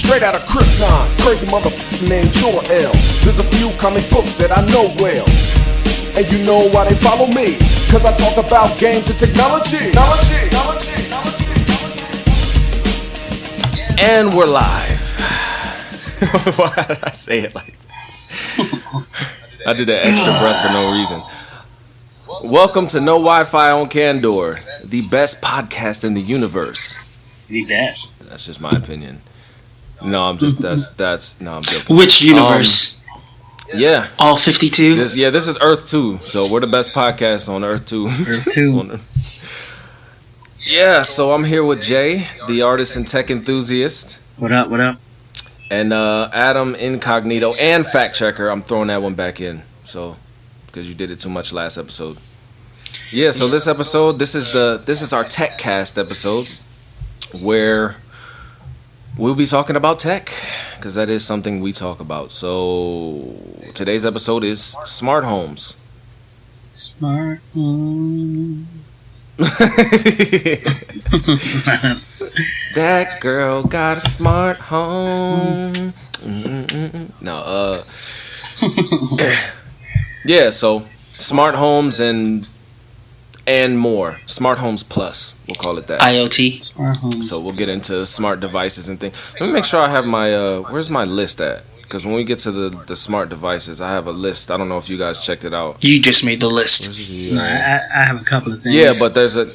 straight out of Krypton. Crazy motherfucker named Jor-El. There's a few comic books that I know well. And you know why they follow me? Cause I talk about games and technology. And we're live. Why did I say it like that? I did that extra breath for no reason. Welcome to No Wi-Fi on Kandor, the best podcast in the universe. The best. That's just my opinion. No, I'm just no, I'm joking. Which universe? Yeah. All 52? This is Earth 2, so we're the best podcast on Earth 2. Earth 2. Yeah, so I'm here with Jay, the artist and tech enthusiast. What up? And Adam Incognito and Fact Checker. I'm throwing that one back in, so because you did it too much last episode. Yeah, so this episode, this is our Tech Cast episode, where we'll be talking about tech, because that is something we talk about. So today's episode is smart homes. Smart homes. That girl got a smart home. No, yeah, so smart homes and more. Smart homes plus, we'll call it that. IoT. Smart homes. So we'll get into smart devices and things. Let me make sure I have my, where's my list at? Because when we get to the smart devices, I have a list. I don't know if you guys checked it out. You just made the list. The, I have a couple of things. Yeah, but there's a...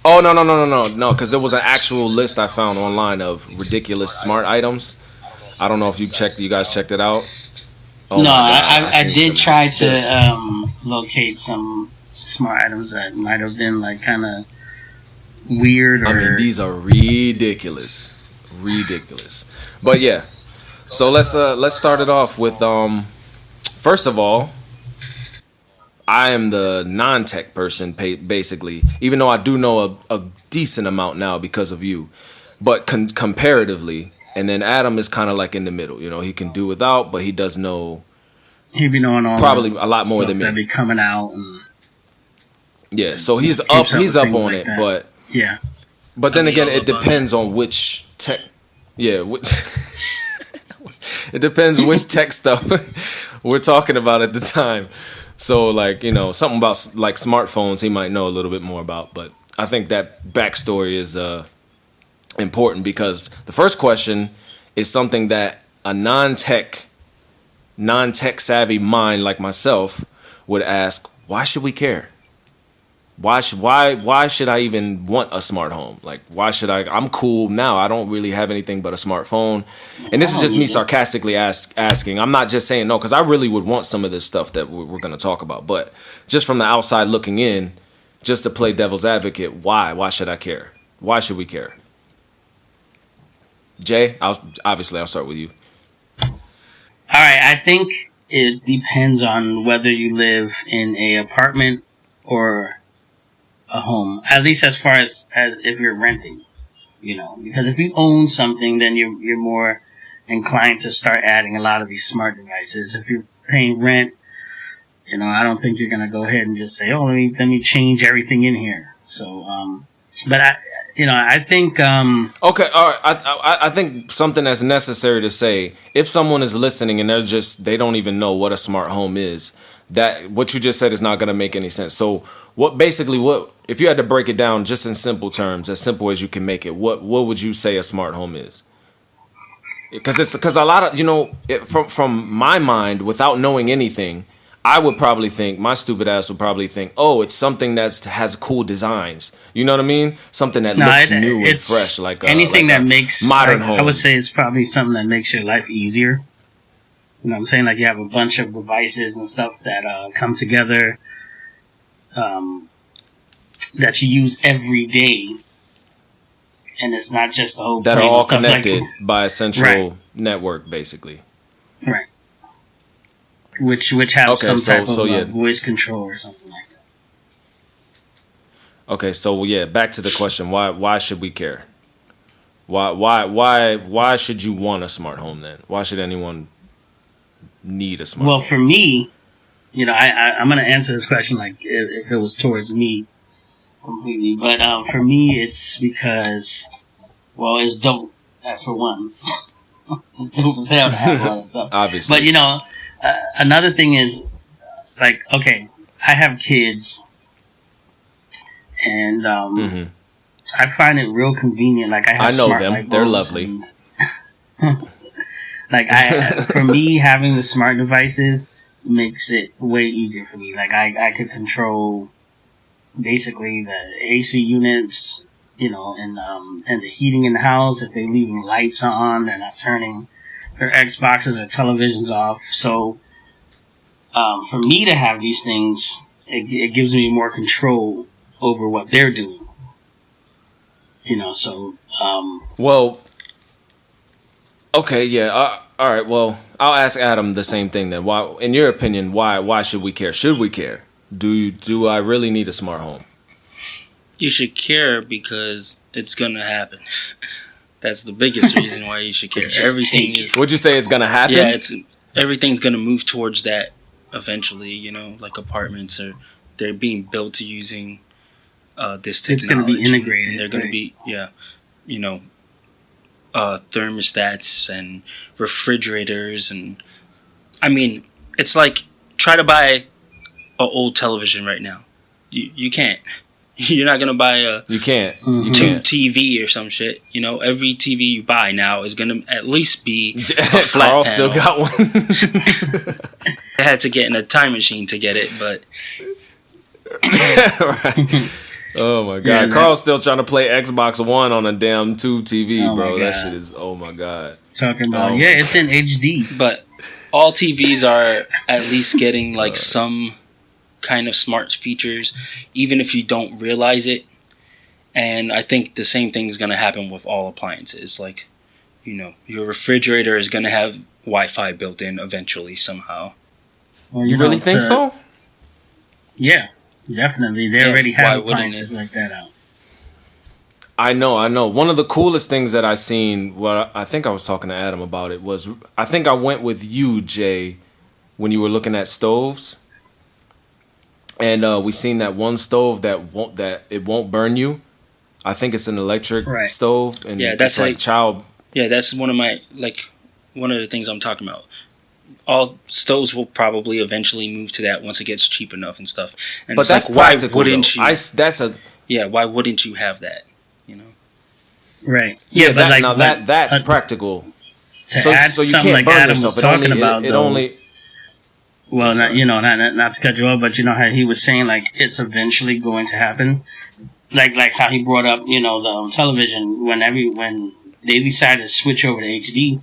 Oh, no, because there was an actual list I found online of ridiculous smart items. I don't know if you guys checked it out. Oh no, I did try to locate some smart items that might have been like kind of weird. I mean, these are ridiculous. But yeah, so let's start it off with first of all, I am the non-tech person basically, even though I do know a decent amount now because of you, but comparatively. And then Adam is kind of like in the middle. You know, he can do without, but he does know. He'd be knowing all probably a lot more than me. That'd be coming out. And yeah, so he's up. He's up on it, but yeah. But then again, it depends on which tech. Yeah, it depends which tech stuff we're talking about at the time. So like, you know, something about like smartphones, he might know a little bit more about. But I think that backstory is important, because the first question is something that a non-tech savvy mind like myself would ask: why should we care? Why should I even want a smart home? Like, why should I? I'm cool now. I don't really have anything but a smartphone. And this is just me sarcastically asking. I'm not just saying no, because I really would want some of this stuff that we're going to talk about. But just from the outside looking in, just to play devil's advocate, why should I care? Why should we care? Jay, I'll start with you. All right, I think it depends on whether you live in a apartment or a home. At least as far as if you're renting, you know, because if you own something, then you're more inclined to start adding a lot of these smart devices. If you're paying rent, you know, I don't think you're gonna go ahead and just say, oh, let me change everything in here. So, but I think okay, all right. I think something that's necessary to say, if someone is listening and they don't even know what a smart home is, that what you just said is not going to make any sense. So what if you had to break it down just in simple terms, as simple as you can make it, what would you say a smart home is? Because a lot of, you know, from my mind, without knowing anything, I would probably think, my stupid ass would probably think, oh, it's something that has cool designs. You know what I mean? Something that looks new and fresh, like anything like that makes modern home. I would say it's probably something that makes your life easier. You know what I'm saying? Like, you have a bunch of devices and stuff that come together that you use every day, and it's not just the whole that are all connected like, by a central network, basically. Right. Which have some type of voice control or something like that. Okay, so yeah, back to the question: why should we care? Why should you want a smart home then? Why should anyone need a smart home? Well, for me, you know, I'm going to answer this question like if it was towards me completely. But for me, it's because, well, it's dope, for one. It's dope as hell to have all that stuff. Obviously. But another thing is like, okay, I have kids, and I find it real convenient. Like I have know smart them; light they're bulbs lovely. Like for me, having the smart devices makes it way easier for me. Like I could control basically the AC units, and the heating in the house. If they're leaving lights on, they're not turning their Xboxes or televisions off. So for me to have these things, it gives me more control over what they're doing. So well, okay, yeah, all right. Well, I'll ask Adam the same thing then. Why, in your opinion, why should we care? Should we care? Do I really need a smart home? You should care because it's gonna happen. That's the biggest reason why you should care. Everything is. Would you say it's gonna happen? Yeah, everything's gonna move towards that eventually. Like apartments they're being built using this technology. It's gonna be integrated. And they're gonna be thermostats and refrigerators, and I mean, it's like try to buy an old television right now. You can't. You're not gonna buy you can't. You can't. TV or some shit. Every TV you buy now is gonna at least be a flat Carl panel. still got one. I had to get in a time machine to get it, but right. Oh my god, yeah, Carl's still trying to play Xbox One on a damn tube TV, bro. That shit is, oh my god. Talking about it's in HD, but all TVs are at least getting like some kind of smart features, even if you don't realize it. And I think the same thing is going to happen with all appliances. Like, your refrigerator is going to have Wi-Fi built in eventually somehow. Well, you really think so? Yeah, definitely. They already have appliances like that out. I know. One of the coolest things that I seen, I think I was talking to Adam about it, was I think I went with you, Jay, when you were looking at stoves. And we seen that one stove that it won't burn you. I think it's an electric stove, and that's like child. Yeah, that's one of the things I'm talking about. All stoves will probably eventually move to that once it gets cheap enough and stuff. And but that's practical. Why wouldn't you? Why wouldn't you have that? Right. Yeah, but that's practical. So you can't burn yourself. It only. Well, not to cut you off, but you know how he was saying like it's eventually going to happen, like how he brought up the television when they decided to switch over to HD.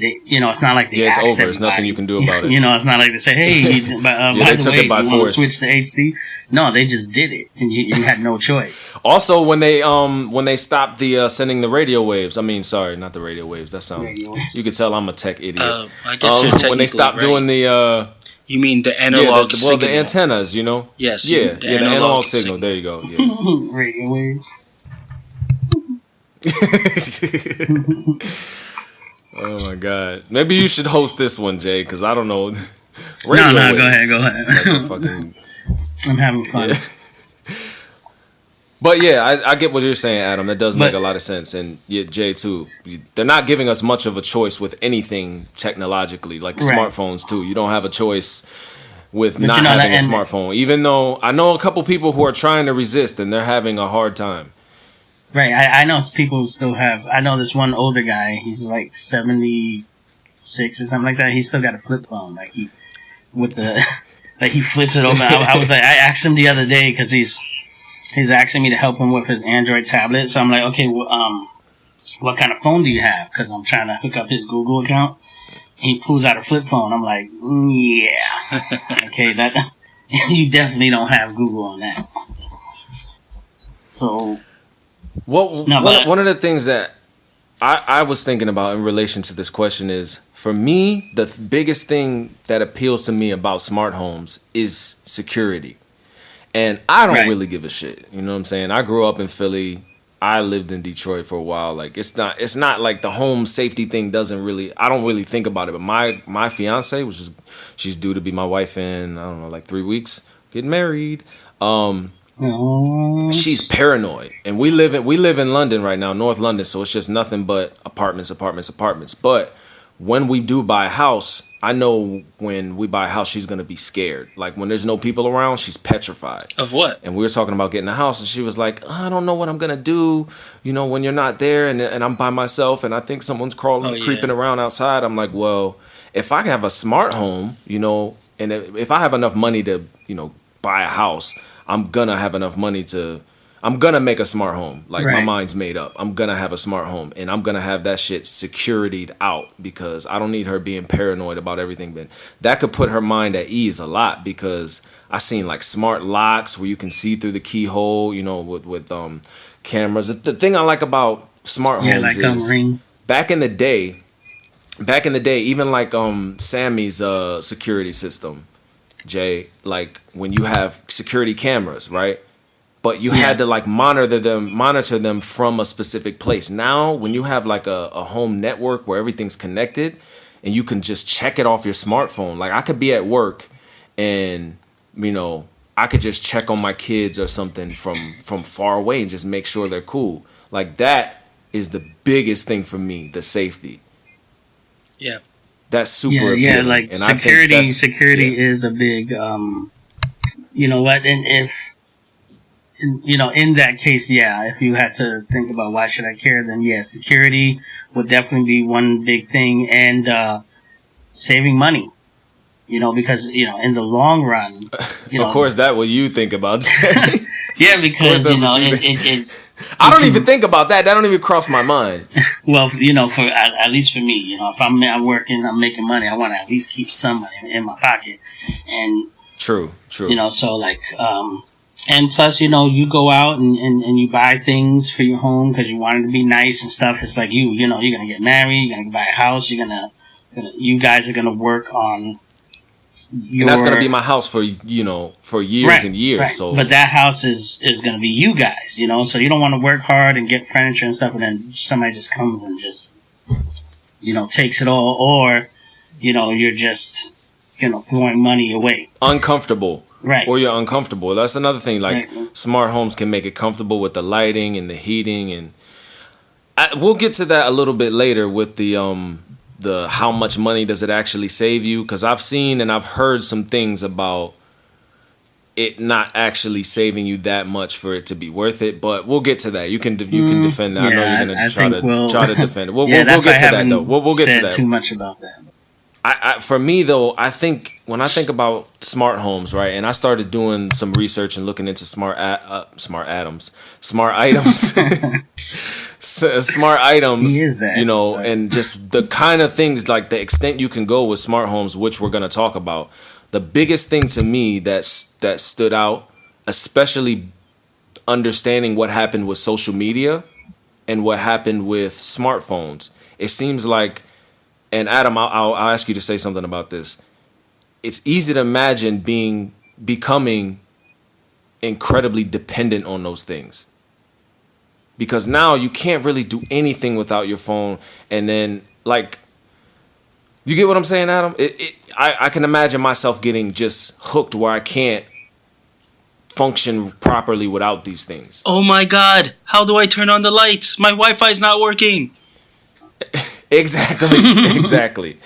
It's not like it's over. There's nothing you can do about it. It's not like they say, hey, by they the took way, it by you force. want to switch to HD. No, they just did it, and you had no choice. Also, when they stopped the sending the radio waves, sorry, not the radio waves. That sounds. You could tell I'm a tech idiot. I guess you're when they stopped doing the. You mean the analog signal? Well, the antennas, Yes. Yeah, the analog signal. There you go. Yeah. Radio waves. Oh my god! Maybe you should host this one, Jay, because I don't know. Radio waves. Go ahead. Fucking. I'm having fun. Yeah. But yeah, I get what you're saying, Adam. That does make a lot of sense, and Jay too. They're not giving us much of a choice with anything technologically, like smartphones too. You don't have a choice with not having a smartphone. Even though I know a couple people who are trying to resist, and they're having a hard time. Right, I know people still have. I know this one older guy. He's like 76 or something like that. He's still got a flip phone. Like he flips it over. I asked him the other day because he's asking me to help him with his Android tablet. So I'm like, okay, what kind of phone do you have? Because I'm trying to hook up his Google account. He pulls out a flip phone. I'm like, yeah, okay, that you definitely don't have Google on that. So. One of the things that I was thinking about in relation to this question is, for me, the biggest thing that appeals to me about smart homes is security. And I don't really give a shit. You know what I'm saying? I grew up in Philly. I lived in Detroit for a while. Like it's not like the home safety thing I don't really think about it. But my fiance, she's due to be my wife in, I don't know, like 3 weeks, getting married. She's paranoid, and we live in London right now, North London, so it's just nothing but apartments. But when we do buy a house, I know when we buy a house, she's gonna be scared. Like when there's no people around, she's petrified. Of what? And we were talking about getting a house, and she was like, I don't know what I'm gonna do, when you're not there, and I'm by myself, and I think someone's creeping around outside. I'm like, well, if I have a smart home, and if I have enough money to, buy a house, I'm gonna have enough money I'm gonna make a smart home. Like my mind's made up. I'm gonna have a smart home, and I'm gonna have that shit securityed out because I don't need her being paranoid about everything. But that could put her mind at ease a lot because I seen like smart locks where you can see through the keyhole. With cameras. The thing I like about smart homes is Ring. back in the day, even like Sammy's security system, Jay. Like when you have security cameras, right? But you had to like monitor them from a specific place. Now, when you have like a home network where everything's connected and you can just check it off your smartphone. Like I could be at work and, I could just check on my kids or something from far away and just make sure they're cool. Like that is the biggest thing for me, the safety. Yeah. That's super appealing. Yeah, like and security is a big, you know what, and if, in that case, if you had to think about why should I care, then security would definitely be one big thing, and saving money. Because in the long run, of course, that's what you think about. Because I don't even think about that. That don't even cross my mind. Well, for at least for me, if I'm working, I'm making money, I want to at least keep some money in my pocket, and true. So like. And plus, you go out and you buy things for your home because you want it to be nice and stuff. It's like you're going to get married, you're going to buy a house, you guys are going to work on and that's going to be my house for years and years. Right. So, but that house is going to be you guys, so you don't want to work hard and get furniture and stuff and then somebody just comes and just, takes it all, or, you're just, throwing money away. Uncomfortable. Right. Or you're uncomfortable. That's another thing. Like exactly. Smart homes can make it comfortable with the lighting and the heating, and we'll get to that a little bit later with the how much money does it actually save you? Because I've seen and I've heard some things about it not actually saving you that much for it to be worth it. But we'll get to that. You can defend that. I know you're gonna try to defend it. We'll get to that though. We'll get to that. Too much about that. For me though, I think when I think about smart homes, right, and I started doing some research and looking into smart items, smart items, and just the kind of things, like the extent you can go with smart homes, which we're gonna talk about. The biggest thing to me that stood out, especially understanding what happened with social media and what happened with smartphones, it seems like. And Adam, I'll ask you to say something about this. It's easy to imagine becoming incredibly dependent on those things. Because now you can't really do anything without your phone. And then, like, you get what I'm saying, Adam? I can imagine myself getting just hooked where I can't function properly without these things. Oh my God, how do I turn on the lights? My Wi-Fi's not working. Exactly.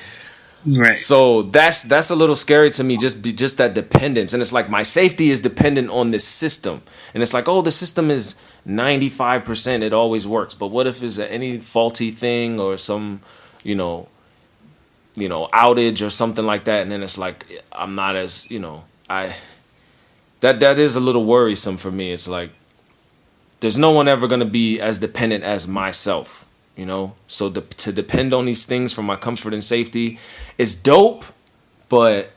Right. So that's a little scary to me. Just that dependence, and it's like my safety is dependent on this system, and it's like, oh, the system is 95%. It always works, but what if there's any faulty thing or some, outage or something like that, and then it's like I'm not as that is a little worrisome for me. It's like there's no one ever gonna be as dependent as myself. So to depend on these things for my comfort and safety is dope, but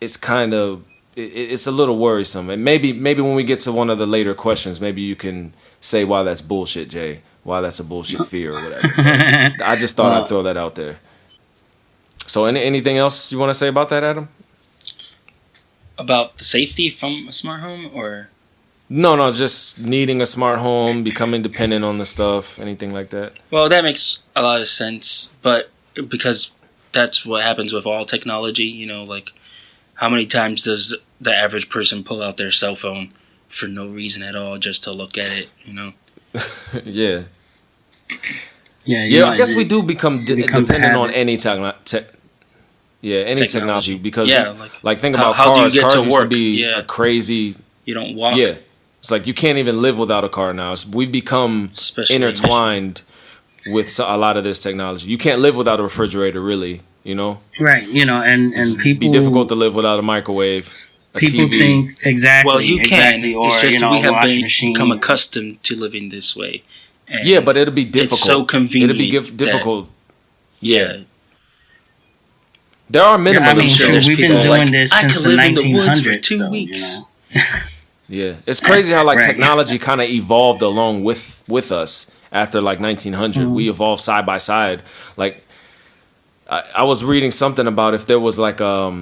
it's kind of it's a little worrisome. And maybe when we get to one of the later questions, maybe you can say why that's bullshit, Jay, why that's a bullshit fear or whatever. But I just thought I'd throw that out there. So anything else you want to say about that, Adam? About the safety from a smart home, or? No, just needing a smart home, becoming dependent on the stuff, anything like that. Well, that makes a lot of sense, but because that's what happens with all technology, like how many times does the average person pull out their cell phone for no reason at all just to look at it, Yeah. Yeah, Yeah, I guess we do become it becomes a dependent on habit. any any technology because Yeah, like think how about how do you cars. get Cars to used to work? be a Yeah, crazy. you don't walk, Yeah, it's like you can't even live without a car now. We've become especially in Michigan. intertwined with a lot of this technology. You can't live without a refrigerator, really. You know, Right, and it'd be difficult to live without a microwave, a people TV. think Well, you can. exactly, It's or just we a have washing become machine. accustomed to living this way, Yeah, and but it'll be it's so difficult. It'll be convenient that difficult. Yeah, yeah, there are Yeah, I I'm mean, minimalists sure shoot, though. there's we've been people doing like this I since could the live in the woods for 1900s, 2 though. weeks. Yeah, it's crazy how like Right. technology kind of evolved along with us after like 1900. We Mhm. evolved side by side. Like I was reading something about if there was like a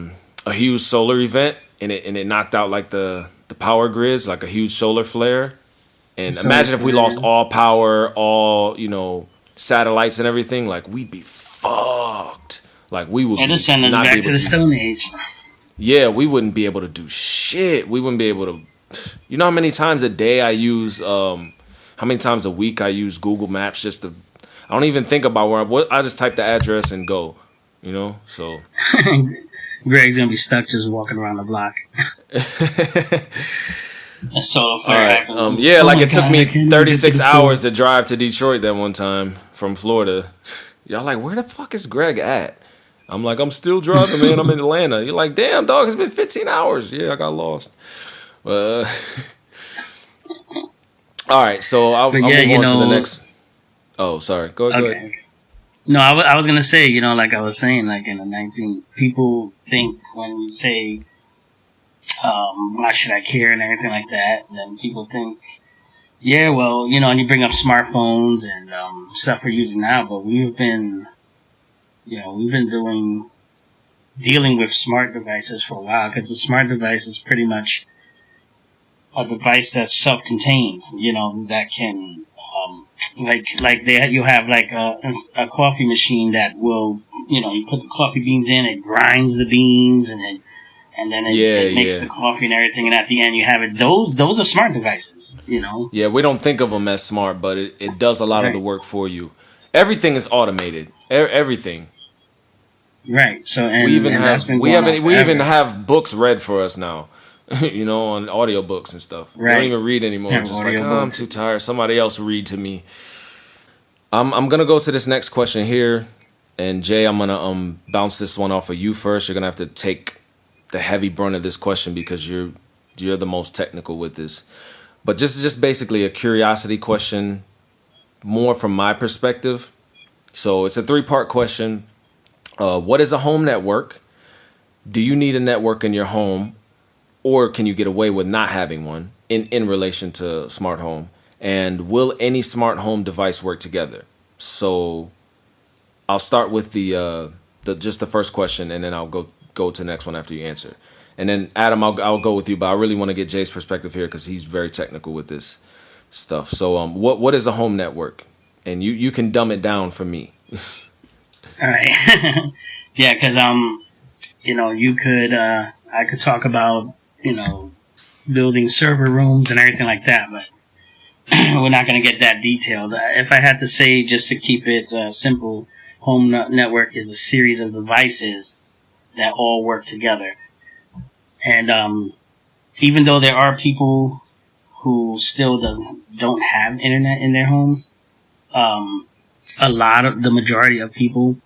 huge solar event and it knocked out like the power grids, like a huge solar flare. And So, imagine if we lost all power, all satellites and everything. Like we'd be fucked. Like we would it'll send us not be back able to the Stone Age. yeah, we wouldn't be able to do shit. We wouldn't be able to. You know how many times a day I use, how many times a week I use Google Maps just to. I don't even think about I just type the address and go. You know, so. Greg's gonna be stuck just walking around the block. A solar All flare right. happens. Yeah, Oh like my it took God, I me can't even get to 36 the store. hours to drive to Detroit that one time from Florida. Y'all like, where the fuck is Greg at? I'm like, I'm still driving, man. I'm in Atlanta. You're like, damn, dog, it's been 15 hours. Yeah, I got lost. Uh, all right, so I'll But move yeah, on to the next. Oh, sorry. Go ahead. Okay. No, I was gonna say, like I was saying, like in the 19, people think when we say, why should I care and everything like that, then people think, yeah, well, and you bring up smartphones and stuff we're using now, but we've been dealing with smart devices for a while because the smart device is pretty much a device that's self-contained, that can, you have like a coffee machine that will, you put the coffee beans in, it grinds the beans and then it makes the coffee and everything, and at the end you have it. Those are smart devices, Yeah, we don't think of them as smart, but it does a lot of Right. the work for you. Everything is automated. Everything. Right. So and We even and that's have been we going haven't on we even forever. have books read for us now. On audiobooks and stuff. We don't Right. even read anymore. Yeah, Just like, I'm audiobooks. too tired. Somebody else read to me. I'm gonna go to this next question here, and Jay, I'm gonna bounce this one off of you first. You're gonna have to take the heavy brunt of this question because you're the most technical with this. But just basically a curiosity question, more from my perspective. So it's a 3-part question. What is a home network? Do you need a network in your home, or can you get away with not having one in relation to smart home? And will any smart home device work together? So I'll start with the first question, and then I'll go to the next one after you answer. And then Adam, I'll go with you, but I really want to get Jay's perspective here because he's very technical with this stuff. So what is a home network? And you can dumb it down for me. All right. Yeah, because you could I could talk about building server rooms and everything like that, but we're not going to get that detailed. If I had to say, just to keep it simple, home network is a series of devices that all work together. And even though there are people who still don't have internet in their homes, the majority of people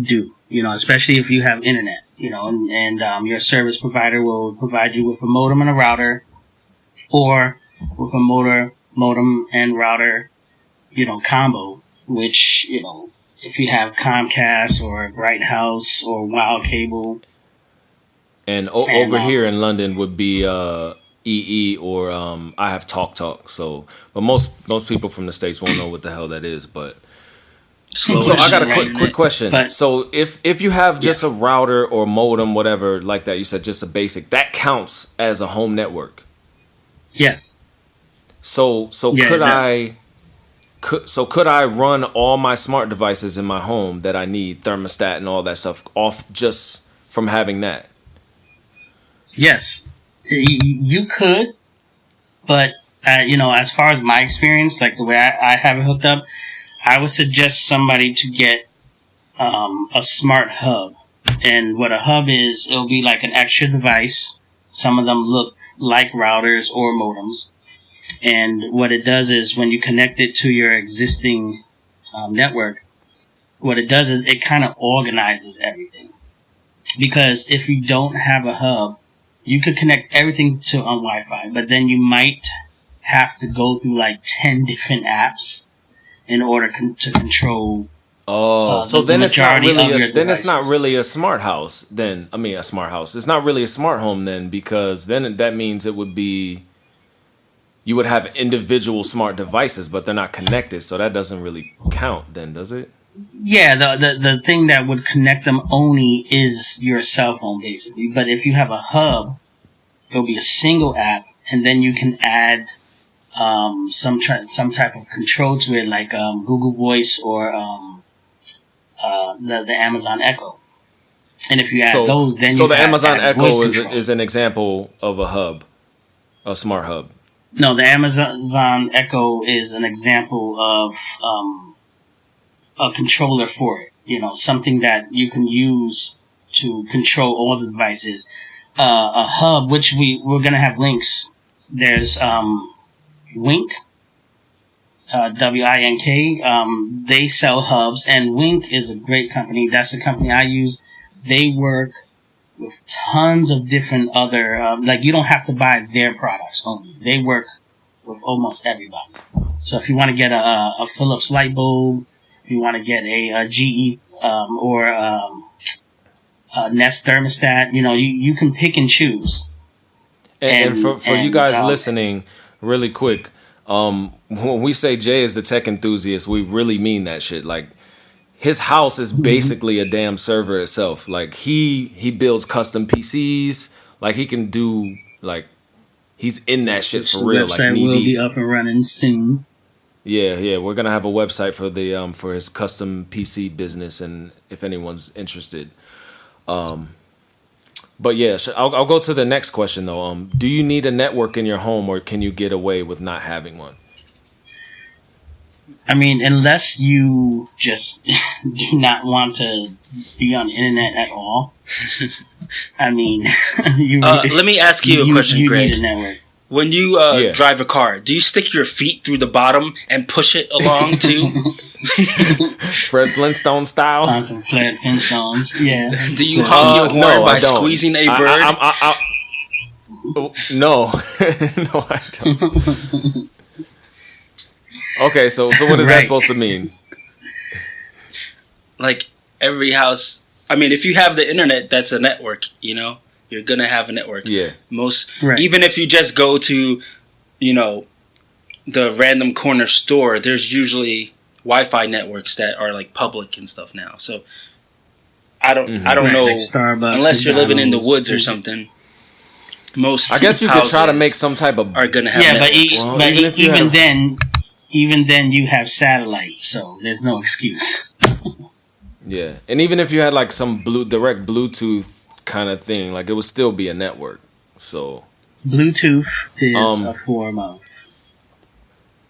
do. Especially if you have internet. And your service provider will provide you with a modem and a router, or with a modem and router, combo. Which if you have Comcast or Bright House or Wild Cable. And over here in London would be EE or I have TalkTalk. So, but most people from the States won't know what the hell that is. But Slow so as I got a shit. quick question. But- So if you have just a router or modem, whatever like that, you said just a basic, that counts as a home network. Yes. So Yeah, could it does. could I run all my smart devices in my home that I need, thermostat and all that stuff, off just from having that? Yes, you could, but as far as my experience, like the way I have it hooked up, I would suggest somebody to get a smart hub. And what a hub is, it'll be like an extra device. Some of them look like routers or modems. And what it does is when you connect it to your existing network, what it does is it kind of organizes everything. Because if you don't have a hub, you could connect everything to on Wi-Fi, but then you might have to go through like 10 different apps in order to control. So then it's not really it's not really a smart house. Then I mean a smart house. It's not really a smart home then, because then that means it would be, you would have individual smart devices, but they're not connected. So that doesn't really count then, does it? Yeah, the thing that would connect them only is your cell phone, basically. But if you have a hub, it'll be a single app, and then you can add some type of control to it, like Google Voice or the Amazon Echo. And if you add those, then so you the Amazon Echo is an example of a hub, a smart hub. No, the Amazon Echo is an example of a controller for it. You know, something that you can use to control all the devices. A hub, which we're gonna have links. There's Wink, WINK. They sell hubs, and Wink is a great company. That's the company I use. They work with tons of different other, like you don't have to buy their products only. They work with almost everybody. So if you want to get a Philips light bulb, if you want to get a GE or a Nest thermostat, you know, you can pick and choose. And for you guys listening, really quick, when we say Jay is the tech enthusiast, we really mean that shit. Like, his house is basically a damn server itself. Like, he builds custom PCs. Like, he can do, like, he's in that shit for real. Like, knee deep. Will be deep. up and running soon. Yeah, we're gonna have a website for the for his custom PC business, and if anyone's interested. But yeah, I'll go to the next question though. Do you need a network in your home, or can you get away with not having one? I mean, unless you just do not want to be on the internet at all. I mean, let me ask you a question, Greg. Need a network. When you drive a car, do you stick your feet through the bottom and push it along too? Fred Flintstone style? On some Fred Flintstones, yeah. Do you honk your horn by squeezing a bird? No. No, I don't. Okay, so what is that supposed to mean? Like, every house... I mean, if you have the internet, that's a network, you know? You're going to have a network. Yeah. Even if you just go to, you know, the random corner store, there's usually Wi-Fi networks that are, like, public and stuff now. So, I don't know. Like Starbucks, unless you're living in the woods or something. Most I guess you could try to make some type of... are going to have networks. But even then you have satellite, so there's no excuse. Yeah. And even if you had, like, some direct Bluetooth kind of thing, like, it would still be a network. So Bluetooth is a form of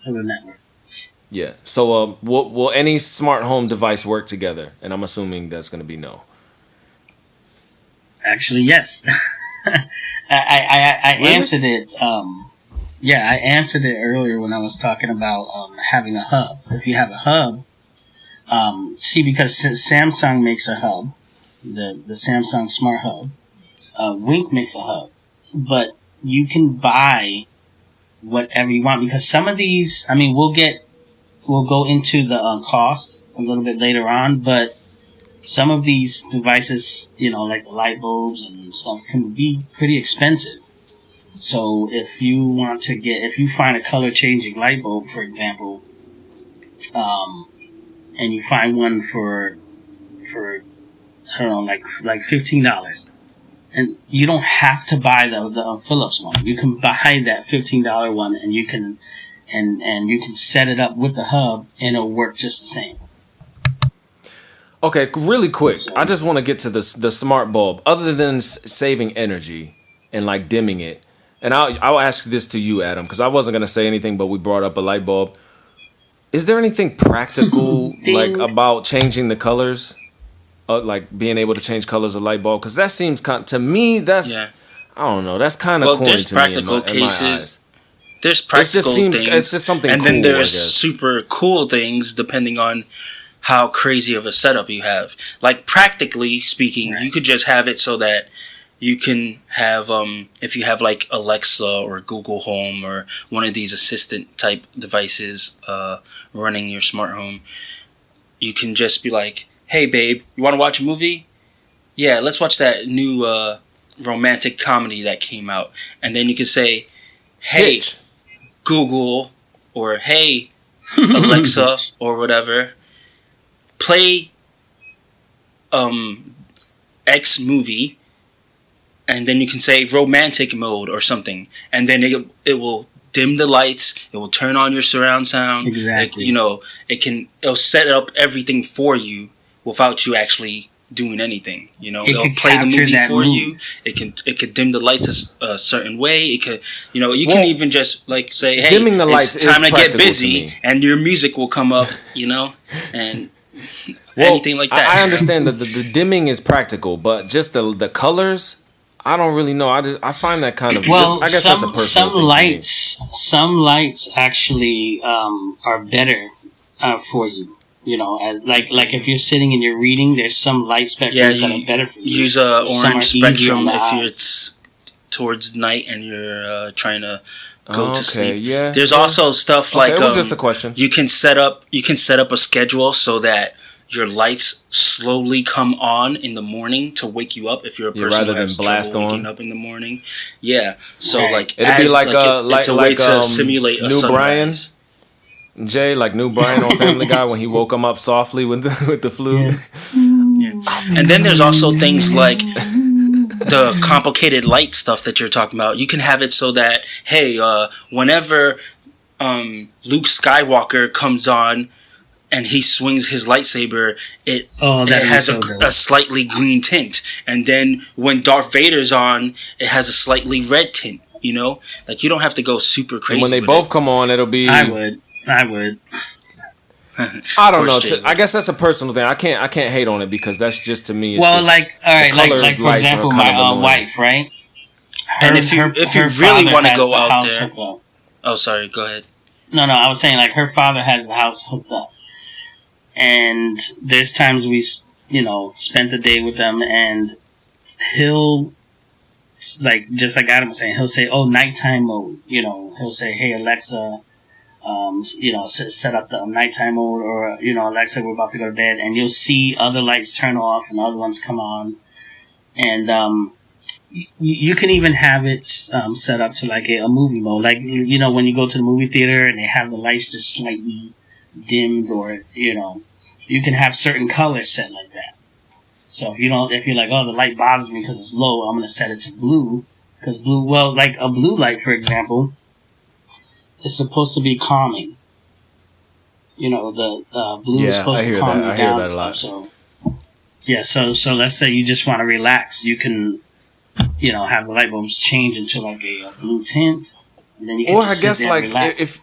a network. Yeah. So will any smart home device work together? And I'm assuming that's going to be no. Actually, yes. I answered it. Yeah, I answered it earlier when I was talking about having a hub. If you have a hub, because Samsung makes a hub, the Samsung Smart Hub, Wink makes a hub, but you can buy whatever you want, because some of these, I mean, we'll go into the cost a little bit later on, but some of these devices, you know, like the light bulbs and stuff, can be pretty expensive. So if you find a color changing light bulb, for example, and you find one for I don't know, like $15, and you don't have to buy the Philips one. You can buy that $15 one, and you can set it up with the hub, and it'll work just the same. Okay, really quick. I just want to get to the smart bulb. Other than saving energy and like dimming it, and I'll ask this to you, Adam, because I wasn't gonna say anything, but we brought up a light bulb. Is there anything practical like Ding. about changing the colors? Like being able to change colors of light bulb? Because that seems to me that's Yeah. I don't know. That's kind of Well, corny there's to me practical in my cases. eyes. There's It just practical seems things, it's just something and cool. then I there's guess. super cool things depending on how crazy of a setup you have. Like practically speaking, Right. you could just have it so that you can have if you have like Alexa or Google Home or one of these assistant type devices running your smart home, you can just be like, "Hey babe, you want to watch a movie? Yeah, let's watch that new romantic comedy that came out." And then you can say, "Hey Hitch. Google," or "Hey Alexa," or whatever, play X movie, and then you can say romantic mode or something, and then it will dim the lights, it will turn on your surround sound. Exactly. It'll set up everything for you without you actually doing anything. It It'll could play the capture movie that for mood. you. It could dim the lights a certain way. It could, you can even just like say, "Hey, dimming the lights it's time is to get practical to busy," me. and your music will come up. And Well, anything like that. I understand that the dimming is practical, but just the colors, I don't really know. I find that kind of. Well, I guess that's a personal thing some lights actually are better for you. Like if you're sitting and you're reading, there's some light spectrums that are better for you. Use a Some are orange easier on spectrum the if eyes. it's towards night and you're trying to for me. go to sleep. Yeah. There's yeah. also stuff Okay, like it was just a question. you can set up a schedule so that your lights slowly come on in the morning to wake you up if you're a person rather who has than blast trouble waking on. up in the morning. Yeah, so Right. like It'd be like it's a way to simulate a New Brian. sunrise. Jay, like New Brian on Family Guy when he woke him up softly with the flute. Yeah. Yeah. And then there's also things like the complicated light stuff that you're talking about. You can have it so that, hey, whenever Luke Skywalker comes on and he swings his lightsaber, it has a slightly green tint. And then when Darth Vader's on, it has a slightly red tint. Like you don't have to go super crazy. And when they with both it. come on, it'll be. I would. I don't know. I guess that's a personal thing. I can't hate on it because that's just to me. It's Well, just, like all right, the colors, like for lights example, are kind of my annoying. wife, right? And if you really father want to has go the out house there, hooked up. oh sorry, go ahead. No, I was saying like her father has the house hooked up, and there's times we, spent the day with them, and he'll just like Adam was saying, he'll say, "Oh, nighttime mode." He'll say, "Hey Alexa, set up the nighttime mode," or Alexa, we're about to go to bed, and you'll see other lights turn off and other ones come on, and you can even have it set up to like a movie mode, like when you go to the movie theater and they have the lights just slightly dimmed, or you can have certain colors set like that. So if you're like, oh, the light bothers me because it's low, I'm gonna set it to blue, because blue, well, like a blue light, for example, is supposed to be calming. The blue is supposed to calm you down. I hear that a lot. So yeah, so let's say you just want to relax, you can have the light bulbs change into like a blue tint, and then you can Or I just guess sit there and like relax.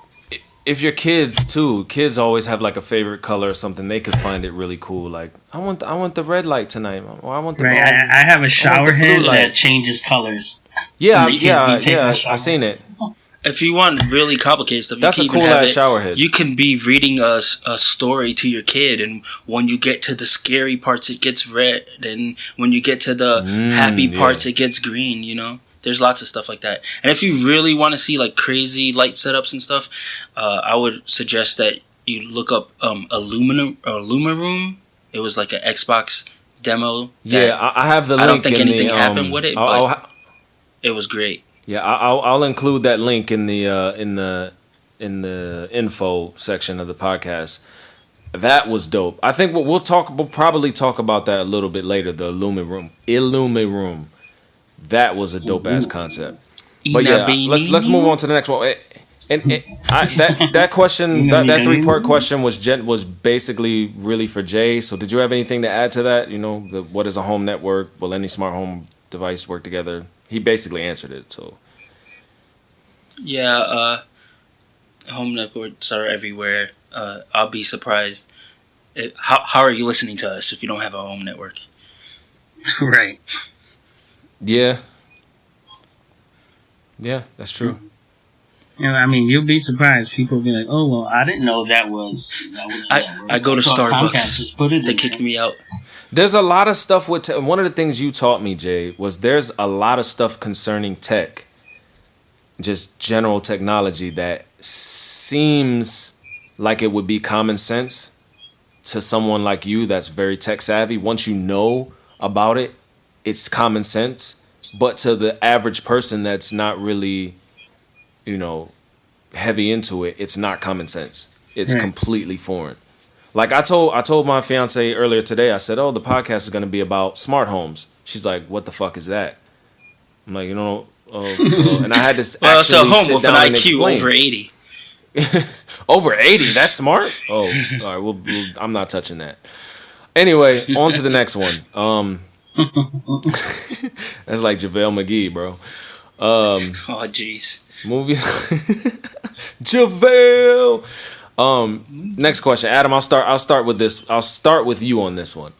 if your kids always have like a favorite color or something, they could find it really cool. Like I want the red light tonight, or I want the Right, I have a shower blue head light. that changes colors. yeah You take my shower. I seen it. If you want really complicated stuff, That's you a can cool even have ass it. shower head. You can be reading a story to your kid, and when you get to the scary parts, it gets red, and when you get to the happy parts, it gets green. There's lots of stuff like that. And if you really want to see like crazy light setups and stuff, I would suggest that you look up Lumaroom. It was like an Xbox demo. Yeah, I have the link. I don't think in anything the, happened with it, but it was great. Yeah, I'll include that link in the info section of the podcast. That was dope. I think we'll probably talk about that a little bit later. The Illumiroom. That was a dope ass concept. But yeah, let's move on to the next one. That question, that 3-part question was basically really for Jay. So did you have anything to add to that? What is a home network? Will any smart home device work together? He basically answered it. So yeah, home networks are everywhere. I'll be surprised. How are you listening to us if you don't have a home network? Right. Yeah. Yeah, that's true. I mean, you'll be surprised. People will be like, "Oh, well, I didn't know that was." I go to Starbucks. They kicked me out. There's a lot of stuff with one of the things you taught me, Jay, was there's a lot of stuff concerning tech, just general technology that seems like it would be common sense to someone like you that's very tech savvy. Once you know about it, it's common sense. But to the average person that's not really, heavy into it, it's not common sense. It's completely foreign. Like I told my fiance earlier today, I said, "Oh, the podcast is going to be about smart homes." She's like, "What the fuck is that?" I'm like, and I had to Well, it's a actually home sit with down an and IQ explain. over 80. Over 80? That's smart? Oh, all right. Well, I'm not touching that. Anyway, on to the next one. That's like JaVale McGee, bro. Oh, jeez. Movies. JaVale. Next question, Adam. I'll start with this. I'll start with you on this one.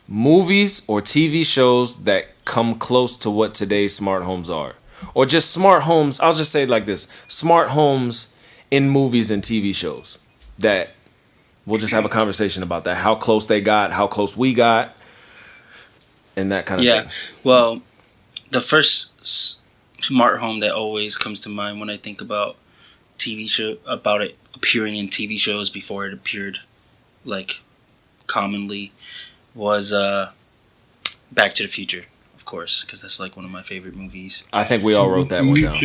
Movies or TV shows that come close to what today's smart homes are, or just smart homes. I'll just say it like this: smart homes in movies and TV shows. That we'll just have a conversation about that. How close they got, how close we got, and that kind of thing. Yeah. Well, the first smart home that always comes to mind when I think about TV show about it appearing in TV shows before it appeared like commonly was Back to the Future, of course, because that's like one of my favorite movies. I think we all wrote that one down.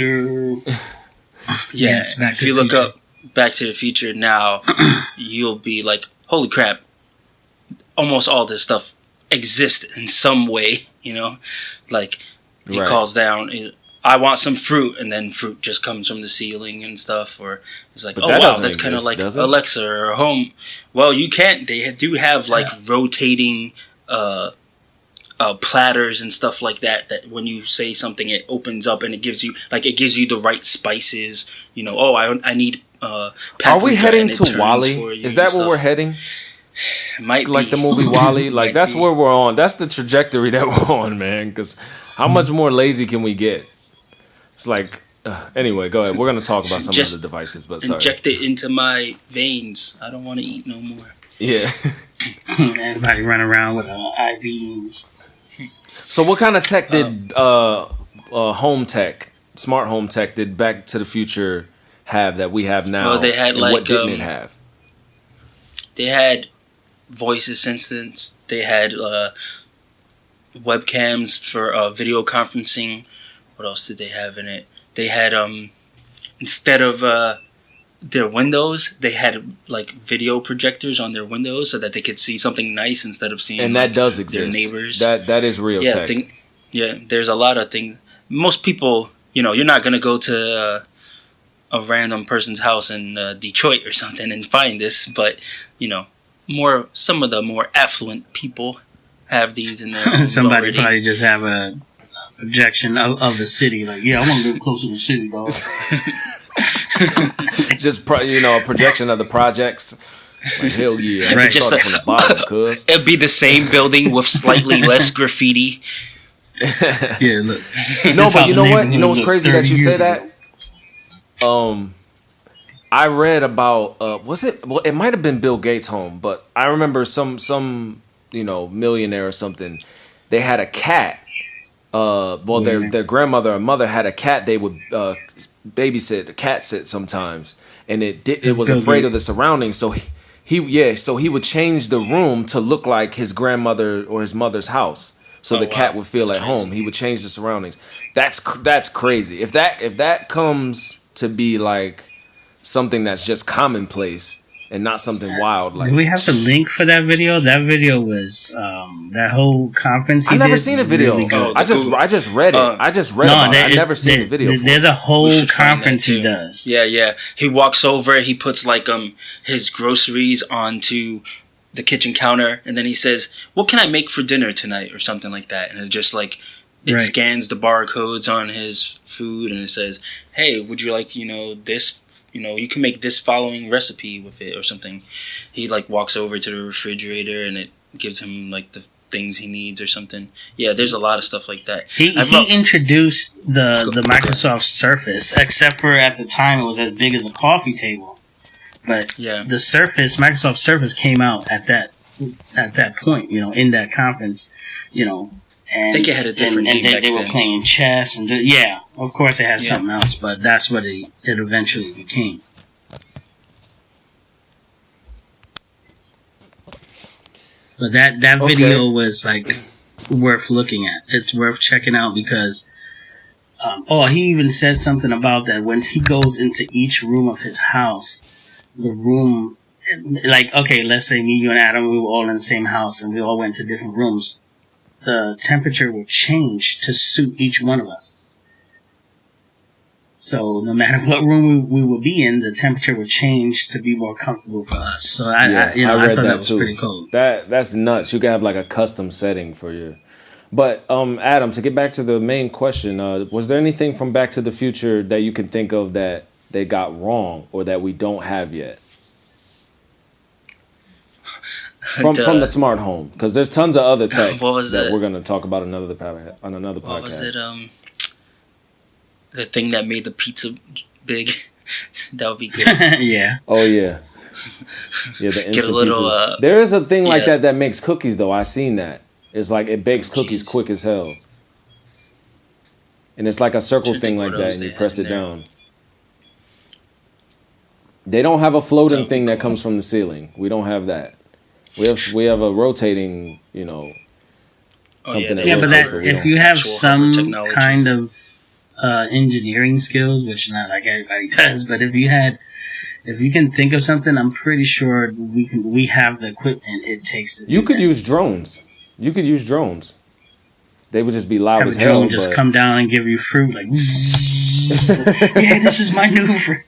Yeah, if you look up Back to the Future now, you'll be like, holy crap, almost all this stuff exists in some way, like he calls down, I want some fruit, and then fruit just comes from the ceiling and stuff, or it's like, but wow, that's kind of like Alexa or home. Well, you can't. They do have like rotating platters and stuff like that. That when you say something, it opens up and it gives you the right spices. I need. Are we heading to Wall-E? Is that where we're heading? Might like be. The movie Wall-E. Like that's where we're on. That's the trajectory that we're on, man. Because how much more lazy can we get? It's like, anyway, go ahead. We're going to talk about some of the devices, but sorry. Inject it into my veins. I don't want to eat no more. Yeah. Everybody run around with an IV. So what kind of tech did home tech, smart home tech, did Back to the Future have that we have now? Well, they had and what didn't it have? They had voice assistants. They had webcams for video conferencing. What else did they have in it? They had instead of their windows, they had like video projectors on their windows so that they could see something nice instead of seeing. And that does exist. Their neighbors. That is real tech. There's a lot of things. Most people, you're not gonna go to a random person's house in Detroit or something and find this, but some of the more affluent people have these in their. Somebody probably just have a projection of the city. Like, I want to live close to the city, dog. Just a projection of the projects. Like, hell yeah! Right. Just from the bottom, cuz it'd be the same building with slightly less graffiti. Yeah, look. No, but you know what? You know what's crazy that you say that? I read about it might have been Bill Gates' home, but I remember some millionaire or something. They had a cat. Their grandmother or mother had a cat. They would cat sit sometimes, and it was afraid of the surroundings. So he would change the room to look like his grandmother or his mother's house, so the cat would feel at home. He would change the surroundings. That's crazy. If that comes to be like something that's just commonplace and not something wild. Like, do we have the link for that video? That video was that whole conference. I never seen a video. Really I just read it. I just read about it. I never seen the video. There's a whole conference he does. Yeah. He walks over. He puts like his groceries onto the kitchen counter, and then he says, "What can I make for dinner tonight?" or something like that, and it just like. It scans the barcodes on his food and it says, "Hey, would you like, this you can make this following recipe with it or something. He like walks over to the refrigerator and it gives him like the things he needs or something. Yeah, there's a lot of stuff like that. He introduced the Microsoft Surface, except for at the time it was as big as a coffee table. But Yeah. the Surface, Microsoft Surface, came out at that point. In that conference. And I think it had a different name back they were then. playing chess, and of course it had something else, but that's what it eventually became. But that video was like worth looking at. It's worth checking out because he even said something about that when he goes into each room of his house, the room, like, okay, let's say me, you, and Adam, we were all in the same house and we all went to different rooms. The temperature would change to suit each one of us. So no matter what room we would be in, the temperature would change to be more comfortable for us. So I read thought that was too. pretty cool. That's nuts. You can have like a custom setting for your. But Adam, to get back to the main question, was there anything from Back to the Future that you can think of that they got wrong or that we don't have yet? From the smart home, because there's tons of other tech that we're going to talk about on another podcast. What was it? The thing that made the pizza big. That would be good. Yeah. Oh yeah. Yeah, the instant Get a little. pizza. There is a thing like that makes cookies though. I seen that. It's like it bakes cookies quick as hell. And it's like a circle thing like that, and you press it down. They don't have a floating thing that comes from the ceiling. We don't have that. We have a rotating, something that but rotates. if you have some kind of engineering skills, which not like everybody does, but if you can think of something, I'm pretty sure we have the equipment it takes to. You could use drones. They would just be loud as hell. Drone just come down and give you fruit like. Yeah, this is my new fruit.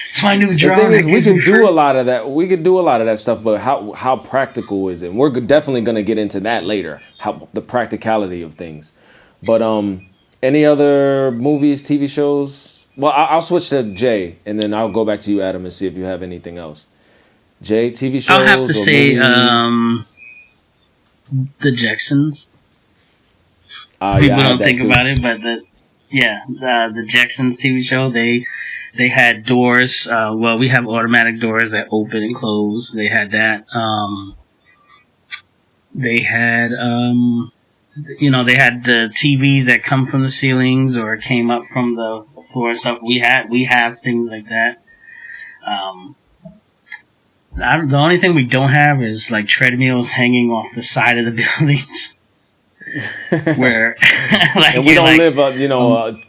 It's my new drone. The thing is, we could do a lot of that. We could do a lot of that stuff, but how practical is it? And we're definitely going to get into that later. How the practicality of things. But any other movies, TV shows? Well, I'll switch to Jay, and then I'll go back to you, Adam, and see if you have anything else. Jay, TV shows. I'll have to say the Jacksons. People don't think about it, but the Jacksons TV show, they had doors. We have automatic doors that open and close. They had that. They had they had the TVs that come from the ceilings or came up from the floor and stuff. We have things like that. The only thing we don't have is like treadmills hanging off the side of the buildings. Where and we don't live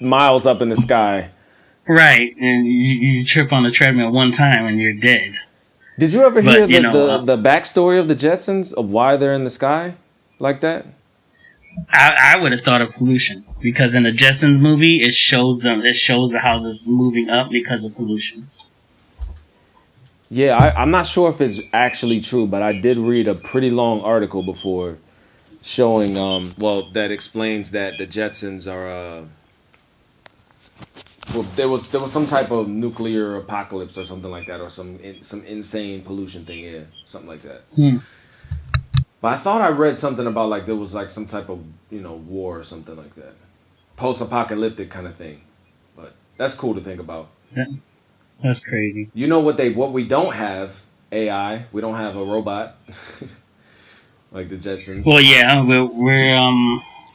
miles up in the sky. Right, and you trip on the treadmill one time and you're dead. Did you ever hear the backstory of the Jetsons, of why they're in the sky like that? I would have thought of pollution, because in the Jetsons movie it shows the houses moving up because of pollution. Yeah, I'm not sure if it's actually true, but I did read a pretty long article before showing that explains that the Jetsons are there was some type of nuclear apocalypse or something like that, or some insane pollution thing, something like that. But I thought I read something about like there was like some type of war or something like that, post-apocalyptic kind of thing. But that's cool to think about. That's crazy. You know what we don't have? AI. We don't have a robot like the Jetsons. Well, yeah, we're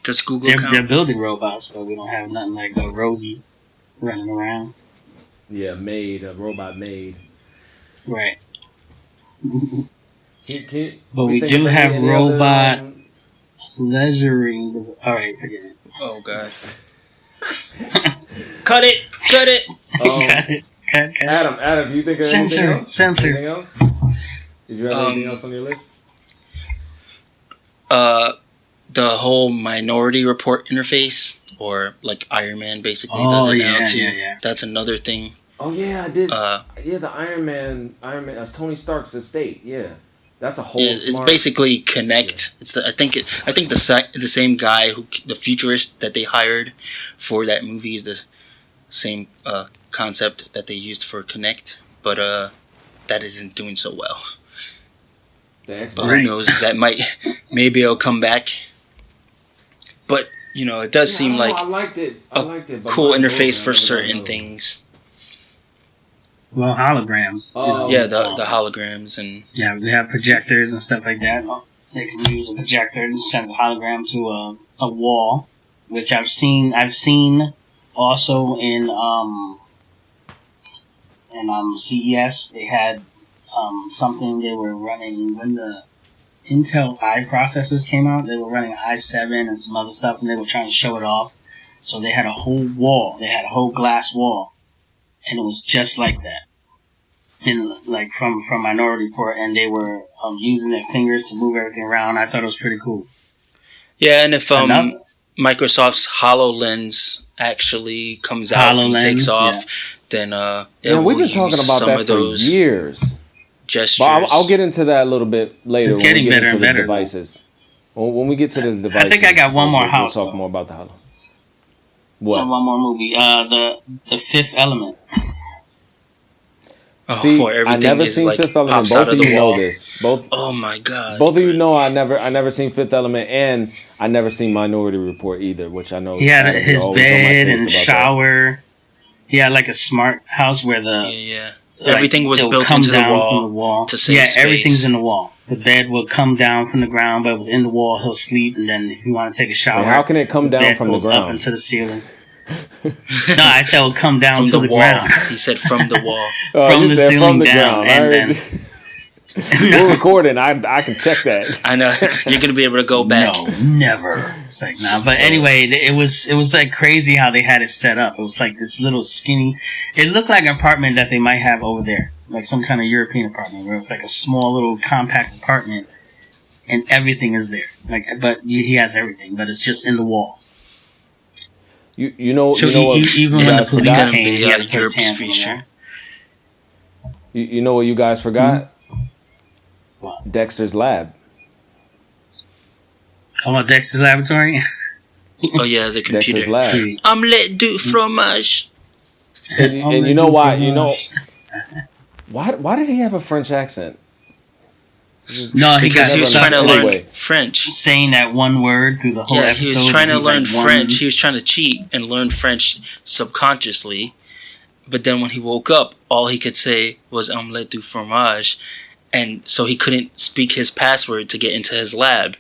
Does Google count? They're building robots, but we don't have nothing like a Rosie running around. Yeah, a robot maid. Right. But we do have robot pleasuring. All right, forget it. Oh god. Cut it. Cut it. Adam, do you think of anything else? Anything else? Did you have anything else on your list? The whole Minority Report interface, or like Iron Man basically does it now too. Yeah. That's another thing. Oh yeah, I did. The Iron Man, that's Tony Stark's estate. Yeah, that's a whole. It's basically Connect. Yeah. I think the same guy the futurist that they hired for that movie is the same concept that they used for Connect, but that isn't doing so well. But who knows? That maybe it'll come back. But it does seem like I liked it. Cool interface for certain things. Well, holograms. Yeah, the holograms and yeah, they have projectors and stuff like that. They can use a projector and send a hologram to a wall, which I've seen. I've seen also in CES. They had something they were running when the Intel i processors came out. They were running i7 and some other stuff, and they were trying to show it off. So they had a whole wall. They had a whole glass wall, and it was just like that. In like from Minority Report, and they were using their fingers to move everything around. I thought it was pretty cool. Yeah, and if Microsoft's HoloLens actually comes out and takes off, then we've been talking about that for years. Gestures. But I'll get into that a little bit later. It's getting when we get better into and the better. devices. When we get to the devices, I think I got one more house. We'll talk more about the Holo. What? One more movie. The Fifth Element. See, I never seen Fifth Element. Both of you know this. Oh my god! Both of you know I never seen Fifth Element, and I never seen Minority Report either, which I know. He had his bed and shower. That. He had like a smart house where everything was built into the wall to save space. Everything's in the wall. The bed would come down from the ground, but it was in the wall. He'll sleep, and then if you want to take a shower, how can it come down from the ground? Up into the ceiling. No, I said it would come down from to the wall. ground. He said from the wall. From the ceiling down. And we're recording. I can check that. I know. You're gonna be able to go back. No, never. It's like nah. But anyway, it was like crazy how they had it set up. It was like this little skinny. It looked like an apartment that they might have over there, like some kind of European apartment, where it's like a small little compact apartment, and everything is there. But he has everything, but it's just in the walls. You know what even when the police came, he had to put his hands feature. You know what you guys forgot? Mm-hmm. What? Dexter's Lab. Oh, about Dexter's Laboratory? Oh yeah, the computer. Dexter's Lab. Omelette du fromage. And you know why? You know why did he have a French accent? No, because he was trying to learn French. Saying that one word through the whole episode. Yeah, he was trying to learn French. He was trying to cheat and learn French subconsciously. But then when he woke up, all he could say was omelette du fromage. And so he couldn't speak his password to get into his lab.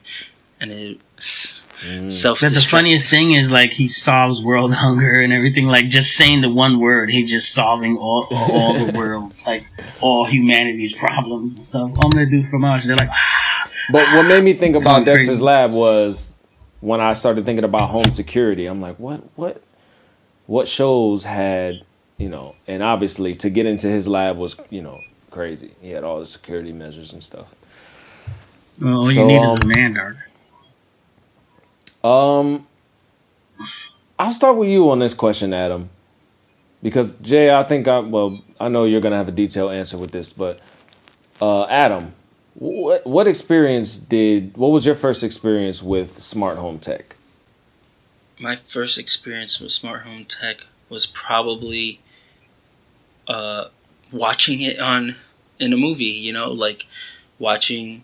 And it's self-destruct. But the funniest thing is, like, he solves world hunger and everything. Like, just saying the one word, he's just solving all the world, like, all humanity's problems and stuff. Omelette du fromage. They're like, ah. But what made me think about Dexter's Lab was when I started thinking about home security. I'm like, what shows had, and obviously to get into his lab was, crazy. He had all the security measures and stuff. Well, all you need is a man dart. I'll start with you on this question, Adam, because Jay, I know you're gonna have a detailed answer with this, but Adam, what was your first experience with smart home tech? My first experience with smart home tech was probably watching it in a movie, like watching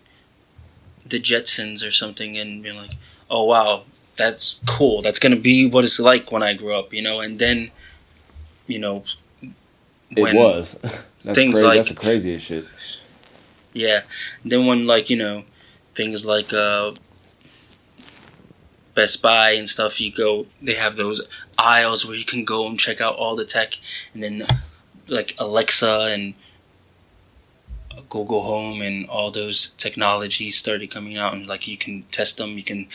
the Jetsons or something and being like, oh wow, that's cool. That's gonna be what it's like when I grow up, and then, it was. That's things crazy. like that's the craziest shit. Yeah. Then when things like Best Buy and stuff, they have those aisles where you can go and check out all the tech, and then like Alexa and Google Home and all those technologies started coming out, and like you can test them. You can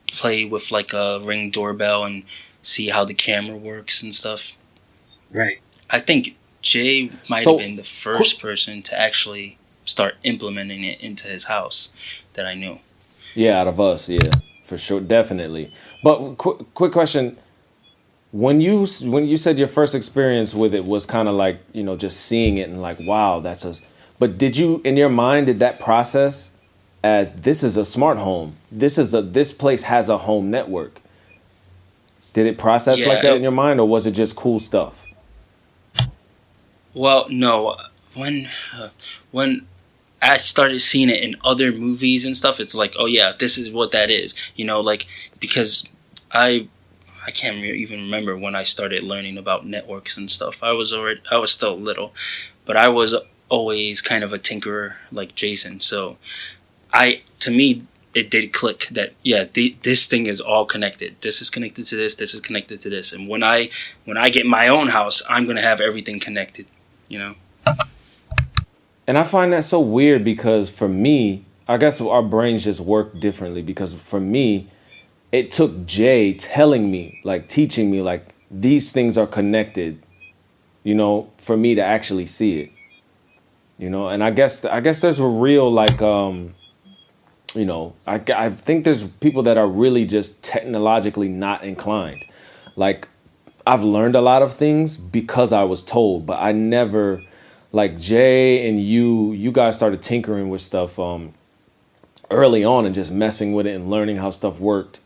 play with like a Ring doorbell and see how the camera works and stuff. Right. I think Jay might have been the first person to actually start implementing it into his house that I knew. Yeah, out of us, yeah, for sure, definitely. But quick question: when you said your first experience with it was kind of like just seeing it and like, wow, But did you, in your mind, did that process as this is a smart home? This place has a home network. Did it process like that Yeah. in your mind, or was it just cool stuff? Well, no. When when I started seeing it in other movies and stuff, it's like, oh yeah, this is what that is. Like, because I I can't even remember when I started learning about networks and stuff. I was still little, but I was always kind of a tinkerer like Jason. So to me, it did click that yeah, this thing is all connected. This is connected to this. This is connected to this. And when I get my own house, I'm gonna have everything connected. You know. And I find that so weird because for me, I guess our brains just work differently because for me, it took Jay telling me, like teaching me, like these things are connected, for me to actually see it, and I guess there's a real like, I think there's people that are really just technologically not inclined. Like I've learned a lot of things because I was told, but I never, like Jay and you guys started tinkering with stuff early on and just messing with it and learning how stuff worked.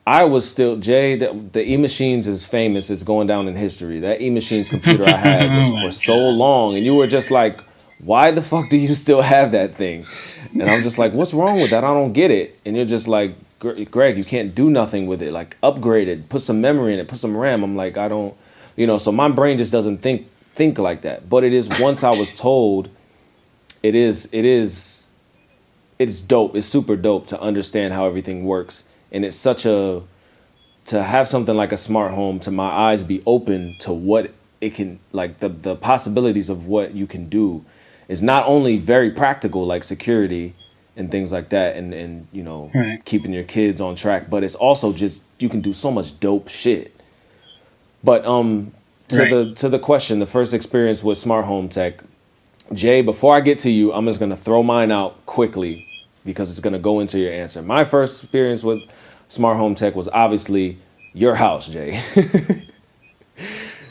I was still Jay. The E Machines is famous. It's going down in history. That E Machines computer I had was for so long, and you were just like, "Why the fuck do you still have that thing?" And I'm just like, "What's wrong with that? I don't get it." And you're just like, "Greg, you can't do nothing with it. Like upgrade it, put some memory in it, put some RAM." I'm like, I don't, So my brain just doesn't think like that. But it is once I was told, it's dope. It's super dope to understand how everything works. And it's to have something like a smart home, to my eyes be open to what it can, like the possibilities of what you can do is not only very practical, like security and things like that, and Right. keeping your kids on track, but it's also just, you can do so much dope shit. But to the question, the first experience with smart home tech, Jay, before I get to you, I'm just gonna throw mine out quickly because it's gonna go into your answer. My first experience with smart home tech was obviously your house, Jay.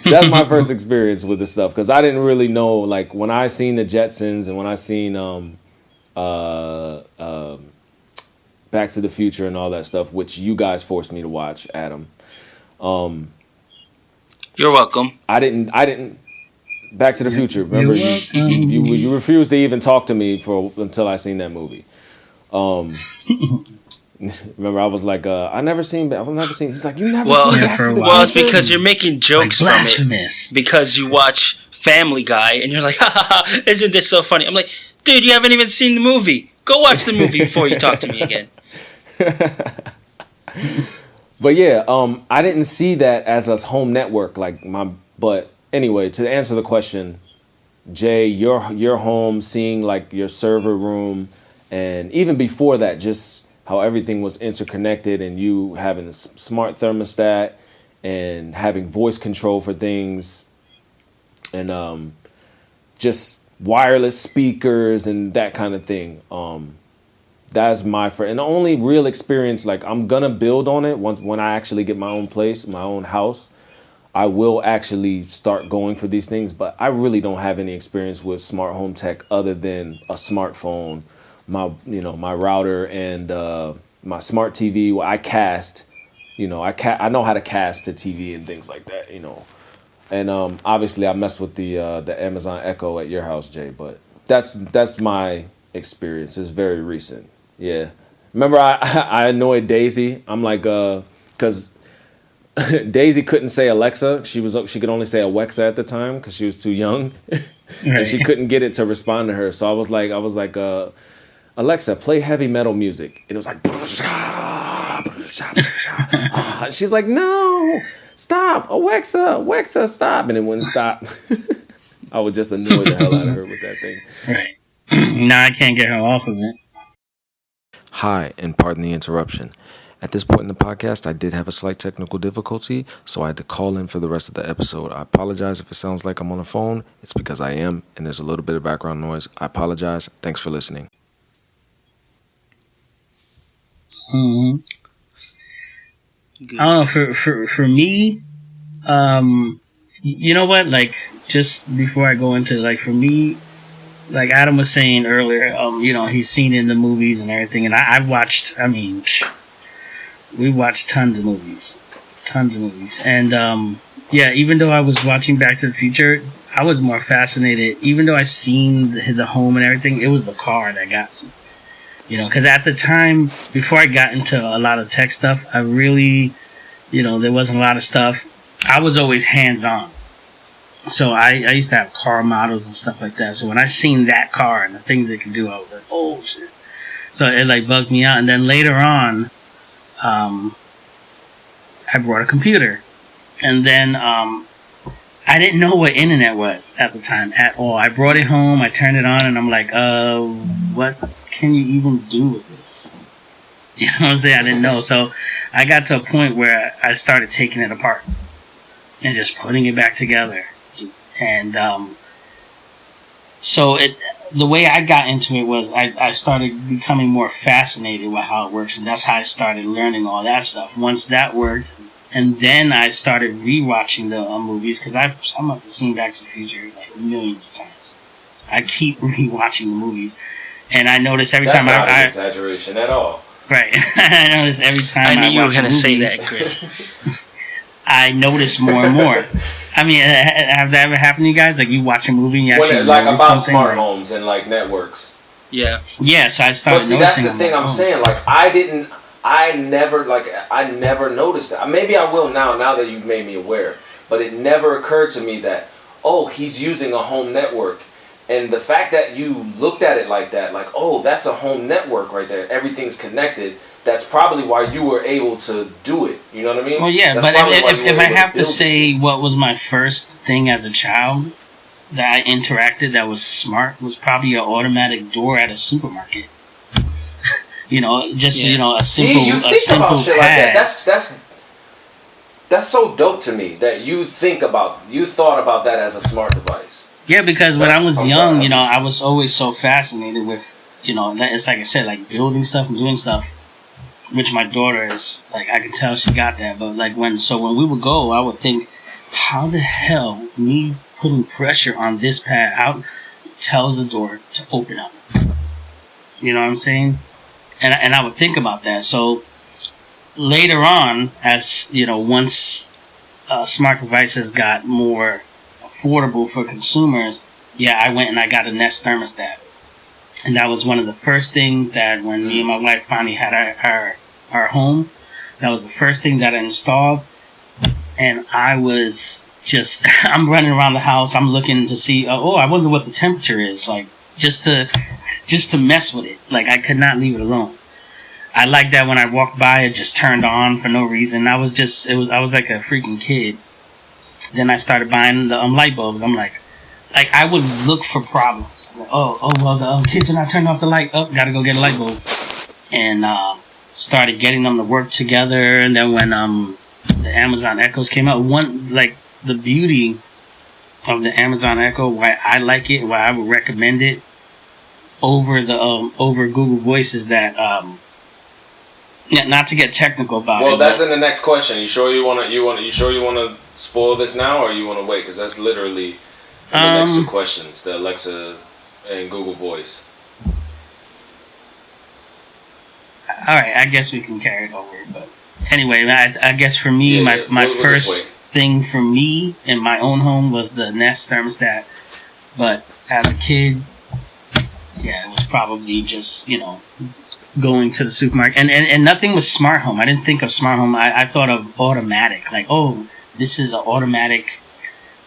That's my first experience with this stuff because I didn't really know. Like when I seen the Jetsons and when I seen Back to the Future and all that stuff, which you guys forced me to watch, Adam. You're welcome. I didn't. Back to the Future. Remember, You're welcome. you refused to even talk to me until I seen that movie. Remember, I was like, I've never seen. He's like, you never seen Back to the Future? Well, it's because you're making jokes Like from it. blasphemous. Because you watch Family Guy and you're like, ha ha ha, isn't this so funny? I'm like, dude, you haven't even seen the movie. Go watch the movie before you talk to me again. But yeah, I didn't see that as a home network But anyway, to answer the question, Jay, your home, seeing like your server room, and even before that, just how everything was interconnected, and you having a smart thermostat and having voice control for things, and just wireless speakers and that kind of thing. That's my first and the only real experience. Like I'm gonna build on it when I actually get my own place, my own house. I will actually start going for these things, but I really don't have any experience with smart home tech other than a smartphone, my router, and my smart TV where I cast. I know how to cast to TV and things like that. And obviously I messed with the Amazon Echo at your house, Jay. But that's my experience. It's very recent. Yeah. Remember I annoyed Daisy. I'm like because Daisy couldn't say Alexa. She could only say Alexa at the time because she was too young, and she couldn't get it to respond to her. So I was like, Alexa, play heavy metal music. And it was like, she's like, no, stop, Alexa, stop, and it wouldn't stop. I would just annoy the hell out of her with that thing. Right. Now I can't get her off of it. Hi, and pardon the interruption. At this point in the podcast, I did have a slight technical difficulty, so I had to call in for the rest of the episode. I apologize if it sounds like I'm on the phone. It's because I am, and there's a little bit of background noise. I apologize. Thanks for listening. Mm-hmm. I don't know. For me, you know what? Like just before I go into for me, like Adam was saying earlier, he's seen it in the movies and everything, and I've watched. I mean, we watched tons of movies, tons of movies. And yeah, even though I was watching Back to the Future, I was more fascinated. Even though I seen the home and everything, it was the car that got me. Because at the time, before I got into a lot of tech stuff, I really, there wasn't a lot of stuff. I was always hands on. So I used to have car models and stuff like that. So when I seen that car and the things it could do, I was like, oh shit. So it like bugged me out. And then later on, I brought a computer. And then I didn't know what internet was at the time at all. I brought it home, I turned it on, and I'm like, what can you even do with this? You know what I'm saying? I didn't know. So I got to a point where I started taking it apart and just putting it back together. And so the way I got into it was I started becoming more fascinated with how it works, and that's how I started learning all that stuff. Once that worked, and then I started rewatching the movies, because I must have seen Back to the Future like millions of times. I keep rewatching the movies, and I notice every time That's not an exaggeration at all. Right. I notice every time I knew you were watch going a to say movie, that, Chris. I notice more and more. I mean, have that ever happened to you guys? Like, you watch a movie and you actually Like notice about something? smart homes and like networks. Yeah. Yeah, so I started But see, noticing. that's the thing I'm saying. Like, I never noticed that. Maybe I will now that you've made me aware. But it never occurred to me that, oh, he's using a home network. And the fact that you looked at it like that, like, oh, that's a home network right there. Everything's connected. That's probably why you were able to do it. You know what I mean? Well, yeah, that's but if I have to build say what was my first thing as a child that I interacted that was smart was probably an automatic door at a supermarket. Just a simple See, you think about shit like that. That's so dope to me that you thought about that as a smart device. Yeah, because when I was young, sorry, I was always so fascinated with, it's like I said, like building stuff and doing stuff, which my daughter is, like, I can tell she got that. But like when we would go, I would think, how the hell me putting pressure on this pad out tells the door to open up? You know what I'm saying? And I would think about that. So later on, as once smart devices got more affordable for consumers, I went and I got a Nest thermostat. And that was one of the first things that when me and my wife finally had our home, that was the first thing that I installed. And I was just, I'm running around the house, I'm looking to see, I wonder what the temperature is, like, just to mess with it. Like, I could not leave it alone. I liked that when I walked by, it just turned on for no reason. I was like a freaking kid. Then I started buying the light bulbs. I'm like I would look for problems. Like, well, the kids are not turning off the light. Oh, gotta go get a light bulb. And started getting them to work together. And then when the Amazon Echoes came out, the beauty of the Amazon Echo, why I like it, why I would recommend it over Google Voice is that not to get technical about it. Well, that's in the next question. You sure you wanna spoil this now, or you wanna wait? Because that's literally in the next two questions, the Alexa and Google Voice. All right, I guess we can carry it over. But anyway, I guess for me, my first thing for me in my own home was the Nest thermostat. But as a kid, it was probably just going to the supermarket, and nothing was smart home. I didn't think of smart home. I thought of automatic, like, oh, this is an automatic,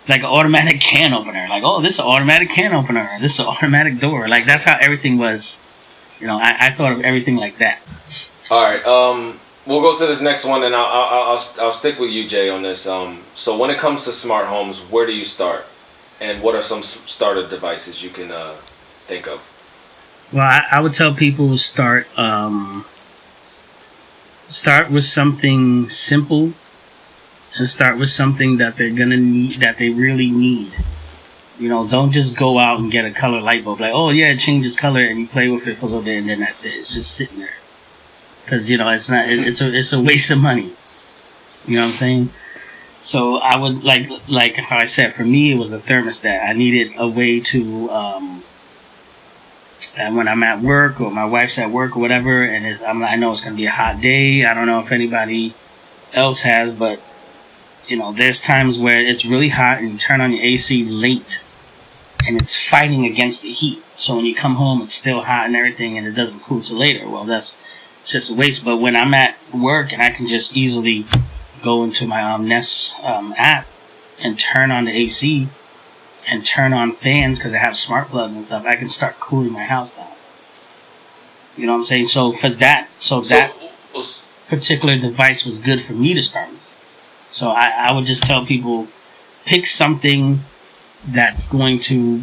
like an automatic can opener. Like, oh, this is an automatic can opener. This is an automatic door. Like, that's how everything was. I thought of everything like that. All right, we'll go to this next one, and I'll stick with you, Jay, on this. So when it comes to smart homes, where do you start, and what are some starter devices you can think of? Well, I would tell people start with something simple, and start with something that they're gonna need, that they really need. Don't just go out and get a color light bulb. Like, oh yeah, it changes color, and you play with it for a little bit, and then that's it. It's just sitting there, because it's not. It's a waste of money. You know what I'm saying? So I would like how I said. For me, it was a thermostat. I needed a way to. And when I'm at work or my wife's at work or whatever, and I know it's going to be a hot day. I don't know if anybody else has, but there's times where it's really hot and you turn on your AC late and it's fighting against the heat. So when you come home, it's still hot and everything, and it doesn't cool till later. Well, that's just a waste. But when I'm at work and I can just easily go into my Nest app and turn on the AC and turn on fans because I have smart plugs and stuff, I can start cooling my house down. You know what I'm saying? So for that, that particular device was good for me to start with. So I would just tell people, pick something that's going to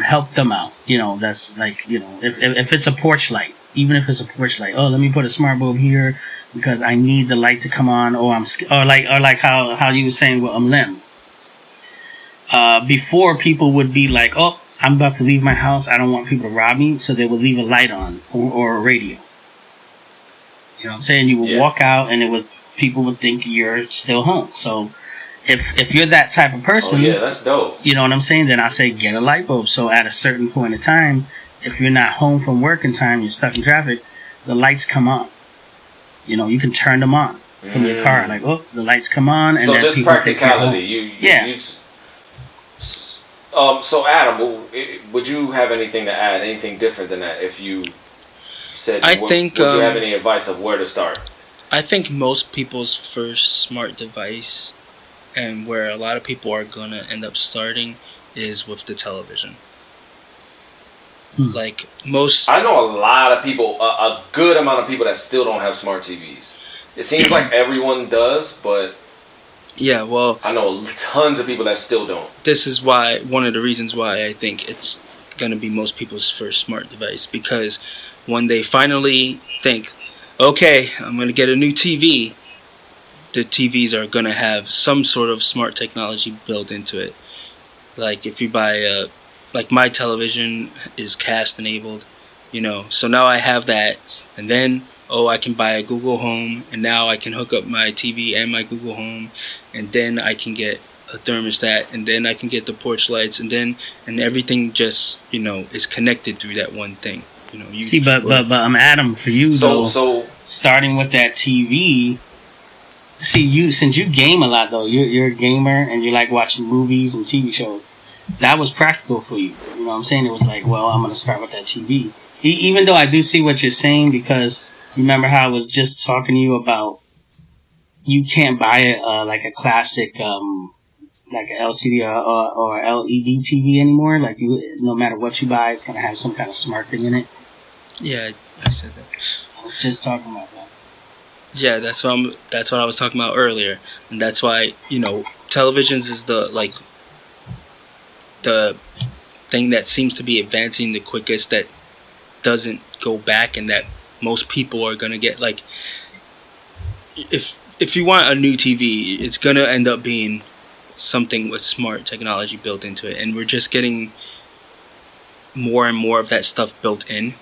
help them out. That's like, if it's a porch light, even if it's a porch light, let me put a smart bulb here because I need the light to come on, or like how you were saying with Lim. Before, people would be like, I'm about to leave my house, I don't want people to rob me, so they would leave a light on or a radio. You know what I'm saying? You would walk out and people would think you're still home. So if you're that type of person, that's dope. You know what I'm saying? Then I say get a light bulb. So at a certain point in time, if you're not home from work in time, you're stuck in traffic, the lights come on. You can turn them on from your car. Like, the lights come on. And so then just practicality. So Adam, would you have anything to add? Anything different than that? If you said, would you have any advice of where to start? I think most people's first smart device, and where a lot of people are gonna end up starting, is with the television. Like most, I know a lot of people, a good amount of people that still don't have smart TVs. It seems like everyone does, but yeah, well, I know tons of people that still don't. This is one of the reasons why I think it's gonna be most people's first smart device, because when they finally think, okay, I'm gonna get a new TV, the TVs are gonna have some sort of smart technology built into it. Like if you buy like my television is cast enabled, so now I have that, and then I can buy a Google Home, and now I can hook up my TV and my Google Home, and then I can get a thermostat, and then I can get the porch lights, and everything just is connected through that one thing. But I'm Adam, for you though. Starting with that TV. Since you game a lot though, you're a gamer and you like watching movies and TV shows. That was practical for you. You know what I'm saying? It was like, well, I'm going to start with that TV. Even though I do see what you're saying, because remember how I was just talking to you about you can't buy like a classic like an LCD or LED TV anymore. Like no matter what you buy, it's going to have some kind of smart thing in it. Yeah, I said that. I was just talking about that. Yeah, that's what I was talking about earlier, and that's why televisions is the thing that seems to be advancing the quickest, that doesn't go back, and that most people are gonna get. Like, if you want a new TV, it's gonna end up being something with smart technology built into it, and we're just getting more and more of that stuff built in.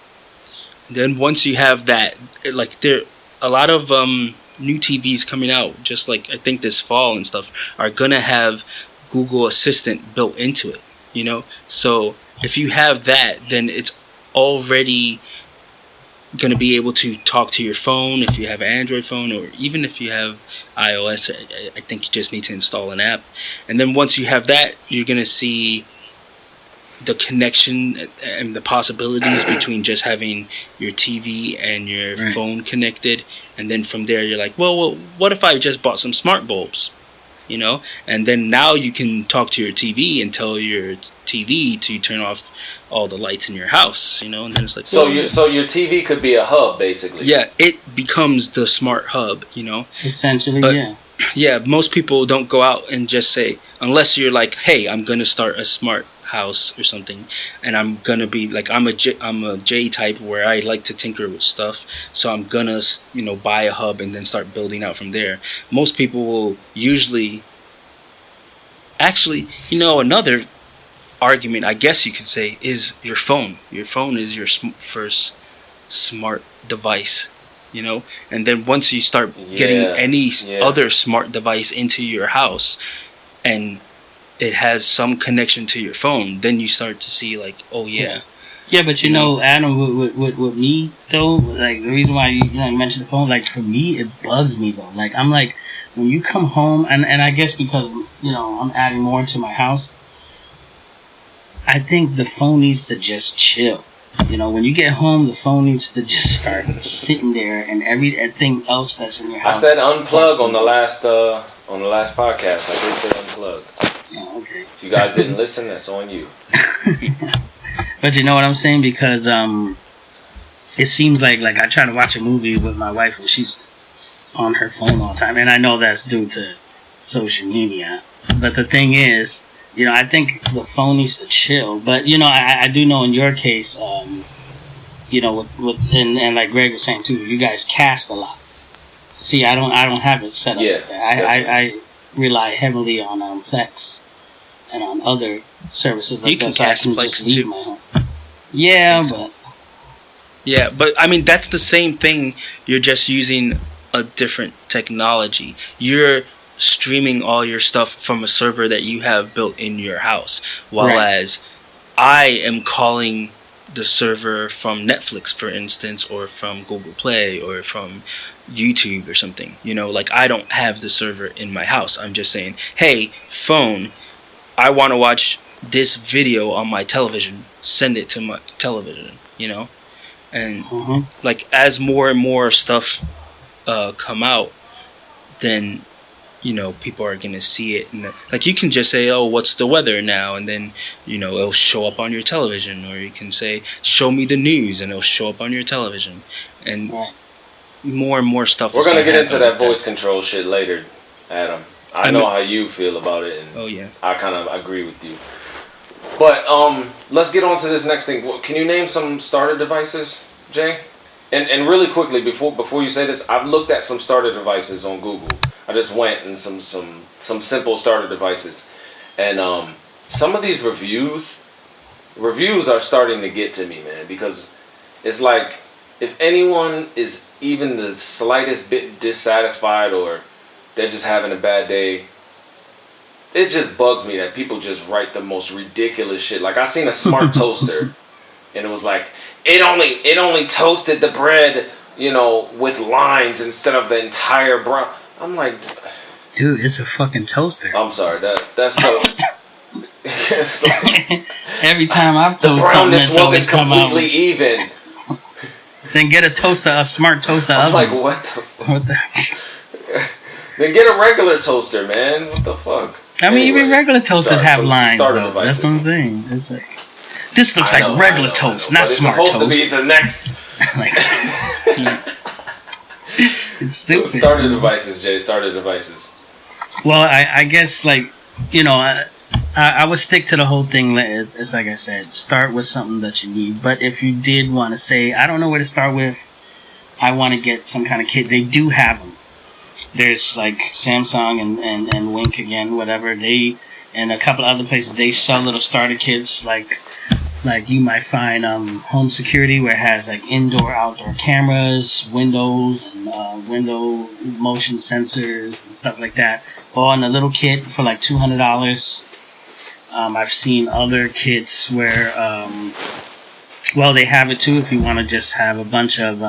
And then once you have that, there a lot of new TVs coming out, just like I think this fall and stuff, are gonna have Google Assistant built into it. So if you have that, then it's already going to be able to talk to your phone. If you have an Android phone, or even if you have iOS, I think you just need to install an app. And then once you have that, you're going to see the connection and the possibilities between just having your TV and your phone connected. And then from there, you're like, well, what if I just bought some smart bulbs? And then now you can talk to your TV and tell your TV to turn off all the lights in your house, and then it's like, so your TV could be a hub, basically. Yeah, it becomes the smart hub, Essentially, but, yeah, most people don't go out and just say, unless you're like, hey, I'm gonna start a smart house or something, and I'm gonna be like, I'm a J type where I like to tinker with stuff, so I'm gonna buy a hub and then start building out from there. Most people will usually another argument, I guess you could say, is your phone. Your phone is your first smart device, and then once you start getting any other smart device into your house and it has some connection to your phone, then you start to see like, yeah, but Adam, with me though, like the reason why you mentioned the phone, like for me it bugs me though. Like I'm like, when you come home, and I guess because I'm adding more to my house, I think the phone needs to just chill. When you get home, the phone needs to just start sitting there, and everything else that's in your I house. said unplug on the last podcast. I did say unplug. Oh, okay. If you guys didn't listen, that's on you. But you know what I'm saying? Because it seems like I try to watch a movie with my wife and she's on her phone all the time, and I know that's due to social media. But the thing is, I think the phone needs to chill. But I do know in your case, and like Greg was saying too, you guys cast a lot. See, I don't have it set up. Yeah, I rely heavily on Plex and on other services like you can cast Plex too. My home. Yeah, so. But I mean that's the same thing. You're just using a different technology. You're streaming all your stuff from a server that you have built in your house, while as I am calling the server from Netflix, for instance, or from Google Play, or from YouTube or something. Like I don't have the server in my house. I'm just saying, hey, phone, I want to watch this video on my television. Send it to my television, And like as more and more stuff come out, then people are gonna see it, and like you can just say, "Oh, what's the weather now?" and then it'll show up on your television, or you can say, "Show me the news," and it'll show up on your television, and more and more stuff. We're gonna get into that voice control shit later, Adam. I know how you feel about it, and I kind of agree with you. But let's get on to this next thing. Can you name some starter devices, Jay? And really quickly before you say this, I've looked at some starter devices on Google. I just went and some simple starter devices, and some of these reviews are starting to get to me, man, because it's like if anyone is even the slightest bit dissatisfied or they're just having a bad day, it just bugs me that people just write the most ridiculous shit. Like I seen a smart toaster, and it was like it only toasted the bread, with lines instead of the entire brown. I'm like, dude, it's a fucking toaster. I'm sorry, that's so. Like, every time I've toasted, the brownness wasn't completely even. Then get a smart toaster. I'm like, what the? Then get a regular toaster, man. What the fuck? I mean, even regular toasters have lines, though. Devices. That's what I'm saying. It's like this looks like regular toast, not smart toast. It's supposed to be the next. It's stupid. Starter devices, Jay. Starter devices. Well, I guess I would stick to the whole thing. It's like I said, start with something that you need. But if you did want to say, I don't know where to start with, I want to get some kind of kit. They do have them. There's like Samsung and Wink again, whatever. And a couple other places, they sell little starter kits like you might find home security, where it has like indoor outdoor cameras, windows, and window motion sensors and stuff like that, all in a little kit for like $200. I've seen other kits where they have it too if you want to just have a bunch of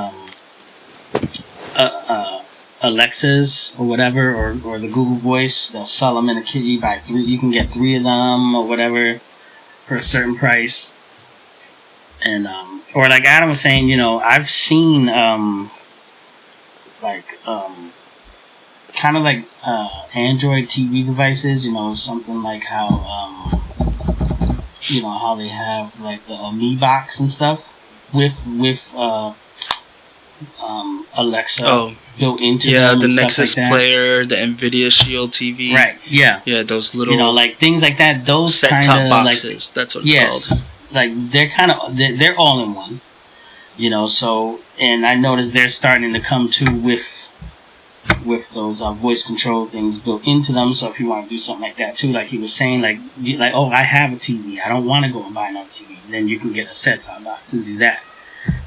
Alexas or whatever, or the Google Voice. They'll sell them in a kit. You buy 3, you can get 3 of them or whatever for a certain price. And or like Adam was saying, I've seen kind of like Android TV devices, something like how how they have like the Mi Box and stuff with Alexa built into them. The Nexus like player, the Nvidia Shield TV. Right, yeah. Yeah, those little like things like that, those set-top boxes, that's what it's called. Like they're all in one. So, and I noticed they're starting to come too with those voice control things built into them. So if you want to do something like that too, like he was saying, like oh, I have a TV, I don't want to go and buy another TV, then you can get a set-top box and do that.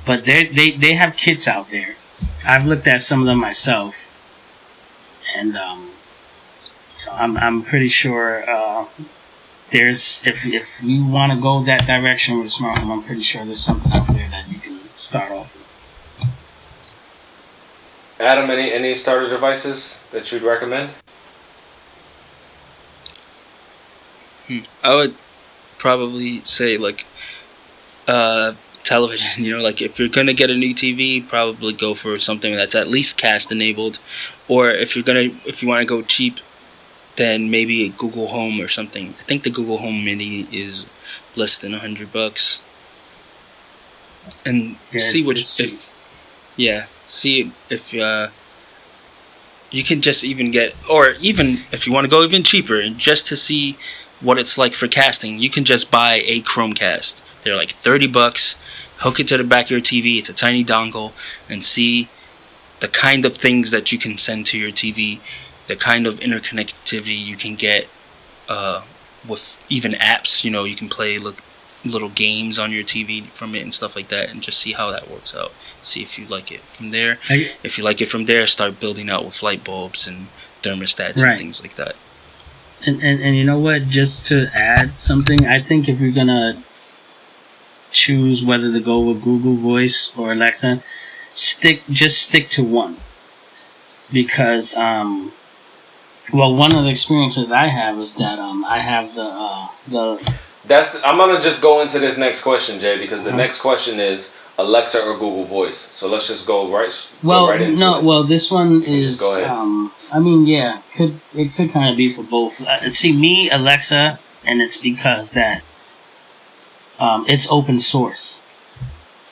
But they have kits out there. I've looked at some of them myself, and I'm pretty sure there's if you want to go that direction with a smart home, I'm pretty sure there's something out there that you can start off with. Adam, any starter devices that you'd recommend? I would probably say like television. You know, like if you're gonna get a new TV, probably go for something that's at least cast enabled, or if you want to go cheap, then maybe a Google Home or something. I think the Google Home Mini is less than $100, and see if you can just even get, or even if you want to go even cheaper, just to see what it's like for casting, you can just buy a Chromecast. They're like $30. Hook it to the back of your TV. It's a tiny dongle, and see the kind of things that you can send to your TV, the kind of interconnectivity you can get with even apps. You know, you can play little games on your TV from it and stuff like that, and just see how that works out. See if you like it from there. If you like it from there, start building out with light bulbs and thermostats and things like that. And you know what? Just to add something, I think if you're gonna choose whether to go with Google Voice or Alexa, stick to one, because one of the experiences I have is that I have the. I'm gonna just go into this next question, Jay, because the next question is Alexa or Google Voice. So let's just go right into it. Well, this one is. Just go ahead. I mean, yeah, it could kind of be for both. See, me, Alexa, and it's because that it's open source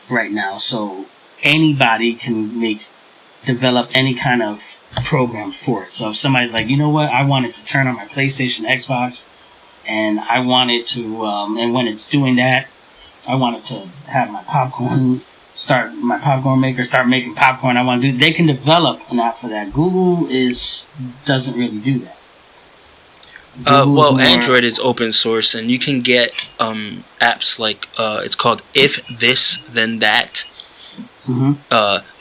right now, so anybody can develop any kind of program for it. So if somebody's like, you know what, I want it to turn on my PlayStation, Xbox, and I want it to, and when it's doing that, I want it to have my popcorn maker start making popcorn. They can develop an app for that. Google doesn't really do that. Android is open source, and you can get apps like it's called If This Then That,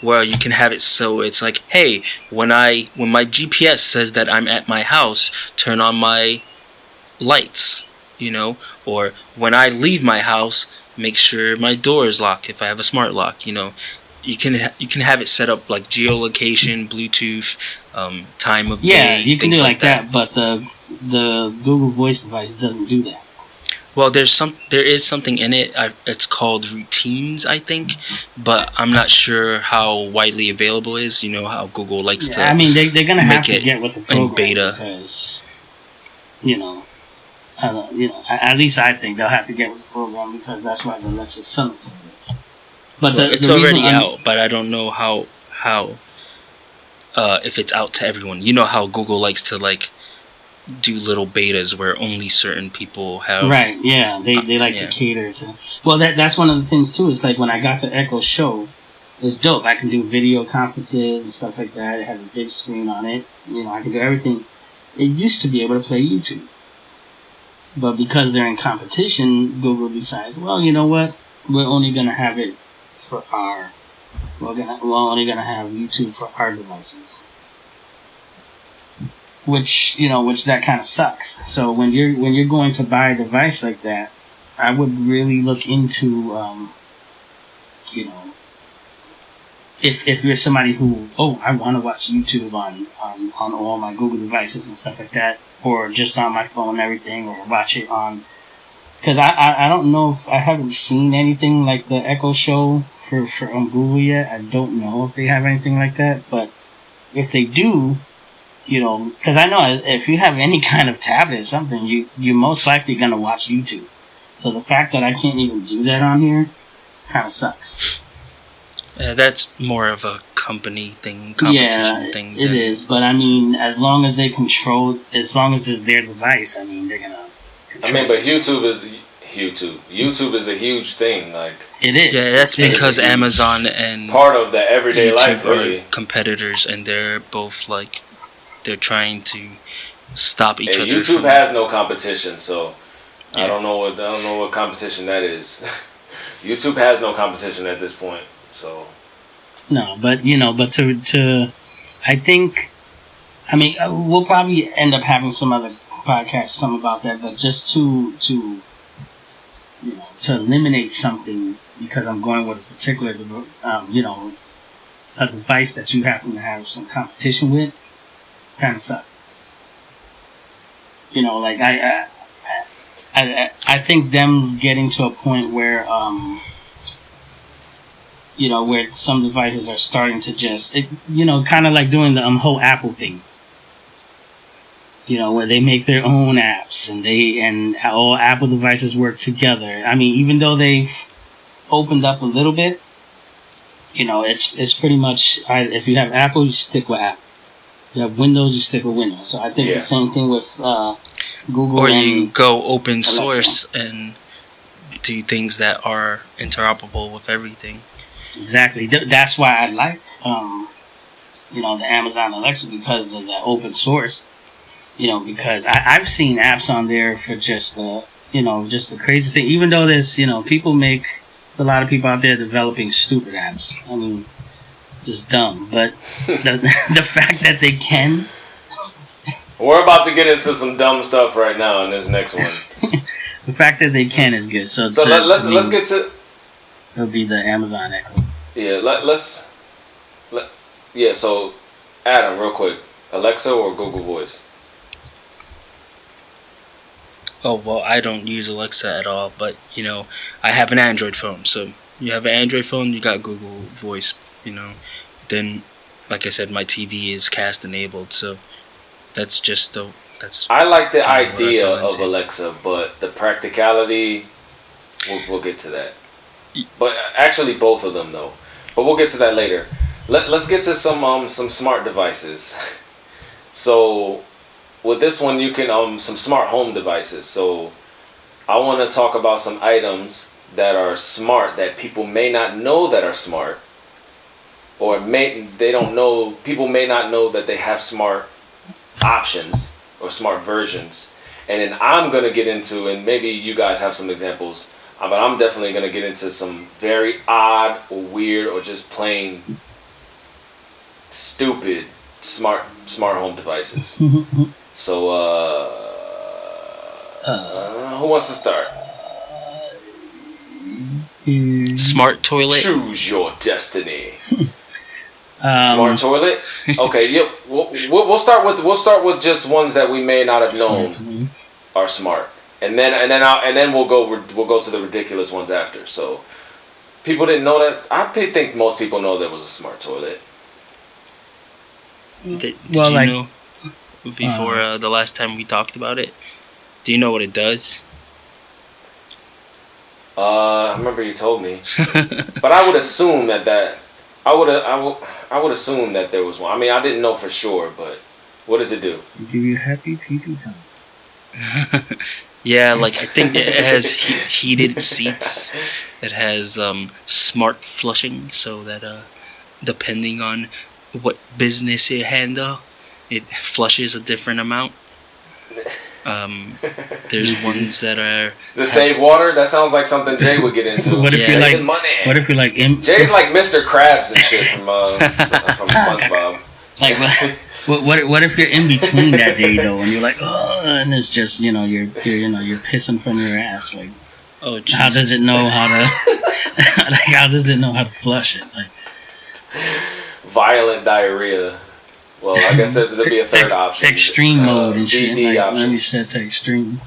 where you can have it so it's like, hey, when my GPS says that I'm at my house, turn on my lights, you know, or when I leave my house, make sure my door is locked if I have a smart lock. You know, you can have it set up like geolocation, Bluetooth, time of day. Yeah, you can do like that, but the Google Voice device doesn't do that. Well, there is something in it. It's called Routines, I think, but I'm not sure how widely available it is. You know how Google likes to. I mean, they're gonna have to get with the program in beta because, at least I think they'll have to get with the program because that's why the Alexa's selling so good. But it's already out, but I don't know how if it's out to everyone. You know how Google likes to like do little betas where only certain people have. Right. Yeah. They like to cater to. Well, that's one of the things too. It's like when I got the Echo Show, it's dope. I can do video conferences and stuff like that. It has a big screen on it. You know, I can do everything. It used to be able to play YouTube. But because they're in competition, Google decides, well, you know what? We're only going to have it for we're only going to have YouTube for our devices. Which that kind of sucks. So when you're going to buy a device like that, I would really look into, if you're somebody who, I want to watch YouTube on all my Google devices and stuff like that, or just on my phone and everything, or watch it on, because I don't know if I haven't seen anything like the Echo Show for on Google yet. I don't know if they have anything like that, but if they do, because I know if you have any kind of tablet or something, you're most likely gonna watch YouTube. So the fact that I can't even do that on here kind of sucks. That's more of a competition thing. Yeah, it is. But I mean, as long as it's their device, I mean, they're gonna. But YouTube is a huge thing. Like it is. Yeah, that's because Amazon and part of the everyday YouTube life really are competitors, and they're both like they're trying to stop each other. YouTube has no competition, so I don't know what competition that is. YouTube has no competition at this point. So no, but to I think, I mean, we'll probably end up having some other podcast, something about that. But just to eliminate something because I'm going with a particular a device that you happen to have some competition with, kind of sucks. You know, like I think them getting to a point where you know, where some devices are starting to just, you know, kind of like doing the whole Apple thing. You know, where they make their own apps and all Apple devices work together. I mean, even though they've opened up a little bit, you know, it's pretty much, if you have Apple, you stick with Apple. If you have Windows, you stick with Windows. So I think the same thing with Google. Or you go open source and do things that are interoperable with everything. Exactly. That's why I like, you know, the Amazon Alexa, because of the open source. You know, because I've seen apps on there for just the, you know, just the crazy thing. Even though there's, you know, a lot of people out there developing stupid apps. I mean, just dumb. But the fact that they can. We're about to get into some dumb stuff right now in this next one. The fact that they can is good. So let's get to. It'll be the Amazon Echo. Yeah, yeah. So, Adam, real quick, Alexa or Google Voice? Oh, well, I don't use Alexa at all, but, you know, I have an Android phone. So, you have an Android phone, you got Google Voice, you know. Then, like I said, my TV is cast enabled, so that's just I like the idea of Alexa, but the practicality, we'll get to that. But actually, both of them, though. But we'll get to that later. Let's get to some smart devices. So, with this one, you can some smart home devices. So I want to talk about some items that are smart that people may not know that are smart, or people may not know that they have smart options or smart versions. And then I'm going to get into, and maybe you guys have some examples, but I'm definitely going to get into some very odd or weird or just plain stupid smart home devices. So, who wants to start? Smart toilet. Choose your destiny. Smart toilet. Okay, yep. We'll start with just ones that we may not have known are smart, and then we'll go to the ridiculous ones after. So, people didn't know that. I think most people know there was a smart toilet. Did you know? Before the last time we talked about it, do you know what it does? I remember you told me, but I would assume that I would assume that there was one. I mean, I didn't know for sure, but what does it do? Give you happy pee time. Yeah, like I think it has heated seats. It has smart flushing, so that depending on what business you handle, it flushes a different amount. There's ones that are save water. That sounds like something Jay would get into. What if you're like money? What if you're like Jay's like Mr. Krabs and shit from SpongeBob. Like what if you're in between that day though, and you're like, oh, and it's just you're pissing from your ass. Like, oh, Jesus. How does it know how to how does it know how to flush it? Like, violent diarrhea. Well, I guess there'll be a third option. Extreme mode and shit. VD option. Let me set to extreme.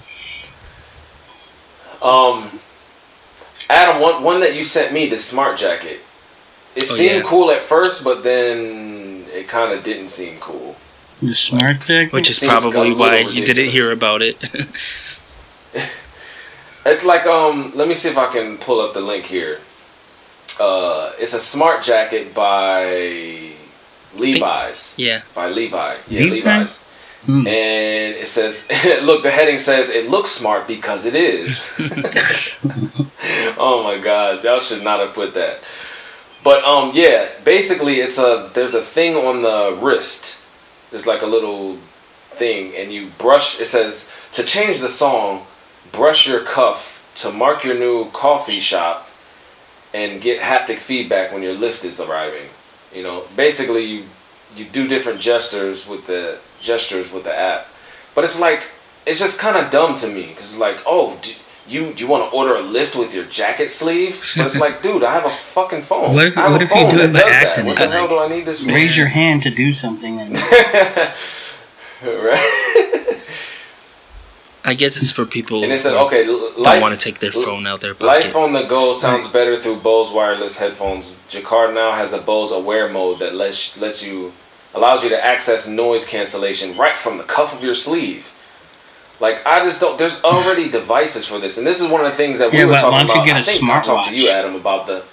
Adam, one that you sent me, the smart jacket. It seemed cool at first, but then it kind of didn't seem cool. The smart jacket? Which is probably why you didn't hear about it. It's like, let me see if I can pull up the link here. It's a smart jacket by Levi's. By Levi. Yeah, Levi's. And it says, look, the heading says, it looks smart because it is. Oh my God, y'all should not have put that. But yeah, basically there's a thing on the wrist. There's like a little thing, and you brush, it says, to change the song, brush your cuff to mark your new coffee shop and get haptic feedback when your lift is arriving. You know, basically you do different gestures with the app, but it's like, it's just kind of dumb to me because it's like, oh, you want to order a lift with your jacket sleeve? But it's like, dude, I have a fucking phone. What if I have a you phone do that it by does that. accident? What the hell do I need this for? Raise your hand to do something. And Right. I guess it's for people And it said, who okay, don't want to take their phone out their pocket. Life on the go sounds better through Bose wireless headphones. Jacquard now has a Bose Aware mode that allows you to access noise cancellation right from the cuff of your sleeve. Like, I just don't. There's already devices for this, and this is one of the things that we were talking about. I think I talked to you, Adam, about the.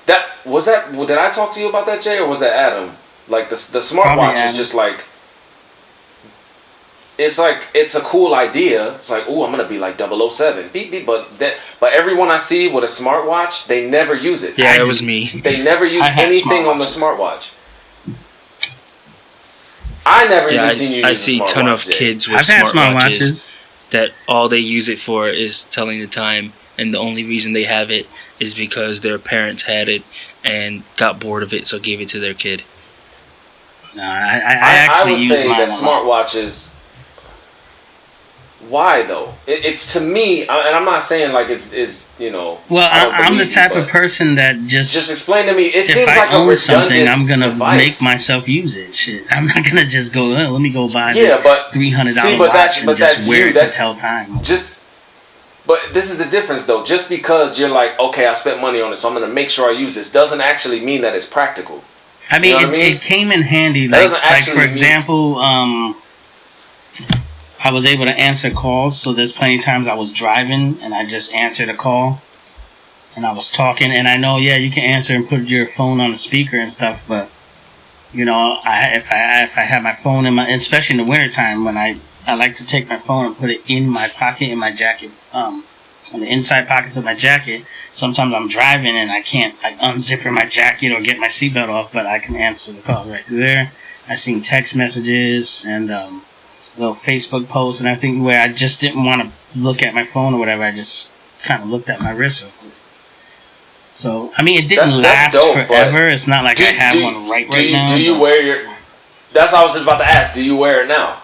Did I talk to you about that, Jay, or was that Adam? Like the smartwatch is just like. It's like, it's a cool idea. It's like, ooh, I'm gonna be like 007. Beep beep. But everyone I see with a smartwatch, they never use it. Yeah, it was me. They never use anything on the smartwatch. I never even seen you use I see a ton of kids with smartwatches that all they use it for is telling the time, and the only reason they have it is because their parents had it and got bored of it, so gave it to their kid. No, I actually use mine. I would say that smartwatches. Why though? If to me, and I'm not saying like it's Well, I'm the type of person that just explain to me. It seems if like I own something, I'm gonna device. make myself use it. Shit, I'm not gonna just go. Oh, let me go buy this $300 watch and just wear it to tell time. But this is the difference though. Just because you're like, okay, I spent money on it, so I'm gonna make sure I use this, doesn't actually mean that it's practical. I mean, it came in handy. Like for example, I was able to answer calls, so there's plenty of times I was driving and I just answered a call and I was talking, and I know, you can answer and put your phone on the speaker and stuff, but if I have my phone especially in the wintertime, when I like to take my phone and put it in my pocket, in my jacket, on the inside pockets of my jacket. Sometimes I'm driving and I can't unzip my jacket or get my seatbelt off, but I can answer the call right through there. I seen text messages and little Facebook posts and everything where I just didn't want to look at my phone or whatever. I just kind of looked at my wrist real quick. So, I mean, it didn't last forever. It's not like I have one right now. Do you wear your... That's what I was just about to ask. Do you wear it now?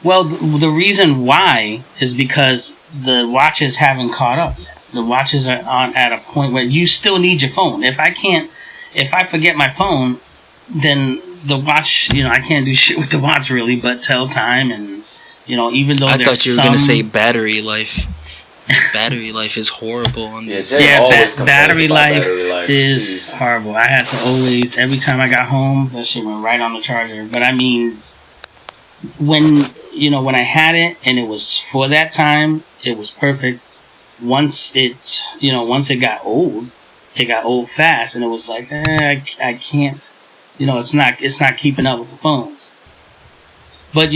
Well, the reason why is because the watches haven't caught up yet. The watches are at a point where you still need your phone. If I forget my phone, then the watch, I can't do shit with the watch really, but tell time and, even though I thought you were going to say battery life. Battery life is horrible on this. Battery life is horrible. I had to always, every time I got home, that shit went right on the charger. But I mean, when I had it and it was for that time, it was perfect. Once it got old fast, and it was like, I can't. It's not keeping up with the phones. But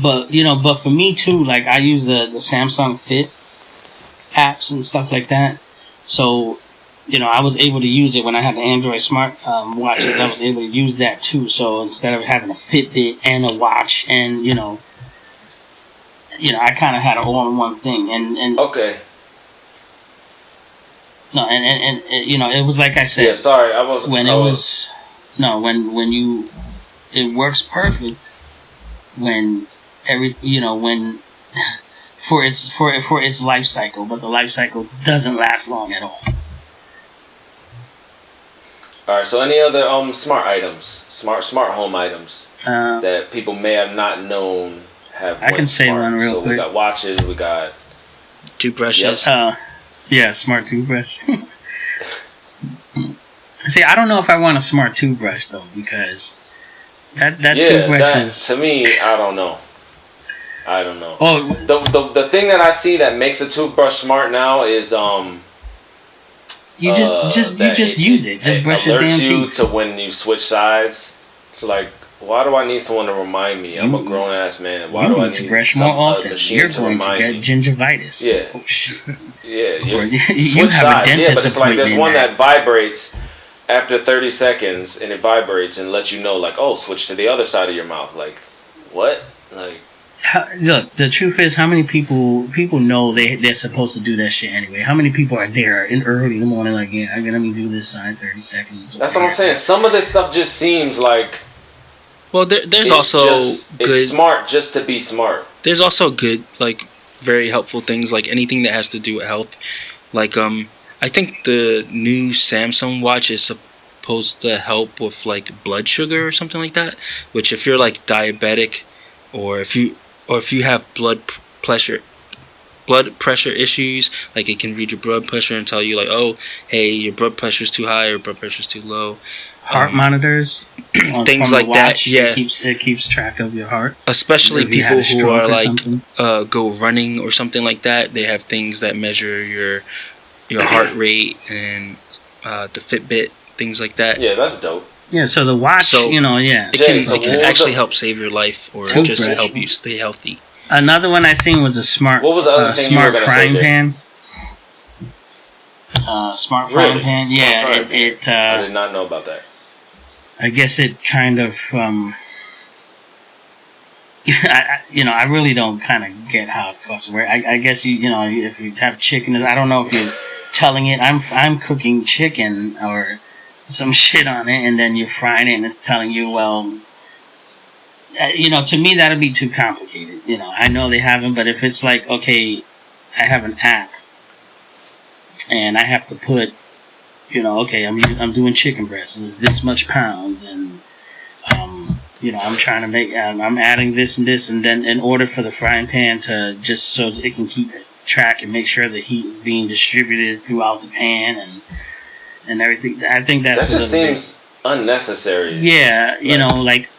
but for me too, like I use the Samsung Fit apps and stuff like that. So, I was able to use it when I had the Android smart watches. I was able to use that too. So instead of having a Fitbit and a watch, and I kind of had it all in one thing. And okay. No, and it was like I said. Yeah, sorry, I was. When it works perfect when for its life cycle, but the life cycle doesn't last long at all. All right. So, any other smart items, smart home items that people may have not known have? I can say one real quick. So we got watches. We got toothbrushes. Yep. Yeah, smart toothbrush. See, I don't know if I want a smart toothbrush though, because that toothbrush is, to me, I don't know. Oh, the thing that I see that makes a toothbrush smart now is you just use it. Just brush your damn teeth. Alerts you to when you switch sides. It's like, why do I need someone to remind me? I'm a grown ass man. Why do I need to brush more often? You're going to get gingivitis. Yeah. Oh, shit. Yeah. You have a dentist but it's like there's one that vibrates after 30 seconds, and it vibrates and lets you know, like, oh, switch to the other side of your mouth. Like, what? Like, look, the truth is, how many people know they're supposed to do that shit anyway? How many people are there in early in the morning, like, yeah, I'm gonna do this in 30 seconds? That's what I'm saying. Some of this stuff just seems like. Well, there's also it's smart just to be smart. there's also good, like very helpful things, like anything that has to do with health. Like I think the new Samsung watch is supposed to help with like blood sugar or something like that. Which if you're like diabetic, or if you have blood pressure issues, like it can read your blood pressure and tell you like, oh, hey, your blood pressure's too high or blood pressure's too low. Heart monitors, Things from like the that. watch, Yeah, it keeps track of your heart. especially If you had people a who stroke are or like something. go running or something like that. They have things that measure your heart rate and the Fitbit, things like that. Yeah, that's dope. Yeah, so the watch, So- yeah. Jay, so It can what was actually the- help save your life or Toothbrush. just help you stay healthy. Another one I seen was a smart, What was the other thing you were smart gonna say, frying Jay? pan. Smart Really? frying pan. Smart Yeah, frying pan. it I did not know about that. I guess it kind of, I really don't kind of get how it fucks work. I guess if you have chicken, I don't know if you're telling it I'm cooking chicken or some shit on it, and then you're frying it, and it's telling you, well, to me that'd be too complicated. I know they have them, but if it's like, okay, I have an app, and I have to put, okay, I'm doing chicken breast, and it's this much pounds, and I'm trying to make, I'm adding this and this, and then in order for the frying pan to just so that it can keep track and make sure the heat is being distributed throughout the pan and everything. I think that's That just seems unnecessary. yeah, like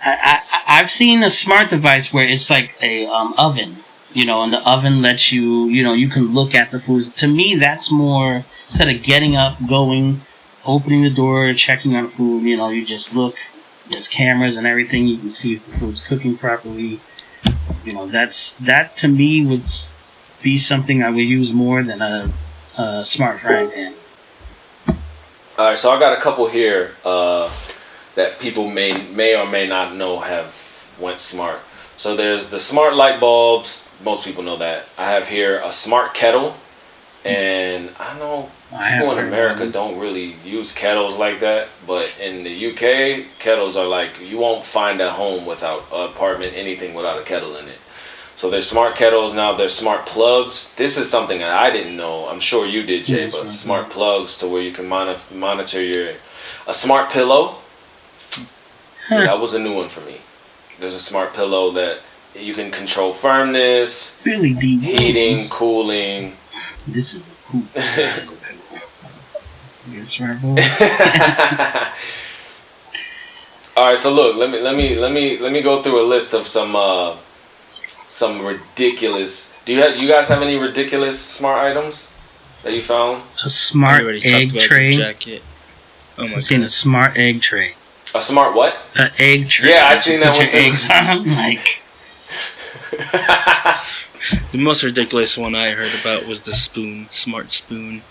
I've seen a smart device where it's like a oven, and the oven lets you, you can look at the food. To me, that's more, instead of getting up, going, opening the door, checking on the food, you just look. There's cameras and everything. You can see if the food's cooking properly. That to me would be something I would use more than a smart frying pan. All right, so I got a couple here that people may or may not know have went smart. So there's the smart light bulbs. Most people know that. I have here a smart kettle, and I know people in America don't really use kettles like that, but in the UK, kettles are like, you won't find a home without an apartment, anything without a kettle in it. So there's smart kettles now. There's smart plugs. This is something that I didn't know. I'm sure you did, Jay. But smart plugs to where you can monitor a smart pillow. Yeah, that was a new one for me. There's a smart pillow that you can control firmness, Really deep. heating, cooling. This is a cool pillow. Yes, right, boy. All right, so look, let me go through a list of some ridiculous. Do you guys have any ridiculous smart items that you found? A smart egg tray. Jacket. Oh my I've seen a smart egg tray. A smart what? An egg tray. Yeah, I've seen that one too. Eggs on, like. The most ridiculous one I heard about was the smart spoon.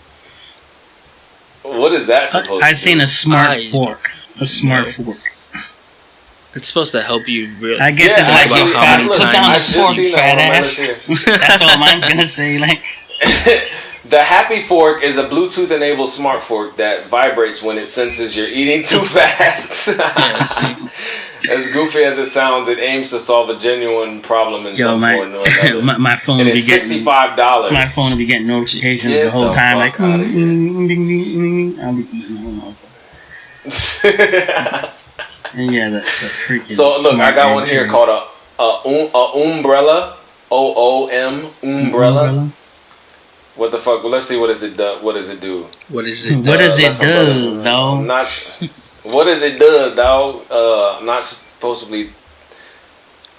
What is that supposed to be? I've seen a smart I fork. A smart fork. It's supposed to help you really. I guess Yeah, it's like actually, you fat, look, put down I the just fork, seen that fat one on my ass. list here. That's all mine's gonna say. Like, The Happy Fork is a Bluetooth-enabled smart fork that vibrates when it senses you're eating too fast. Yeah, see. As goofy as it sounds, it aims to solve a genuine problem in some form or another. my phone And will be it's getting $65. my phone will be getting notifications Get the whole the time. Like, fuck outta here. ding, ding, ding, ding. I'll be eating. And yeah, that's a freaking. So look, I smart got one egg here tray. called a umbrella. Umbrella. What the fuck? Well, let's see. What does it do? What does it do? What is it? What does it Left umbrella. do, though? I'm not. What does it do, dog? I'm not supposedly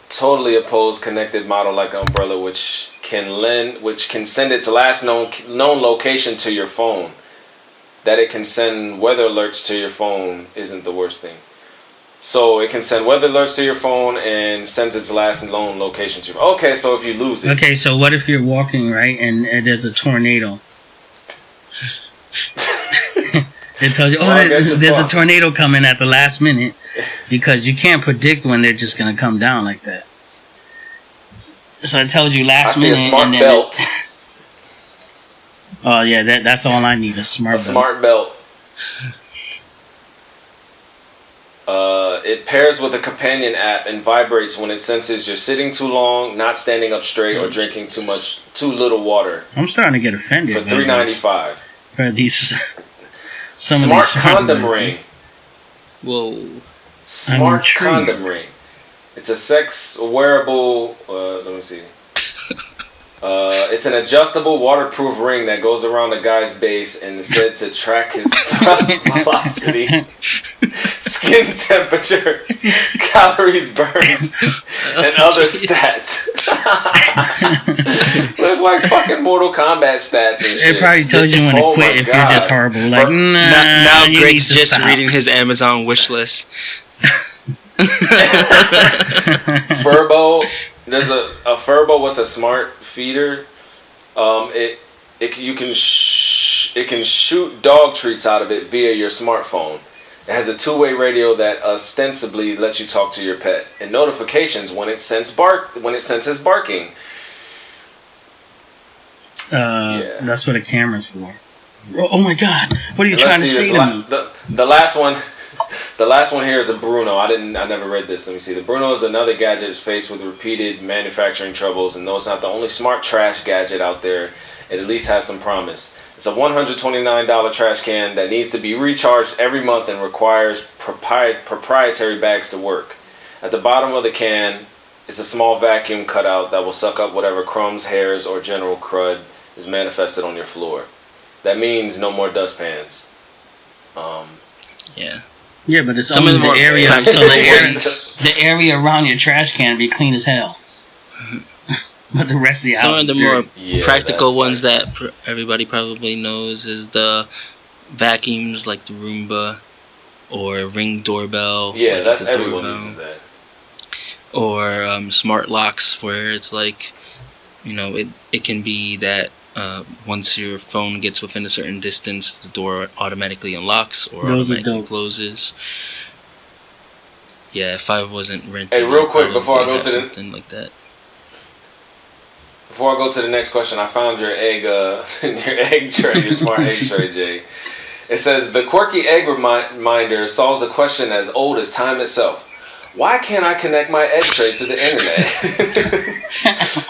totally opposed connected model like an umbrella, which can send its last known location to your phone. That it can send weather alerts to your phone isn't the worst thing. So it can send weather alerts to your phone and sends its last known location to you. Okay, so if you lose it. Okay, so what if you're walking, right, and there's a tornado? It tells you, Well, I guess you're there's a fucked. tornado coming at the last minute, because you can't predict when they're just going to come down like that. So it tells you I last see a minute. smart and then belt. Oh yeah, that's all I need, a smart A belt. smart belt. It pairs with a companion app and vibrates when it senses you're sitting too long, not standing up straight, or drinking too little water. I'm starting to get offended. For $3.95. For these, some smart of these condom ring. Whoa. Smart condom ring. It's a sex wearable. Let me see. It's an adjustable waterproof ring that goes around a guy's base and is said to track his thrust velocity, skin temperature, calories burned, and other stats. There's like fucking Mortal Kombat stats and shit. It probably tells you when to quit if you're just horrible. Like, now Greg's just reading his Amazon wish list. Furbo. There's a Furbo. What's a smart feeder? It can shoot dog treats out of it via your smartphone. It has a two-way radio that ostensibly lets you talk to your pet and notifications when it senses barking. That's what a camera's for. Oh my God! What are you trying to say to me? The last one. The last one here is a Bruno. I never read this. Let me see. The Bruno is another gadget faced with repeated manufacturing troubles, and though it's not the only smart trash gadget out there, it at least has some promise. It's a $129 trash can that needs to be recharged every month and requires proprietary bags to work. At the bottom of the can is a small vacuum cutout that will suck up whatever crumbs, hairs, or general crud is manifested on your floor. That means no more dustpans. Yeah. Yeah, but it's only the area, so the area around your trash can be clean as hell. But the rest of the house. Some of the more practical ones that everybody probably knows is the vacuums, like the Roomba, or Ring doorbell. Yeah, that's everyone uses that. Or smart locks, where it's like, it can be that once your phone gets within a certain distance, the door automatically unlocks or automatically closes. Yeah, if I wasn't renting, hey, real quick before I go to something like that. Before I go to the next question, I found your egg, your tray, your smart egg tray, Jay. It says the quirky egg reminder solves a question as old as time itself. Why can't I connect my egg tray to the internet?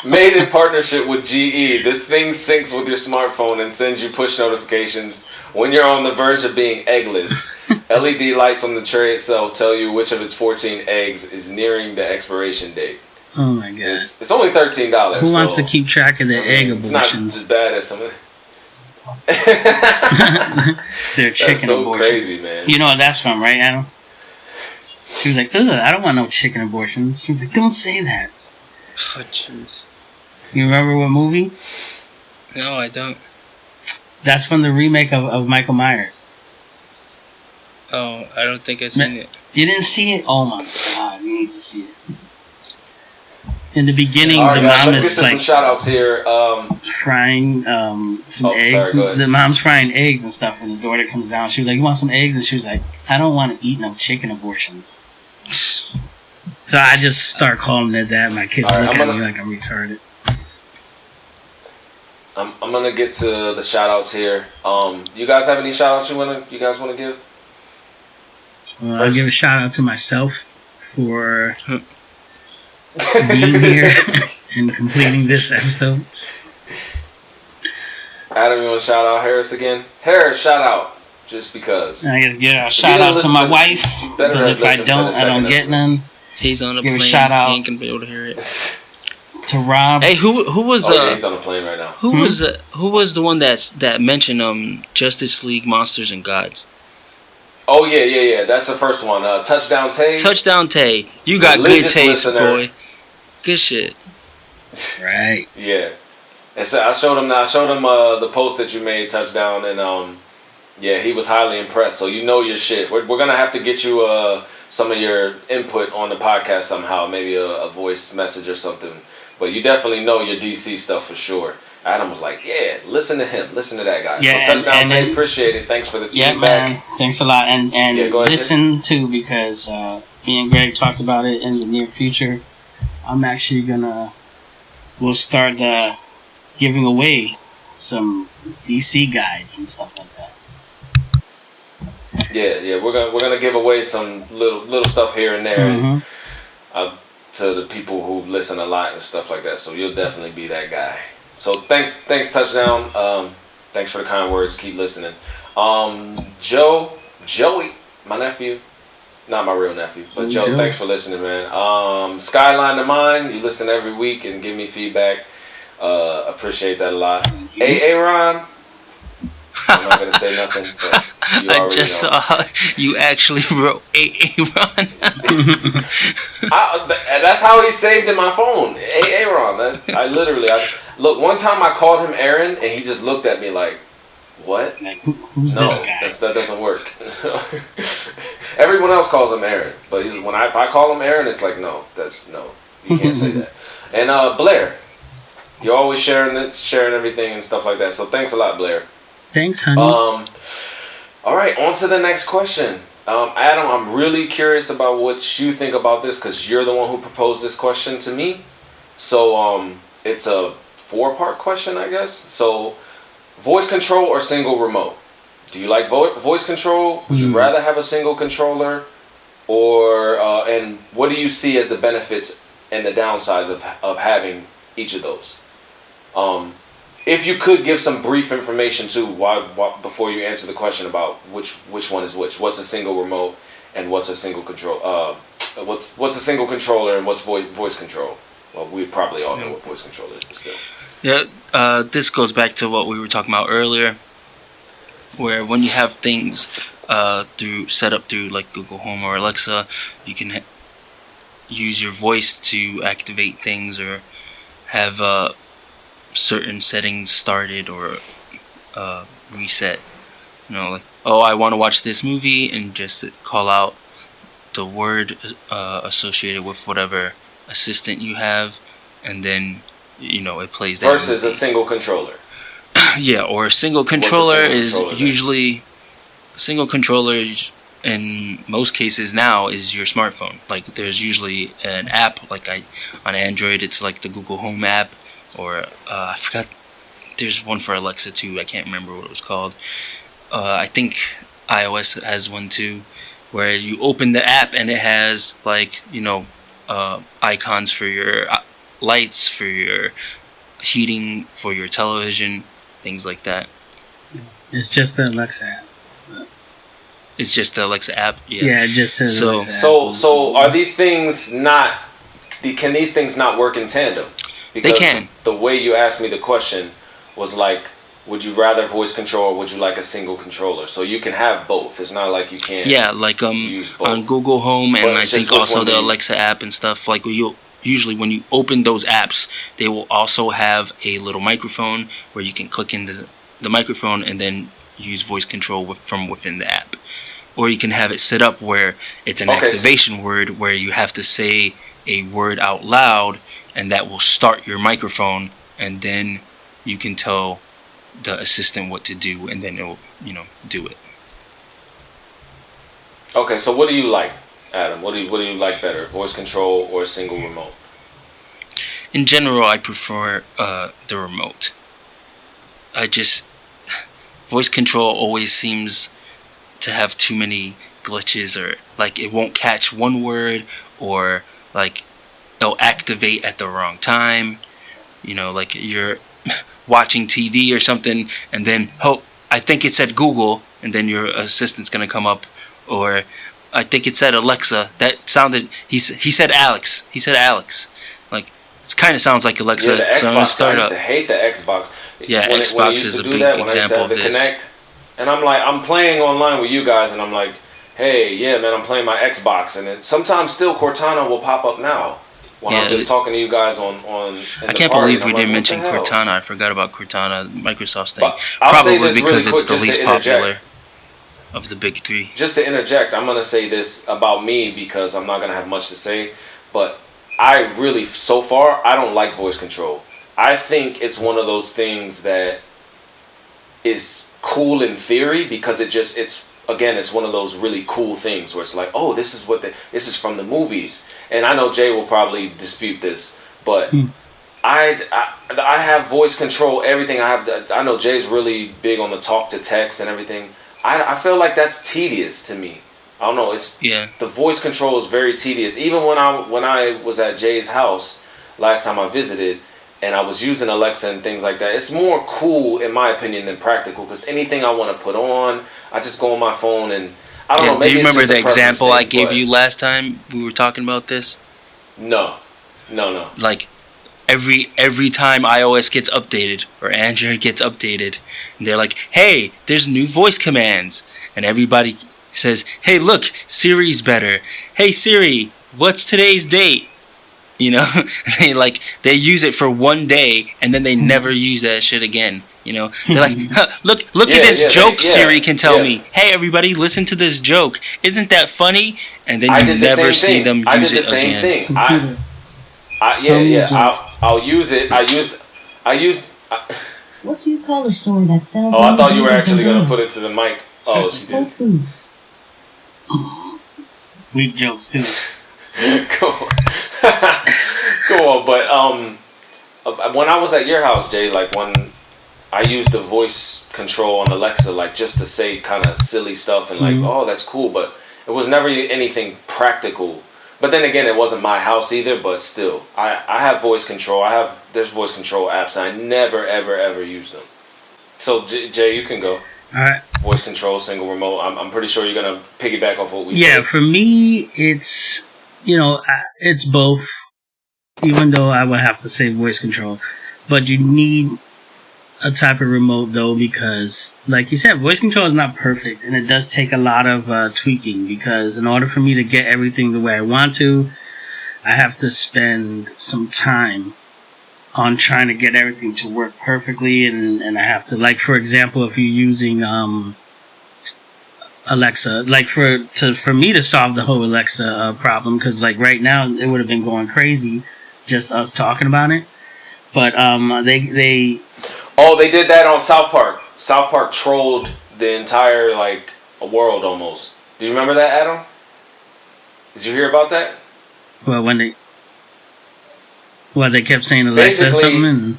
Made in partnership with GE, this thing syncs with your smartphone and sends you push notifications when you're on the verge of being eggless. LED lights on the tray itself tell you which of its 14 eggs is nearing the expiration date. Oh my God! It's only $13. Who wants to keep track of the egg abortions? It's not as bad as some. They're chicken that's so abortions. Crazy, man. You know what that's from, right, Adam? She was like, "Ugh, I don't want no chicken abortions." She was like, "Don't say that." Oh, jeez. You remember what movie? No, I don't. That's from the remake of Michael Myers. Oh, I don't think I've seen it. You didn't see it? Oh my God, you need to see it. In the beginning, right, the guys, mom let's is get like some shout outs here. Frying some eggs. Sorry, the mom's frying eggs and stuff, and the daughter comes down. She was like, "You want some eggs?" And she was like, "I don't want to eat no chicken abortions." So I just start calling it that. My kids look at me like I'm retarded. I'm gonna get to the shout outs here. You guys have any shout outs you guys wanna give? I'll give a shout out to myself for being here and completing this episode. Adam, you want to shout out Harris again? Harris, shout out. Just because. I guess give a shout out to my wife. Because if I don't get none. He's on a give plane. A shout out. He ain't gonna be able to hear it. To Rob. Hey, who was he's on a plane right now. Who was the one that mentioned Justice League Monsters and Gods? Oh yeah. That's the first one. Touchdown Tay. Touchdown Tay. You got good taste, boy. Good shit. Right. Yeah. And so I showed him the post that you made, Touchdown, and yeah, he was highly impressed. So you know your shit. We're gonna have to get you some of your input on the podcast somehow, maybe a voice message or something. But you definitely know your DC stuff for sure. Adam was like, yeah, listen to him. Listen to that guy. Yeah, so Touchdown Tay, appreciate it. Thanks for the feedback. Yeah, man. Thanks a lot. And listen too, because me and Greg talked about it in the near future. I'm actually we'll start giving away some DC guides and stuff like that. Yeah. We're gonna give away some little stuff here and there, and to the people who listen a lot and stuff like that. So you'll definitely be that guy. So thanks, touchdown. Thanks for the kind words. Keep listening. Joey, my nephew, not my real nephew, but Joe. Thanks for listening, man. Skyline to Mine, you listen every week and give me feedback. Appreciate that a lot. Aaron. I'm not gonna say nothing. But you I just know. saw you actually wrote Aaron. That's how he saved in my phone. Aaron. I literally look. One time I called him Aaron, and he just looked at me like, "What? Like, who's No, this guy? that doesn't work." Everyone else calls him Aaron, but if I call him Aaron, it's like, no, you can't say that. And Blair, you're always sharing everything and stuff like that. So thanks a lot, Blair. Thanks, honey. All right, on to the next question. Adam, I'm really curious about what you think about this because you're the one who proposed this question to me. So it's a 4-part question, I guess. So, voice control or single remote? Do you like voice control? Would you rather have a single controller? Or and what do you see as the benefits and the downsides of having each of those? If you could give some brief information too, before you answer the question about which one is which. What's a single remote and what's a single control? What's a single controller and what's voice control? Well, we probably all know what voice control is, but still. Yeah, this goes back to what we were talking about earlier, where when you have things set up through like Google Home or Alexa, you can use your voice to activate things or have certain settings started or reset. You know, like, oh, I want to watch this movie, and just call out the word associated with whatever assistant you have, and then it plays that versus movie. A single controller. Yeah, or a single controller usually single controller in most cases now is your smartphone. Like there's usually an app on Android it's like the Google Home app, or I forgot, there's one for Alexa too, I can't remember what it was called. I think iOS has one too, where you open the app and it has icons for your lights, for your heating, for your television, things like that. It's just the Alexa app. It's just the Alexa app. Yeah, it just says Alexa app. So are these things not? Can these things not work in tandem? Because they can. The way you asked me the question was like, would you rather voice control or would you like a single controller? So you can have both. It's not like you can't. Yeah, like use both. On Google Home and I think also the Alexa app and stuff. Like usually when you open those apps, they will also have a little microphone where you can click into the microphone and then use voice control from within the app. Or you can have it set up where it's an activation word where you have to say a word out loud and that will start your microphone, and then you can tell the assistant what to do and then it will, do it. Okay, so what do you like, Adam? What do you like better, voice control or a single remote? In general, I prefer the remote. Voice control always seems to have too many glitches, or like it won't catch one word, or like it'll activate at the wrong time. Like you're watching TV or something, and then I think it said Google, and then your assistant's gonna come up, or I think it said Alexa. That sounded. He said Alex. He said Alex. Like it kind of sounds like Alexa. Yeah, the Xbox, so I'm gonna start I up. used to hate the Xbox. Yeah, Xbox is a big example of this. Connect, and I'm playing online with you guys, and I'm like, hey, yeah, man, I'm playing my Xbox, and then sometimes still Cortana will pop up now when I'm just talking to you guys on. I can't believe we didn't mention Cortana. I forgot about Cortana, Microsoft's thing. I'll Probably say this because really it's the quick, least popular of the big three. Just to interject, I'm gonna say this about me because I'm not gonna have much to say, but I really, so far, I don't like voice control. I think it's one of those things that is cool in theory because it's one of those really cool things where it's like, oh, this is from the movies. And I know Jay will probably dispute this, but I have voice control, everything I have. I know Jay's really big on the talk to text and everything. I feel like that's tedious to me. I don't know. The voice control is very tedious. Even when I was at Jay's house last time I visited, and I was using Alexa and things like that, it's more cool in my opinion than practical, because anything I want to put on, I just go on my phone and I don't know. Maybe do you remember the example I gave but you last time we were talking about this? No. Like every time iOS gets updated or Android gets updated, and they're like, "Hey, there's new voice commands," and everybody says, "Hey, look, Siri's better. Hey Siri, what's today's date?" You know, they use it for one day and then they never use that shit again. You know, they're like, look at this joke Siri can tell me. Hey, everybody, listen to this joke. Isn't that funny? And then you never see them use it again. I did the same thing. I'll use it. I use. What do you call a store that sells? Oh, I thought you were actually gonna put it to the mic. Oh, she did. Foods. Weak jokes too. Go on. But when I was at your house, Jay, like when I used the voice control on Alexa, like just to say kind of silly stuff and like, oh, that's cool, but it was never anything practical. But then again, it wasn't my house either. But still, I have voice control. There's voice control apps, and I never ever use them. So Jay, you can go. All right. Voice control, single remote. I'm pretty sure you're gonna piggyback off what we said. Yeah, for me, it's it's both. Even though I would have to say voice control, but you need a type of remote though, because like you said, voice control is not perfect, and it does take a lot of tweaking, because in order for me to get everything the way I want to, I have to spend some time on trying to get everything to work perfectly, and I have to, like, for example, if you're using Alexa, like for me to solve the whole Alexa problem, because like right now it would have been going crazy just us talking about it, but they did that on South Park. South Park trolled the entire like a world almost. Do you remember that, Adam? Did you hear about that? Well, they kept saying Alexa or something. And...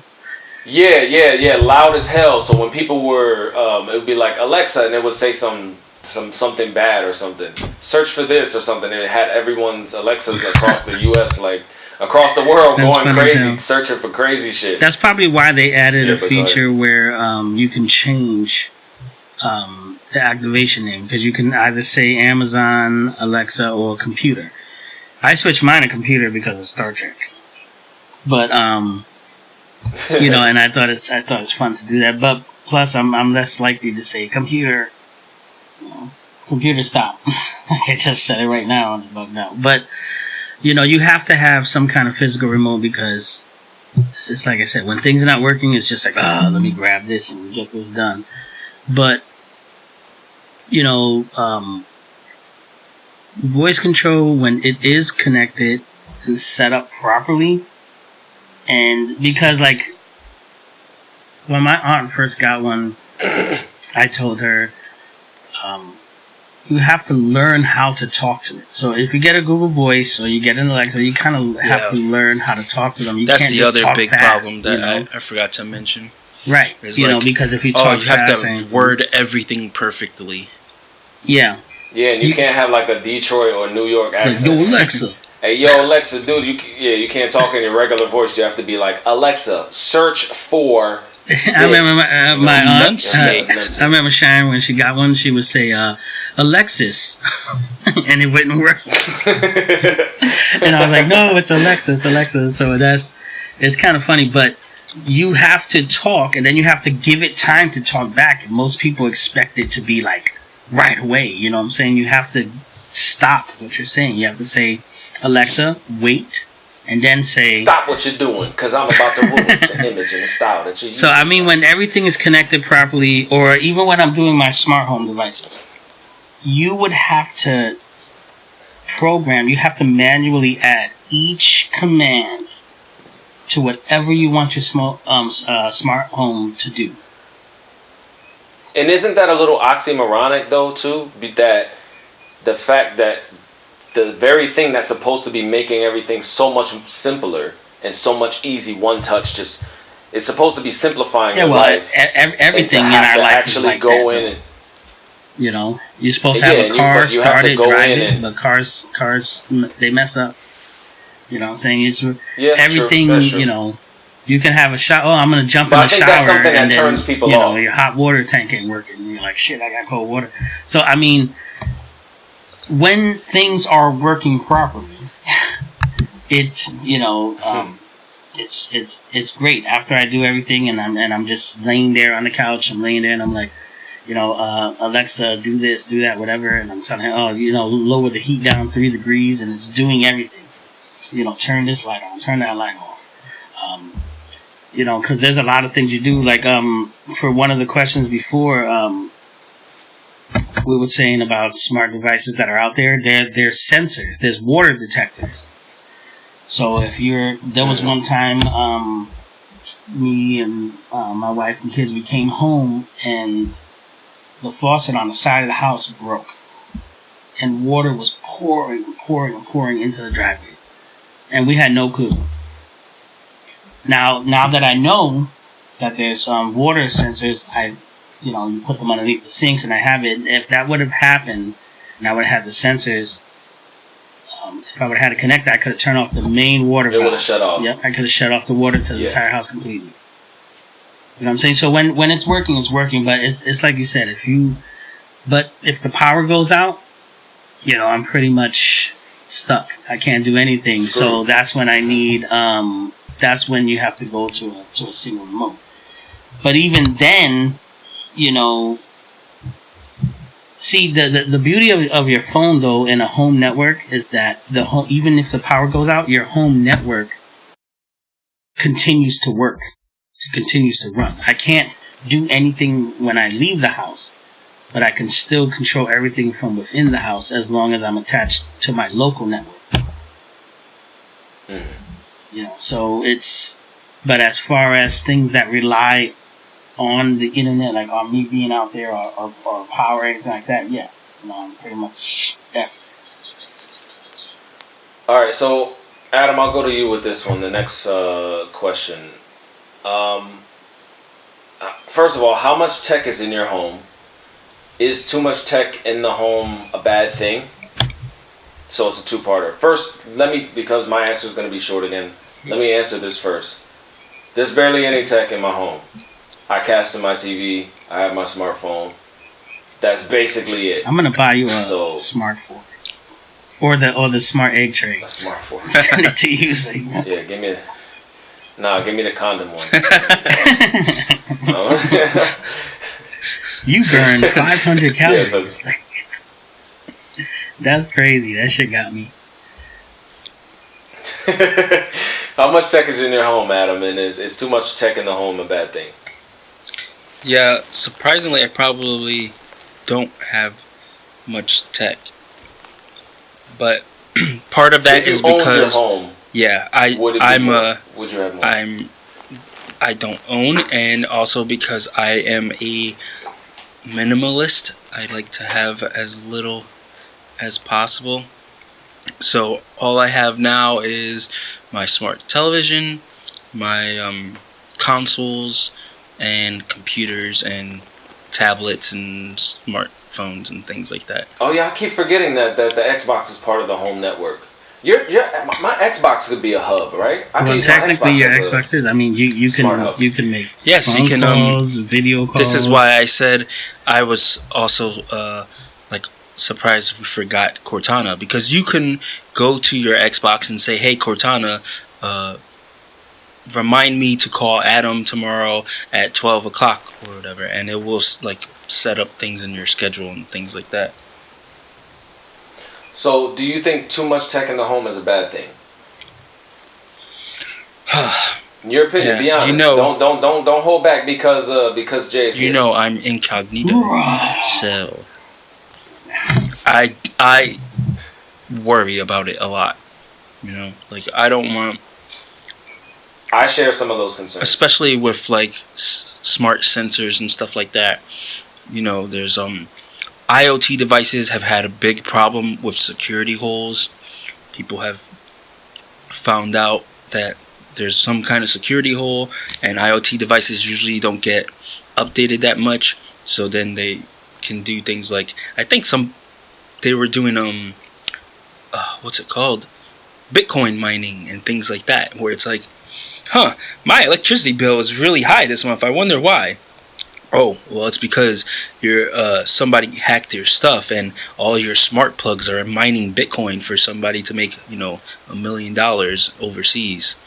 Yeah, loud as hell. So when people were, it would be like Alexa, and it would say something bad or something. Search for this or something, and it had everyone's Alexas across the U.S. like across the world going crazy, searching for crazy shit. That's probably why they added a feature where you can change the activation name, because you can either say Amazon, Alexa, or computer. I switched mine to computer because of Star Trek. But and I thought it's fun to do that. But plus, I'm less likely to say computer. Computer stop. I just said it right now and about now. But you have to have some kind of physical remote, because it's like I said, when things are not working, it's just like, let me grab this and get this done. But voice control, when it is connected and set up properly. And because, like, when my aunt first got one, I told her, you have to learn how to talk to it. So if you get a Google Voice or you get an Alexa, you kind of have to learn how to talk to them. You That's can't the just other talk big fast, problem that I forgot to mention. Right. Because if you talk you have fast, to word everything perfectly. Yeah. Yeah, and you can't have like a Detroit or New York accent. Yo, Alexa. Hey, yo, Alexa, dude, you can't talk in your regular voice. You have to be like, Alexa, search for this. I remember my aunt, I remember Sharon, when she got one, she would say, Alexis, and it wouldn't work. And I was like, no, it's Alexa, it's Alexa. So it's kind of funny, but you have to talk, and then you have to give it time to talk back. And most people expect it to be like right away. You know what I'm saying? You have to stop what you're saying. You have to say, Alexa, wait, and then say... Stop what you're doing, because I'm about to ruin the image and the style that you use. So, I mean, when everything is connected properly, or even when I'm doing my smart home devices, you would have to you have to manually add each command to whatever you want your smart home to do. And isn't that a little oxymoronic, though, too? That the fact that the very thing that's supposed to be making everything so much simpler and so much easy one touch, just it's supposed to be simplifying your life. Everything in our life actually is like go that, in. You're supposed to have a car but you have to started, go in driving, and but cars, they mess up. You know what I'm saying? It's everything, True. That's true. You can have a shower. Oh, I'm going to jump But in I the think shower. that's something and that then, turns people off. your hot water tank ain't working. And you're like, shit, I got cold water. So, I mean, when things are working properly, it's, it's great. After I do everything and I'm just laying there on the couch, I'm laying there and I'm like, Alexa, do this, do that, whatever. And I'm telling her, lower the heat down 3 degrees, and it's doing everything. Turn this light on, turn that light off. Because there's a lot of things you do. Like, for one of the questions before, we were saying about smart devices that are out there. There's sensors. There's water detectors. So there was one time, me and my wife and kids, we came home and the faucet on the side of the house broke, and water was pouring into the driveway, and we had no clue. Now that I know that there's water sensors, you put them underneath the sinks, and I have it. If that would have happened, and I would have had the sensors, if I would have had to connect that, I could have turned off the main water valve. It would have shut off. Yep, I could have shut off the water to the entire house completely. You know what I'm saying? So when it's working, but it's like you said, if the power goes out, I'm pretty much stuck. I can't do anything. Screw. So that's when I need, that's when you have to go to a single remote. But even then, see, the beauty of your phone, though, in a home network is that even if the power goes out, your home network continues to work. It continues to run. I can't do anything when I leave the house, but I can still control everything from within the house as long as I'm attached to my local network. So but as far as things that rely on the internet, like on me being out there or power or anything like that, I'm pretty much effed. Alright, so Adam, I'll go to you with this one, the next question. First of all, how much tech is in your home? Is too much tech in the home a bad thing? So it's a two-parter. First, because my answer is going to be short again, let me answer this first. There's barely any tech in my home. I cast in my TV. I have my smartphone. That's basically it. I'm gonna buy you a smart fork, or the smart egg tray. A smart fork. Send it to you. So yeah, give me the condom one. You burn 500 calories. Yeah, so, that's crazy. That shit got me. How much tech is in your home, Adam? And is too much tech in the home a bad thing? Yeah, surprisingly, I probably don't have much tech. But part of that is because your home, would you have more? I don't own, and also because I am a minimalist. I like to have as little as possible. So all I have now is my smart television, my consoles, and computers and tablets and smartphones and things like that. Oh yeah, I keep forgetting that the Xbox is part of the home network. My Xbox could be a hub, right? Well, technically, your Xbox is. I mean, you can make phone calls, video calls. This is why I said I was also surprised we forgot Cortana, because you can go to your Xbox and say, "Hey Cortana, remind me to call Adam tomorrow at 12 o'clock or whatever," and it will set up things in your schedule and things like that. So, do you think too much tech in the home is a bad thing? In your opinion, be honest. Don't hold back because Jay's here. I'm incognito, so I worry about it a lot. I don't want. I share some of those concerns, especially with smart sensors and stuff like that. There's IoT devices have had a big problem with security holes. People have found out that there's some kind of security hole, and IoT devices usually don't get updated that much, so then they can do things like, I think they were doing what's it called, Bitcoin mining and things like that, where it's like, my electricity bill is really high this month. I wonder why. Oh, well, it's because somebody hacked your stuff, and all your smart plugs are mining Bitcoin for somebody to make $1 million overseas.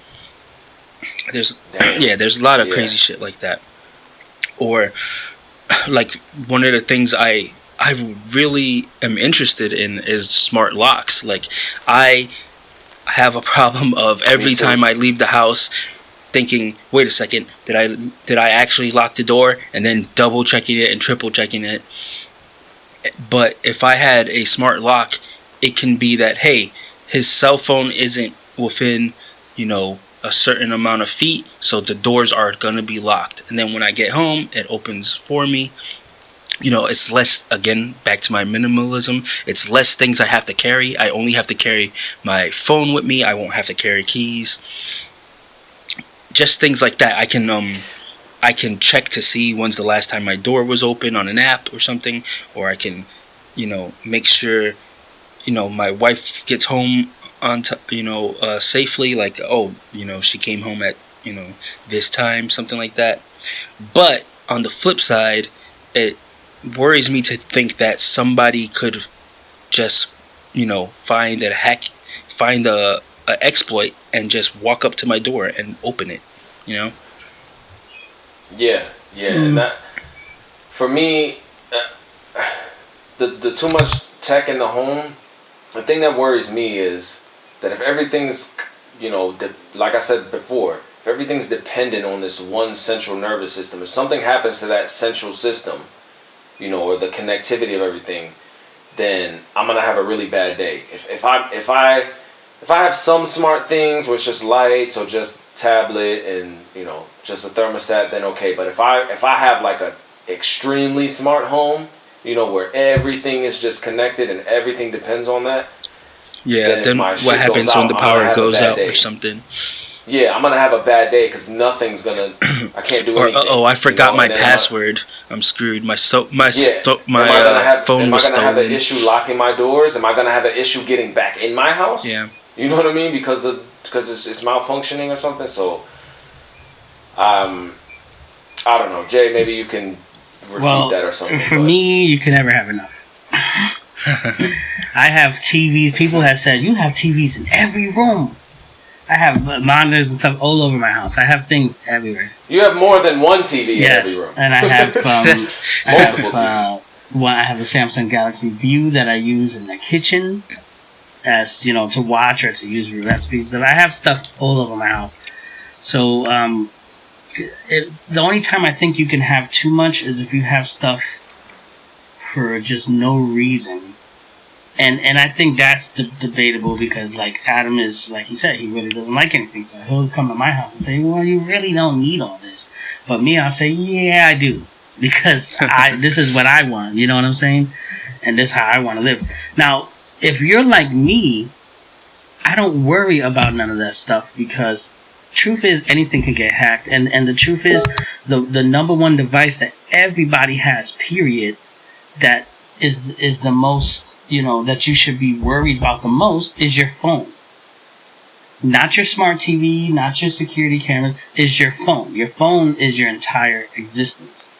There's a lot of crazy shit like that. Or like one of the things I really am interested in is smart locks. Like I have a problem of every time I leave the house thinking, wait a second, did I actually lock the door, and then double checking it and triple checking it. But if I had a smart lock, it can be that, hey, his cell phone isn't within a certain amount of feet, so the doors are going to be locked, and then when I get home it opens for me. It's less, again, back to my minimalism, it's less things I have to carry. I only have to carry my phone with me. I won't have to carry keys. Just things like that. I can check to see when's the last time my door was open on an app or something, or I can make sure my wife gets home on safely, like, she came home at this time, something like that. But on the flip side, it worries me to think that somebody could just find a exploit and just walk up to my door and open it. And that, for me, the too much tech in the home, the thing that worries me is that if everything's like I said before, if everything's dependent on this one central nervous system, if something happens to that central system, or the connectivity of everything, then I'm gonna have a really bad day. If I have some smart things with just lights or just tablet and just a thermostat, then okay. But if I have like a extremely smart home, where everything is just connected and everything depends on that. Yeah. Then what happens when the power goes out or something? Yeah, I'm gonna have a bad day because nothing's gonna. I can't do anything. I forgot my password. I'm screwed. My phone am I was gonna have stolen. an issue locking my doors? Am I gonna have an issue getting back in my house? Yeah. You know what I mean? Because it's malfunctioning or something. So, I don't know, Jay. Maybe you can refute that or something. For me, you can never have enough. I have TVs. People have said you have TVs in every room. I have monitors and stuff all over my house. I have things everywhere. You have more than one TV in every room. And I have multiple TVs. I have a Samsung Galaxy View that I use in the kitchen, as to watch or to use for recipes. I have stuff all over my house. So the only time I think you can have too much is if you have stuff for just no reason. And I think that's debatable because, like, Adam is, like he said, he really doesn't like anything. So he'll come to my house and say, well, you really don't need all this. But me, I'll say, yeah, I do. Because this is what I want. You know what I'm saying? And this is how I want to live. Now, if you're like me, I don't worry about none of that stuff because truth is anything can get hacked. And the truth is the number one device that everybody has, period, that is the most, that you should be worried about the most is your phone. Not your smart TV, not your security camera, is your phone. Your phone is your entire existence.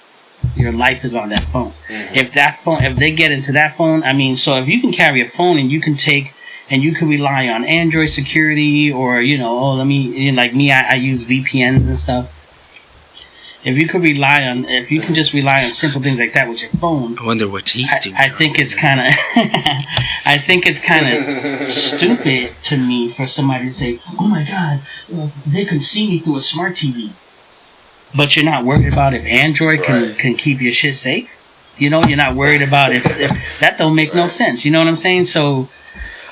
Your life is on that phone. Mm-hmm. If they get into that phone, so if you can carry a phone and you can rely on Android security or, like me, I use VPNs and stuff. If you can just rely on simple things like that with your phone. I wonder what he's doing. I think it's kind of stupid to me for somebody to say, "Oh my God, they can see me through a smart TV," but you're not worried about if Android can keep your shit safe. You're not worried about if that don't make no sense. You know what I'm saying? So.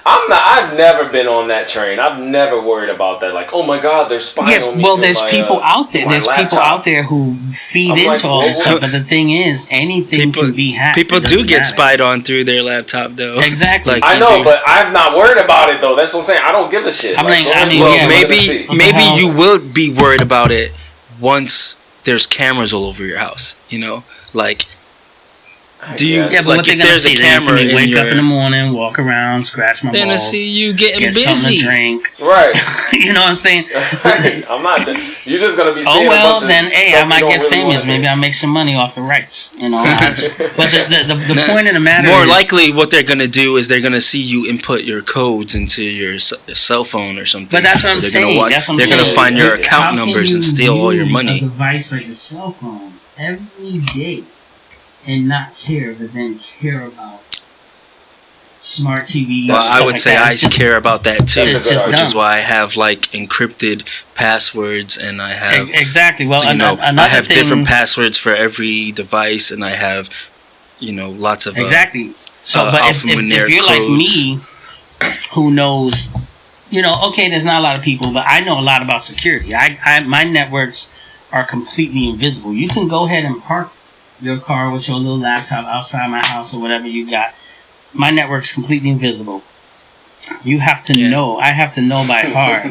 I've never been on that train. I've never worried about that. Like, oh my God, they're spying on me. Well, there's people out there. There's people out there who feed into all this stuff. But the thing is, anything can be hacked. People do get spied on through their laptop, though. Exactly. I know, but I'm not worried about it, though. That's what I'm saying. I don't give a shit. Maybe you will be worried about it once there's cameras all over your house. Do you Yeah, but like what they're if gonna there's see? a They're gonna see camera me in wake up in the your? morning, walk around, scratch my They're gonna balls, see you getting get something to busy. drink. Right. You know what I'm saying? I'm not. You're just gonna be Oh seeing a well, bunch of then hey, stuff I might you don't get really famous. wanna see. Maybe I'll make some money off the rights. You know. But the point of the matter More is, likely, what they're gonna do is they're gonna see you input your codes into your cell phone or something. but that's what I'm They're saying. Gonna That's what I'm they're saying. gonna find your How account How numbers can and you steal all your use money. a device like a cell phone every day and not care, but then care about smart TVs? Well, and I stuff would like say that. I It's just, care about that too, it's just which is dumb. why I have like encrypted passwords, and I have Exactly. Well, I another have thing, different passwords for every device, and I have lots of exactly. So, but if alphanumeric you're like codes. me, who knows, okay, there's not a lot of people, but I know a lot about security. My networks are completely invisible. You can go ahead and park your car with your little laptop outside my house or whatever you got. My network's completely invisible. You have to know. I have to know by heart.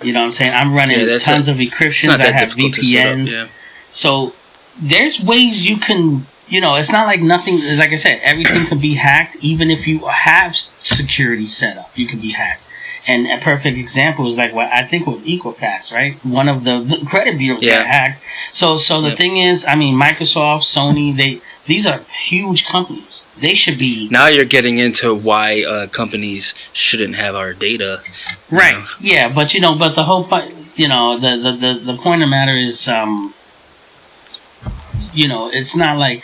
You know what I'm saying? I'm running tons of It's encryptions. not I that have difficult to set up. VPNs. Yeah. So there's ways you can, it's not like nothing. Like I said, everything can be hacked. Even if you have security set up, you can be hacked. And a perfect example is like what I think was Equifax, right? One of the credit bureaus got hacked. So the thing is, I mean, Microsoft, Sony, these are huge companies. They should be. Now you're getting into why companies shouldn't have our data. Right. Yeah, but but the whole point, the point of the matter is, it's not like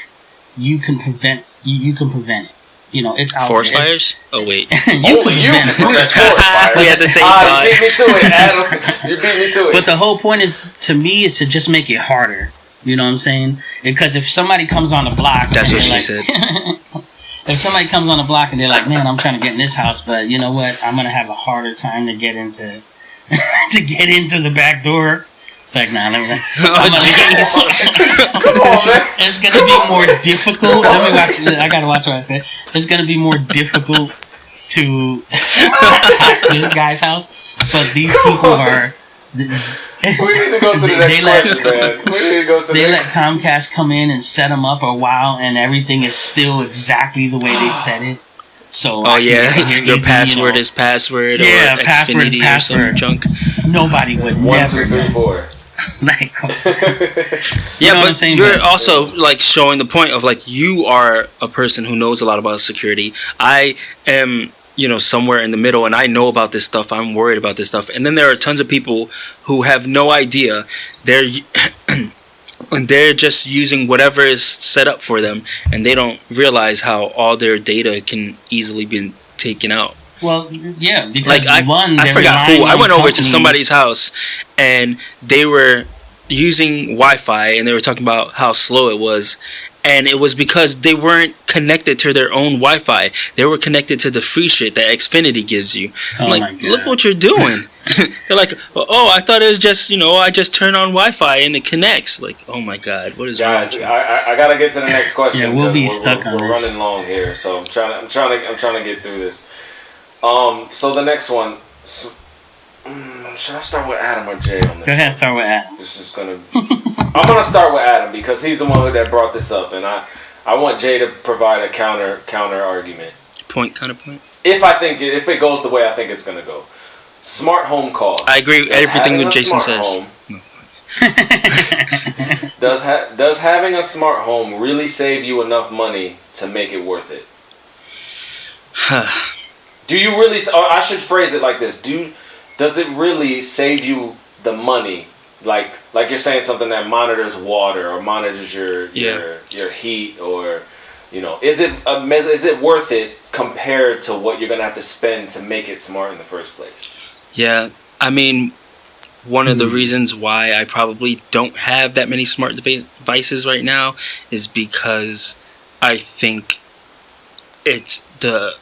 you can prevent. You can prevent it. It's out Forest there. fires? Oh wait. Only you can prevent forest fires. We had the same You thought. beat me to it, Adam. You beat me to it. But the whole point is, to me, is to just make it harder. You know what I'm saying? Because if somebody comes on the block, That's and what they're she like, said. If somebody comes on the block and they're like, "Man, I'm trying to get in this house, but you know what? I'm gonna have a harder time to get into the back door." It's like, nah, let me. Oh, Come on, man. It's gonna be more difficult. Let me watch. I gotta watch what I said. It's gonna be more difficult to hack this guy's house, but these people are. We need to go to the next question, man. We need to go to the They let next. Comcast come in and set them up a while, and everything is still exactly the way they set it. So Oh yeah, your easy, password is password or Yeah, password is Xfinity or password. some junk. Nobody would 1, never 2, 3, know. 4. Like, Yeah, know what I'm but saying? you're But- also like showing the point of like you are a person who knows a lot about security. I am, somewhere in the middle, and I know about this stuff. I'm worried about this stuff, and then there are tons of people who have no idea. They're and they're just using whatever is set up for them, and they don't realize how all their data can easily be taken out. well, yeah, because Like I they're forgot who. relying I on went over to companies- somebody's house, and they were using Wi-Fi, and they were talking about how slow it was, and it was because they weren't connected to their own Wi-Fi. They were connected to the free shit that Xfinity gives you. I'm Oh my like, God. look what you're doing. They're like, oh, I thought it was just I just turn on Wi-Fi and it connects. Like, oh my God, what is wrong? Guys, with you? I gotta get to the next question. Yeah, we'll be 'cause stuck on we're this. running long here, so I'm trying to get through this. So the next one. Should I start with Adam or Jay on this? Go ahead and start with Adam. This is gonna. I'm gonna start with Adam because he's the one that brought this up, and I want Jay to provide a counter argument. Counterpoint. If it goes the way I think it's gonna go, smart home costs. I agree with everything having that a Jason smart says. home- does having a smart home really save you enough money to make it worth it? Do you really? Or I should phrase it like this: does it really save you the money? Like you're saying something that monitors water or monitors your heat, or is it worth it compared to what you're gonna have to spend to make it smart in the first place? Yeah, I mean, one of the reasons why I probably don't have that many smart devices right now is because I think it's the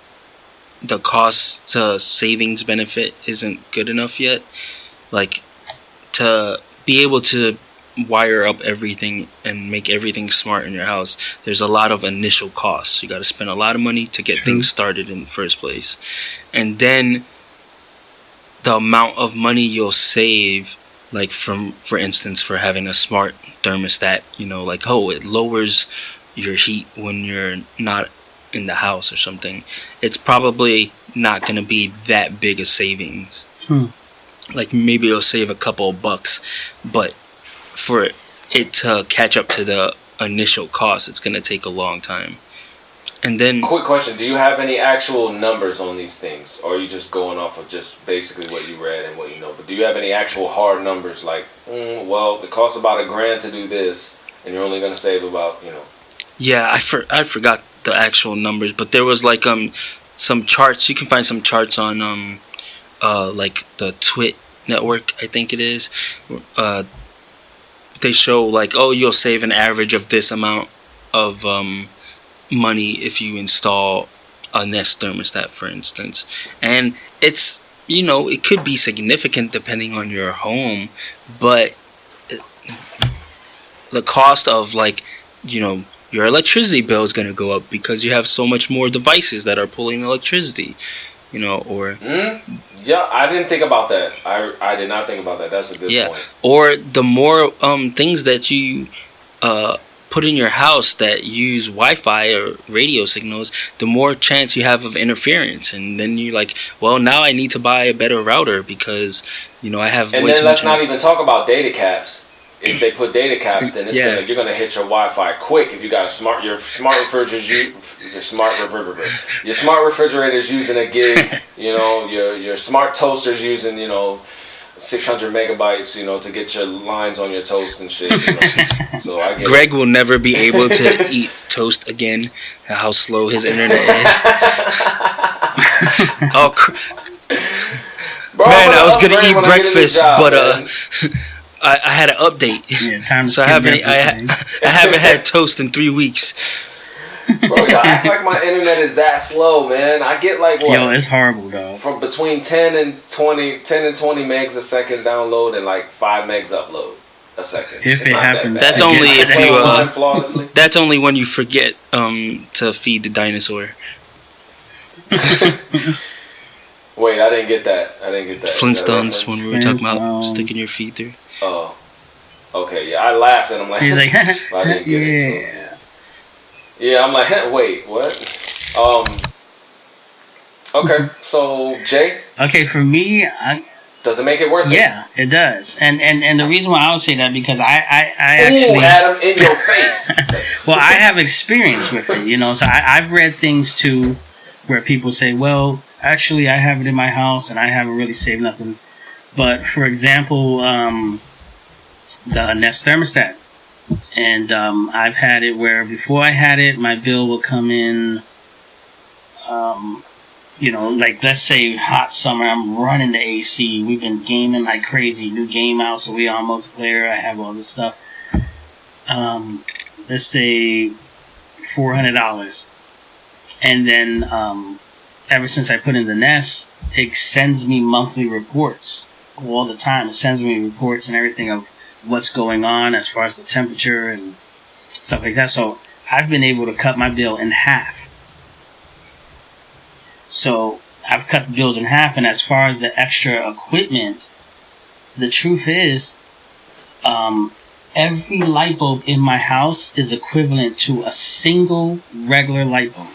cost to savings benefit isn't good enough yet. Like, to be able to wire up everything and make everything smart in your house, there's a lot of initial costs. You got to spend a lot of money to get things started in the first place. And then the amount of money you'll save, like for instance, for having a smart thermostat, it lowers your heat when you're not in the house or something, it's probably not going to be that big a savings. Like maybe it'll save a couple of bucks, but for it to catch up to the initial cost, it's going to take a long time. And then, quick question: do you have any actual numbers on these things, or are you just going off of just basically what you read and what you know? But do you have any actual hard numbers, like, well, it costs about $1,000 to do this, and you're only going to save about, yeah, I forgot the actual numbers, but there was like some charts. You can find some charts on like the Twit network, I think it is. They show like, oh, you'll save an average of this amount of money if you install a Nest thermostat, for instance. And it's, it could be significant depending on your home, but the cost of, like, your electricity bill is going to go up because you have so much more devices that are pulling electricity, or Yeah, I didn't think about that. I did not think about that. That's a good point. Or the more things that you put in your house that use Wi-Fi or radio signals, the more chance you have of interference. And then you're like, well, now I need to buy a better router because, I have and way then too let's much. not even talk about data caps. If they put data caps, then you're gonna hit your Wi-Fi quick. If you got your smart refrigerator's using a gig, your smart toaster's using 600 megabytes, to get your lines on your toast and shit. So I get Greg will never be able to eat toast again. How slow his internet is. Bro, man, I was gonna eat breakfast, but man. I had an update. Yeah, time to so I haven't had toast in 3 weeks. Bro, y'all act like my internet is that slow, man. I get like what? Yo, it's horrible, dog. From between 10 and 20 megs a second download and like 5 megs upload a second. If it happens, that's only if flawlessly. That's only when you forget to feed the dinosaur. Wait, I didn't get that. Flintstones, when we were talking about sticking your feet through. Oh, okay, yeah. I laughed and I'm like, he's like, I didn't get it. So. Yeah, I'm like, wait, what? Okay, so Jay. Okay, for me, does it make it worth it? Yeah, it does. And the reason why I would say that because I actually Adam, in your face. Well, I have experience with it, so I've read things too where people say, well, actually I have it in my house and I haven't really saved nothing. But for example, the Nest thermostat. And I've had it where before I had it, my bill would come in, like let's say hot summer, I'm running the AC. We've been gaming like crazy. New game out, so we on multiplayer. I have all this stuff. Let's say $400. And then ever since I put in the Nest, it sends me monthly reports all the time. It sends me reports and everything of what's going on as far as the temperature and stuff like that. So I've been able to cut my bill in half. So I've cut the bills in half, and as far as the extra equipment, the truth is, every light bulb in my house is equivalent to a single regular light bulb.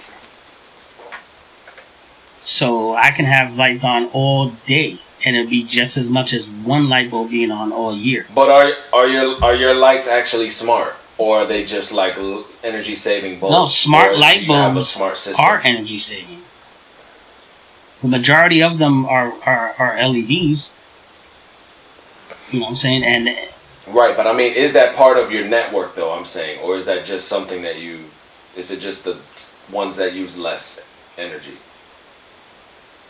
So I can have lights on all day, and it'll be just as much as one light bulb being on all year. But are your lights actually smart, or are they just like energy saving bulbs? No, smart light bulbs smart are energy saving. The majority of them are LEDs. You know what I'm saying? And right, but I mean, is that part of your network though? I'm saying, or is that just something that is it just the ones that use less energy?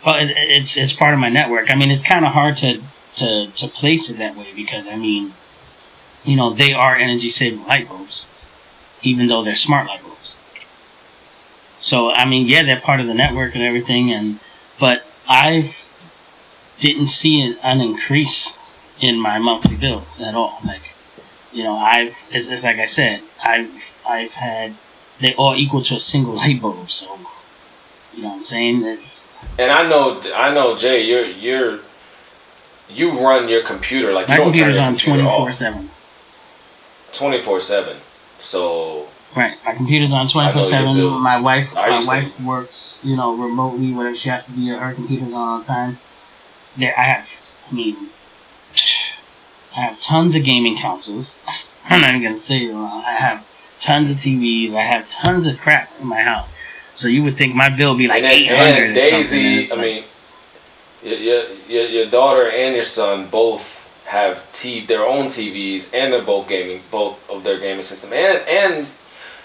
Well, it's part of my network. I mean, it's kind of hard to place it that way because, I mean, they are energy-saving light bulbs, even though they're smart light bulbs. So, I mean, yeah, they're part of the network and everything, but I didn't see an increase in my monthly bills at all. Like, it's like I said, I've had, they all equal to a single light bulb, so, you know what I'm saying? And I know, Jay, you run your computer like my you don't turn computer's your on computer 24/7. 24/7. So Right. My computer's on I know your 24/7. bill. My wife I my used to. wife works, remotely, whatever she has to be. Her computer's on all the time. There, I mean, I have tons of gaming consoles. I'm not even gonna say it. I have tons of TVs. I have tons of crap in my house. So you would think my bill would be like And 800 or something. And Daisy, it's I like, mean, your daughter and your son both have their own TVs, and they're both gaming, both of their gaming system, and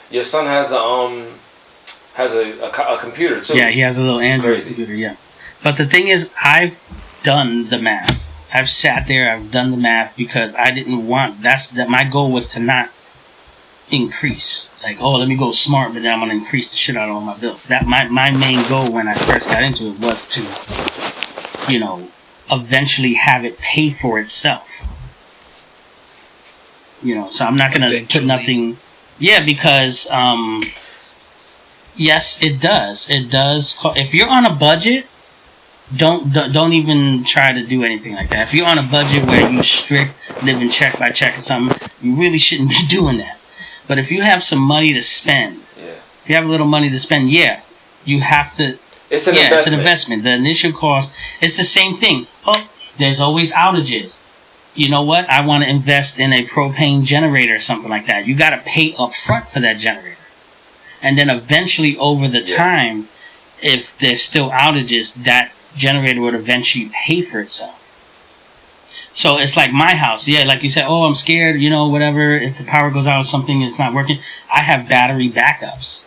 your son has a computer too. yeah, he has a little It's Android crazy. computer. Yeah, but the thing is, I've done the math. I've sat there. I've done the math because I didn't want. My goal was to not increase. Like, oh, let me go smart, but then I'm gonna increase the shit out of all my bills. That my main goal when I first got into it was to, eventually have it pay for itself. So I'm not gonna put nothing. Yeah, because yes, it does. It does. If you're on a budget, don't even try to do anything like that. If you're on a budget where you strict living check by check or something, you really shouldn't be doing that. But if you have some money to spend, if you have a little money to spend, you have to. It's an investment. It's an investment. The initial cost, it's the same thing. Oh, there's always outages. You know what? I want to invest in a propane generator or something like that. You got to pay up front for that generator. And then eventually over the time, if there's still outages, that generator would eventually pay for itself. So it's like my house. Yeah, like you said, oh, I'm scared, whatever. If the power goes out or something, it's not working. I have battery backups.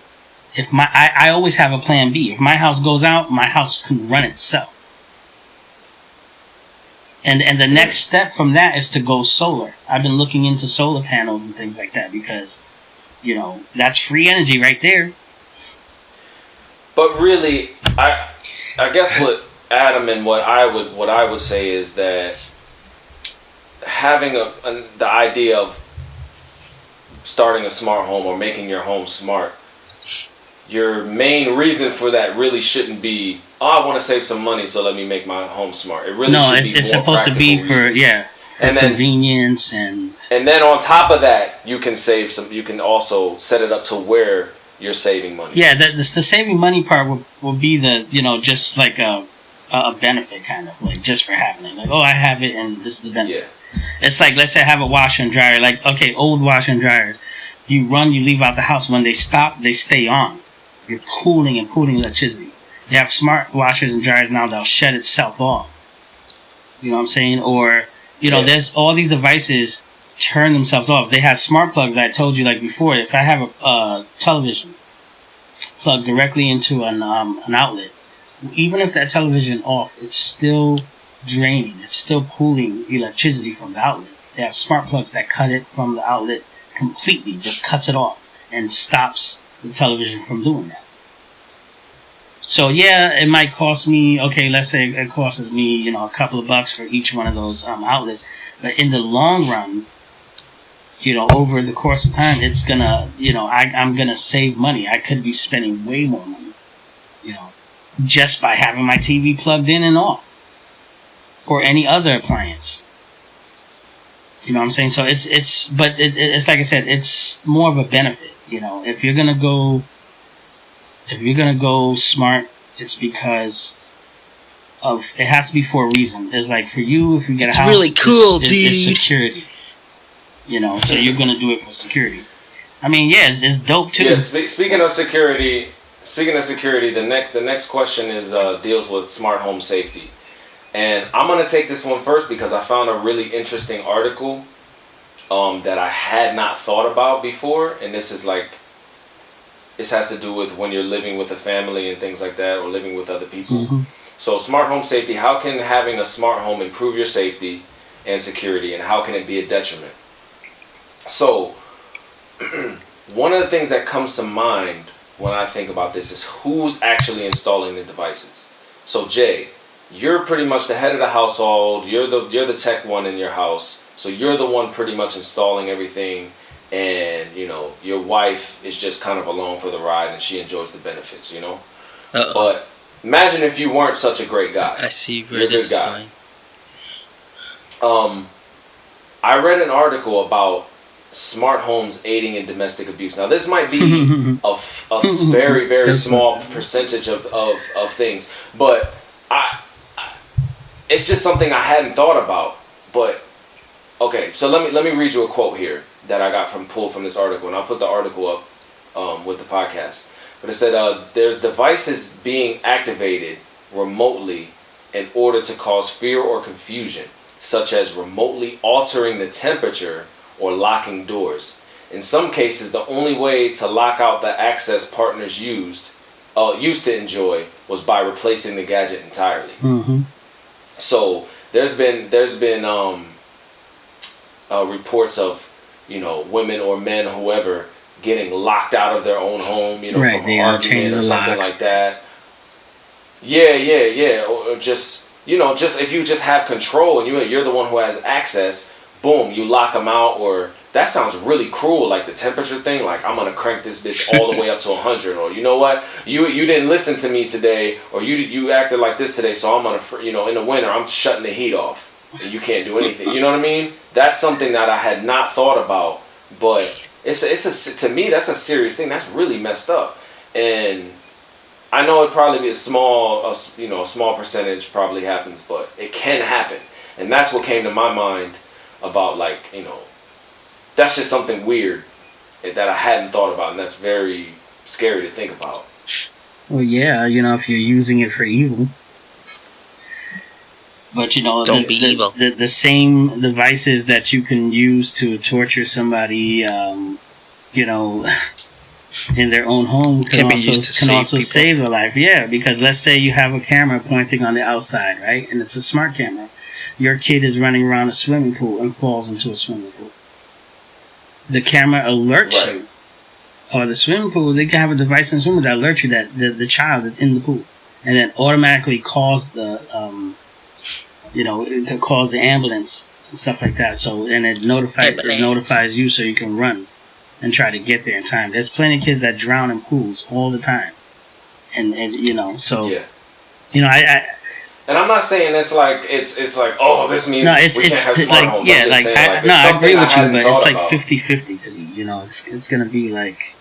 I always have a plan B. If my house goes out, my house can run itself. And the next step from that is to go solar. I've been looking into solar panels and things like that because, that's free energy right there. But really, I guess what Adam and what I would say is that having the idea of starting a smart home or making your home smart, your main reason for that really shouldn't be, oh, I want to save some money, so let me make my home smart. It really should be it's more supposed to be practical for reasons. And then convenience and then on top of that, you can save some. You can also set it up to where you're saving money. Yeah, the saving money part will be the just like a benefit kind of like just for having it. Like, oh, I have it and this is the benefit. Yeah. It's like, let's say I have a washer and dryer. Like, okay, old washer and dryers. You leave out the house. When they stop, they stay on. You're pooling electricity. You have smart washers and dryers now that'll shut itself off. You know what I'm saying? Or, there's all these devices turn themselves off. They have smart plugs that I told you like before. If I have a television plugged directly into an outlet, even if that television off, it's still draining. It's still pulling electricity from the outlet. They have smart plugs that cut it from the outlet completely, just cuts it off and stops the television from doing that. So it might cost me, okay, let's say it costs me, a couple of bucks for each one of those outlets. But in the long run, over the course of time, it's gonna, I'm gonna save money. I could be spending way more money, just by having my TV plugged in and off. Or any other appliance. You know what I'm saying? So it's like I said, it's more of a benefit. If you're gonna go smart, it's because it has to be for a reason. It's like for you, if you get a house, really cool, it's security. So you're gonna do it for security. I mean, it's dope too. Yeah, speaking of security, the next question is deals with smart home safety. And I'm going to take this one first because I found a really interesting article that I had not thought about before. And this has to do with when you're living with a family and things like that, or living with other people. Mm-hmm. So smart home safety, how can having a smart home improve your safety and security, and how can it be a detriment? So one of the things that comes to mind when I think about this is who's actually installing the devices. So Jay, you're pretty much the head of the household. You're the tech one in your house. So you're the one pretty much installing everything, and your wife is just kind of along for the ride, and she enjoys the benefits. Uh-oh. But imagine if you weren't such a great guy. I see where this is going. I read an article about smart homes aiding in domestic abuse. Now, this might be a very, very small percentage of things, but it's just something I hadn't thought about. But okay, so let me read you a quote here that I got pulled from this article, and I'll put the article up with the podcast. But it said there's devices being activated remotely in order to cause fear or confusion, such as remotely altering the temperature or locking doors. In some cases, the only way to lock out the access partners used to enjoy was by replacing the gadget entirely. Mm-hmm. So there's been reports of women or men, whoever, getting locked out of their own home, Right, from an argument or something locks. like that. Yeah. Or just if you just have control and you're the one who has access, boom, you lock them out. Or that sounds really cruel, like the temperature thing. Like, I'm gonna crank this bitch all the way up to 100. Or you know what, you didn't listen to me today, or you acted like this today, so I'm gonna in the winter I'm shutting the heat off and you can't do anything. You know what I mean? That's something that I had not thought about, but to me that's a serious thing. That's really messed up. And I know it probably be a small percentage probably happens, but it can happen. And that's what came to my mind about, like, that's just something weird that I hadn't thought about, and that's very scary to think about. Well, yeah, if you're using it for evil. But Don't be evil. The same devices that you can use to torture somebody, in their own home can also save a life. Yeah, because let's say you have a camera pointing on the outside, right? And it's a smart camera. Your kid is running around a swimming pool and falls into a swimming pool. The camera alerts you. Or the swimming pool, they can have a device in the swimming pool that alerts you that the child is in the pool. And then automatically calls the, it can cause the ambulance and stuff like that. So, and it notifies you so you can run and try to get there in time. There's plenty of kids that drown in pools all the time. And so, yeah. And I'm not saying it's like this means we can't have smart homes. I agree with you, but it's like 50-50 to me. It's gonna be like,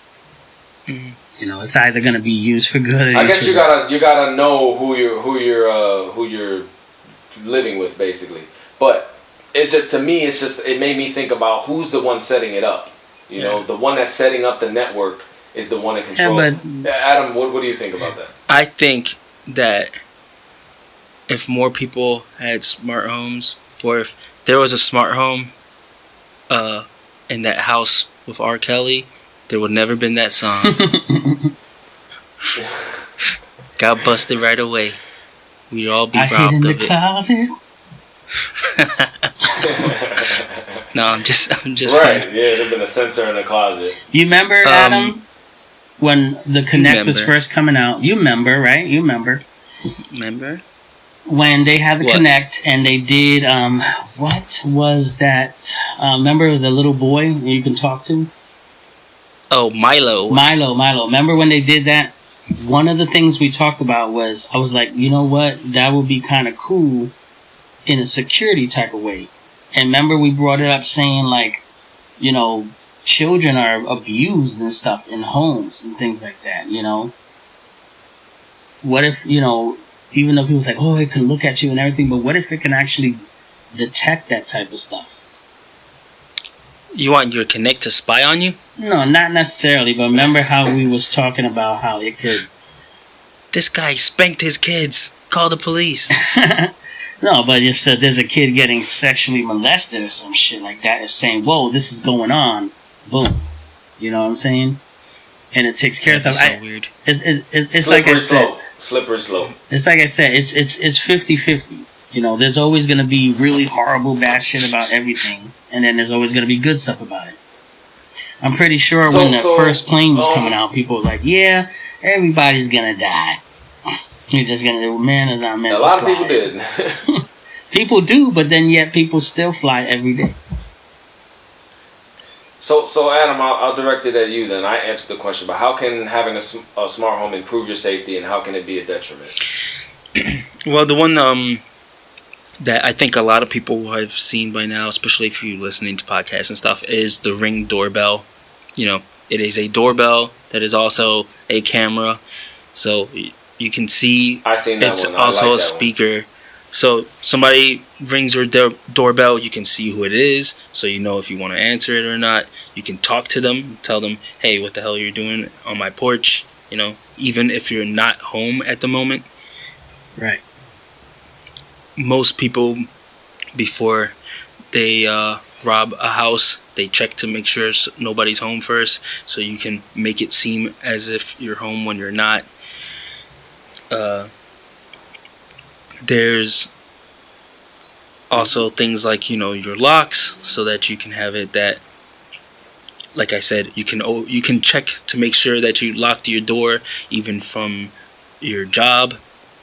it's either gonna be used for good. Or I guess you gotta know who you're living with, basically. But it's just, to me, it made me think about who's the one setting it up. The one that's setting up the network is the one in control. Yeah, but Adam, what do you think about that? I think that if more people had smart homes, or if there was a smart home in that house with R. Kelly, there would never been that song. Got busted right away. We'd all be robbed of it. Closet. No, I'm just right. playing. Yeah, there'd been a sensor in the closet. You remember, Adam, when the Connect was first coming out? You remember, right? You remember? Remember? When they had the Connect and they did, what was that? Remember, it was the little boy you can talk to? Oh, Milo. Milo. Remember when they did that? One of the things we talked about was, I was like, you know what? That would be kind of cool in a security type of way. And remember, we brought it up saying, like, children are abused and stuff in homes and things like that, What if, even though people's like, oh, it can look at you and everything, but what if it can actually detect that type of stuff? You want your Connect to spy on you? No, not necessarily, but remember how we was talking about how it could... This guy spanked his kids. Call the police. No, but if there's a kid getting sexually molested or some shit like that, it's saying, whoa, this is going on. Boom. You know what I'm saying? And it takes care of stuff. So weird. It's like I said. Slippery slope. It's like I said, it's 50-50. There's always going to be really horrible, bad shit about everything. And then there's always going to be good stuff about it. I'm pretty sure when the first plane was coming out, people were like, yeah, everybody's going to die. You're just going to, man is not meant to fly. A lot of people did. People do, but then yet people still fly every day. So Adam, I'll direct it at you then. I answered the question, but how can having a smart home improve your safety, and how can it be a detriment? Well, the one that I think a lot of people have seen by now, especially if you're listening to podcasts and stuff, is the Ring doorbell. You know, it is a doorbell that is also a camera, so you can see. I seen that it's one. also like a speaker. One. So somebody rings your doorbell, you can see who it is, so you know if you want to answer it or not. You can talk to them, tell them, "Hey, what the hell you're doing on my porch?" You know, even if you're not home at the moment. Right. Most people, before they rob a house, they check to make sure nobody's home first, so you can make it seem as if you're home when you're not. There's also things like, you know, your locks, so that you can have it that, like I said, you can check to make sure that you locked your door even from your job.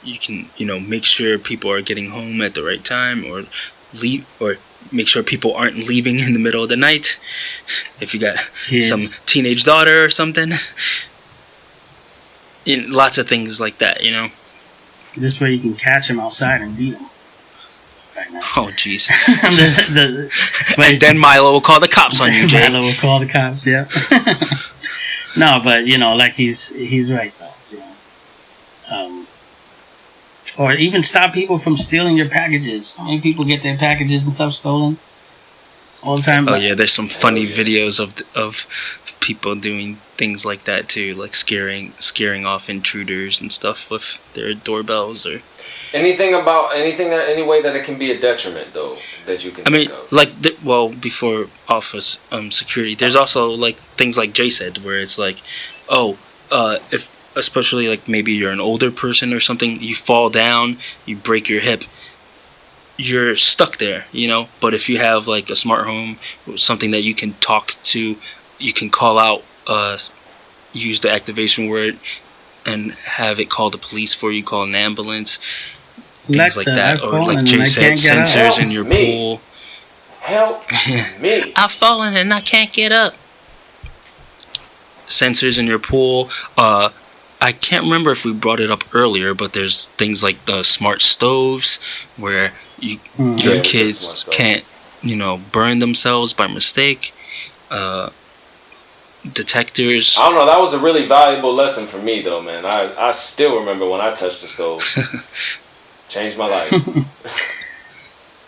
You can, you know, make sure people are getting home at the right time, or leave, or make sure people aren't leaving in the middle of the night if you got Kids. some teenage daughter or something. Lots of things like that, you know. This way you can catch them outside and beat them. Oh, jeez. And then Milo will call the cops on you, Jay. Milo will call the cops, yeah. No, but, you know, like he's right, though. You know. Or even stop people from stealing your packages. How many people get their packages and stuff stolen all the time? Oh, yeah, there's some funny videos of people doing things like that, too, like scaring off intruders and stuff with their doorbells or... any way that it can be a detriment, though, that you can think of. Like, before office security, there's also, like, things like Jay said, where it's like, if especially, like, maybe you're an older person or something, you fall down, you break your hip, you're stuck there, you know? But if you have, like, a smart home, something that you can talk to, you can call out, use the activation word, and have it call the police for you, call an ambulance, things Alexa, like that. I've or fallen like Jay said, sensors in your pool. Help me. I've fallen and I can't get up. Sensors in your pool. I can't remember if we brought it up earlier, but there's things like the smart stoves where your kids can't, you know, burn themselves by mistake. Detectors. I don't know. That was a really valuable lesson for me, though, man. I still remember when I touched the stove. Changed my life.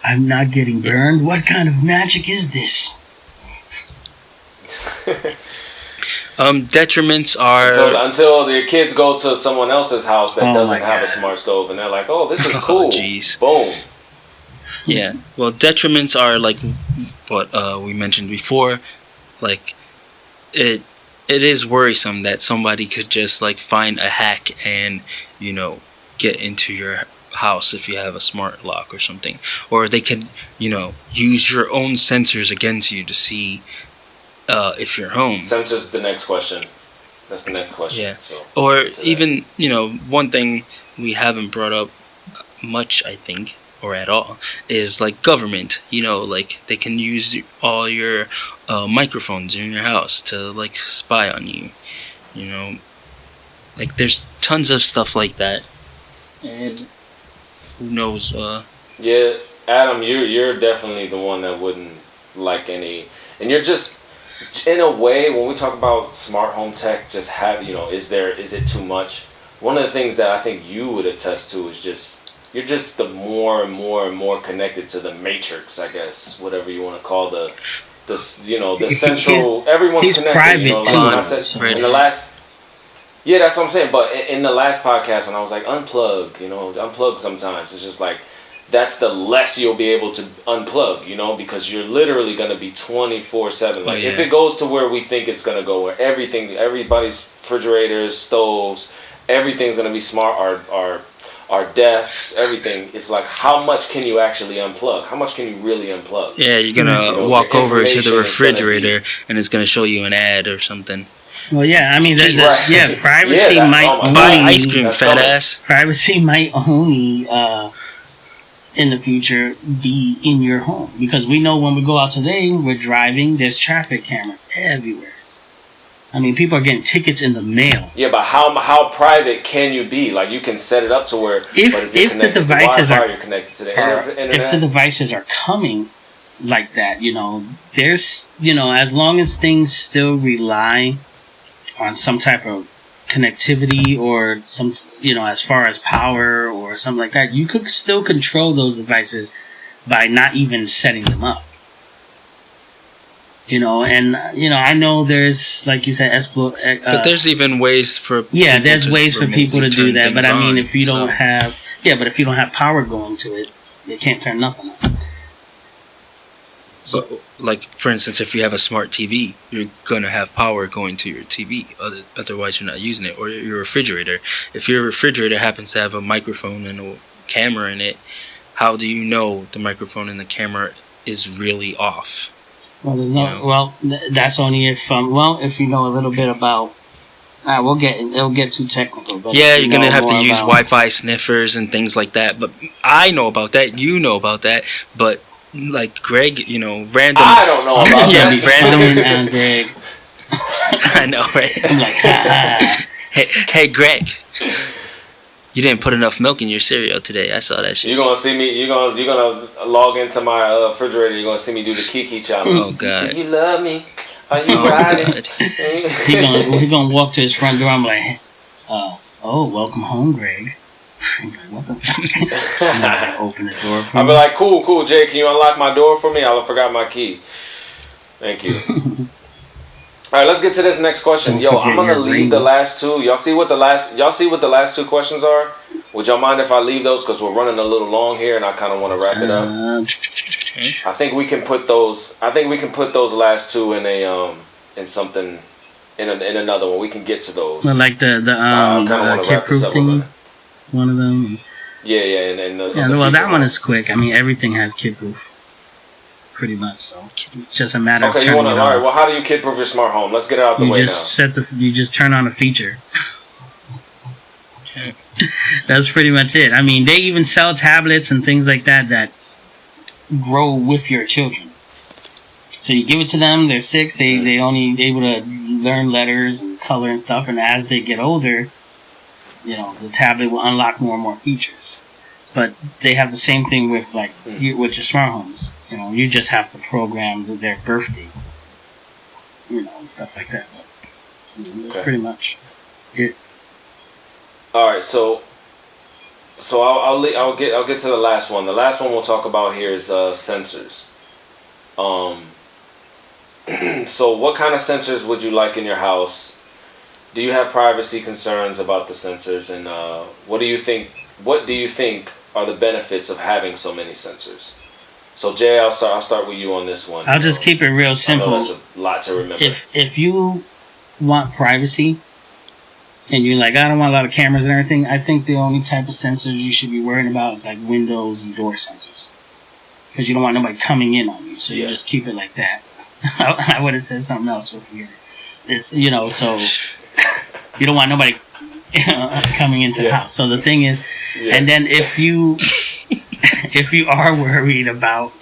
I'm not getting burned. What kind of magic is this? Detriments are until the kids go to someone else's house that doesn't have a smart stove, and they're like, "Oh, this is cool." Jeez. Boom. Yeah. Well, detriments are like what we mentioned before. Like it is worrisome that somebody could just like find a hack and, you know, get into your house if you have a smart lock or something, or they can, you know, use your own sensors against you to see if you're home. Sensors the next question. That's the next question. Yeah. So or even, you know, one thing we haven't brought up much, I think, or at all, is like government. You know, like they can use all your microphones in your house to like spy on you. You know, like there's tons of stuff like that. And who knows? Yeah, Adam, you're definitely the one that wouldn't like any, and you're just in a way when we talk about smart home tech, just have, you know, is it too much? One of the things that I think you would attest to is just you're just the more and more connected to the matrix, I guess, whatever you want to call the you know, the central. Everyone's he's connected. Private you know, like too. when I said in the last. Yeah, that's what I'm saying. But in the last podcast, when I was like, unplug, you know, unplug sometimes. It's just like, that's the less you'll be able to unplug, you know, because you're literally going to be 24/7. Like, if it goes to where we think it's going to go, where everybody's refrigerators, stoves, everything's going to be smart, our desks, everything. It's like, how much can you actually unplug? How much can you really unplug? Yeah, you're going to walk over to the refrigerator and it's going to show you an ad or something. Well, yeah, I mean, privacy might buy ice cream, fat ass. Privacy might only in the future be in your home, because we know when we go out today, we're driving. There's traffic cameras everywhere. I mean, people are getting tickets in the mail. Yeah, but how private can you be? Like, you can set it up to where If the devices you're connected to the internet. if the devices are coming like that, there's as long as things still rely on some type of connectivity or some as far as power or something like that, you could still control those devices by not even setting them up. I know there's, like you said, but there's even ways for there's ways for people to do that. But I mean, if you don't have power going to it, you can't turn nothing on. So, like, for instance, if you have a smart TV, you're going to have power going to your TV. Otherwise, you're not using it. Or your refrigerator. If your refrigerator happens to have a microphone and a camera in it, how do you know the microphone and the camera is really off? Well, there's no. That's only if you know a little bit about. It'll get too technical. But yeah, you're gonna have to use Wi-Fi sniffers and things like that. But I know about that. You know about that. But like Greg, random. I don't know about that. Random and Greg. I know, right? I'm like, hey, Greg. You didn't put enough milk in your cereal today. I saw that shit. You're gonna see me. You're gonna log into my refrigerator. You're gonna see me do the Kiki challenge. Oh God! Do you love me? Are you riding? He's gonna walk to his front door. I'm like, welcome home, Greg. I'm like, what the fuck? I'm gonna open the door for I'll be me. like, cool, Jay. Can you unlock my door for me? I forgot my key. Thank you. All right, let's get to this next question. Yo, I'm gonna leave the last two. Y'all see what the last two questions are? Would y'all mind if I leave those, because we're running a little long here, and I kind of want to wrap it up. I think we can put those. Last two in something in another one. We can get to those. Well, like the kid-proof thing. One of them. Yeah, well, that one is quick. I mean, everything has kid-proof. Pretty much, so it's just a matter of turning it on. All right, well, how do you kid-proof your smart home? Let's get it out the way now. You just turn on a feature. That's pretty much it. I mean, they even sell tablets and things like that grow with your children. So you give it to them, they're 6, they only able to learn letters and color and stuff, and as they get older, the tablet will unlock more and more features. But they have the same thing with with your smart homes. You just have to program their birthday, and stuff like that. But, that's pretty much it. All right, so I'll get to the last one. The last one we'll talk about here is sensors. So what kind of sensors would you like in your house? Do you have privacy concerns about the sensors, and what do you think are the benefits of having so many sensors? So Jay, I'll start with you on this one. I'll just keep it real simple. I know that's a lot to remember. If you want privacy, and you're like, I don't want a lot of cameras and everything, I think the only type of sensors you should be worrying about is like windows and door sensors, because you don't want nobody coming in on you. So you just keep it like that. I would have said something else with you. It's so you don't want nobody coming into the house. So the thing is, and then if you are worried about,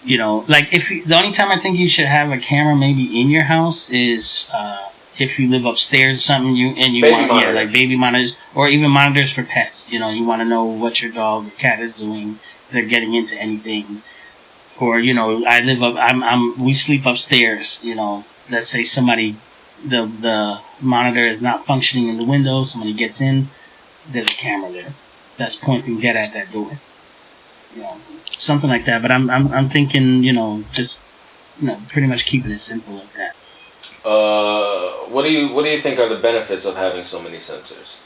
the only time I think you should have a camera maybe in your house is if you live upstairs or something, like baby monitors, or even monitors for pets. You want to know what your dog or cat is doing, if they're getting into anything, or we sleep upstairs. Let's say somebody, the monitor is not functioning in the window. Somebody gets in, there's a camera there that's pointing dead at that door. Something like that. But I'm thinking, just pretty much keeping it simple like that. What do you think are the benefits of having so many sensors?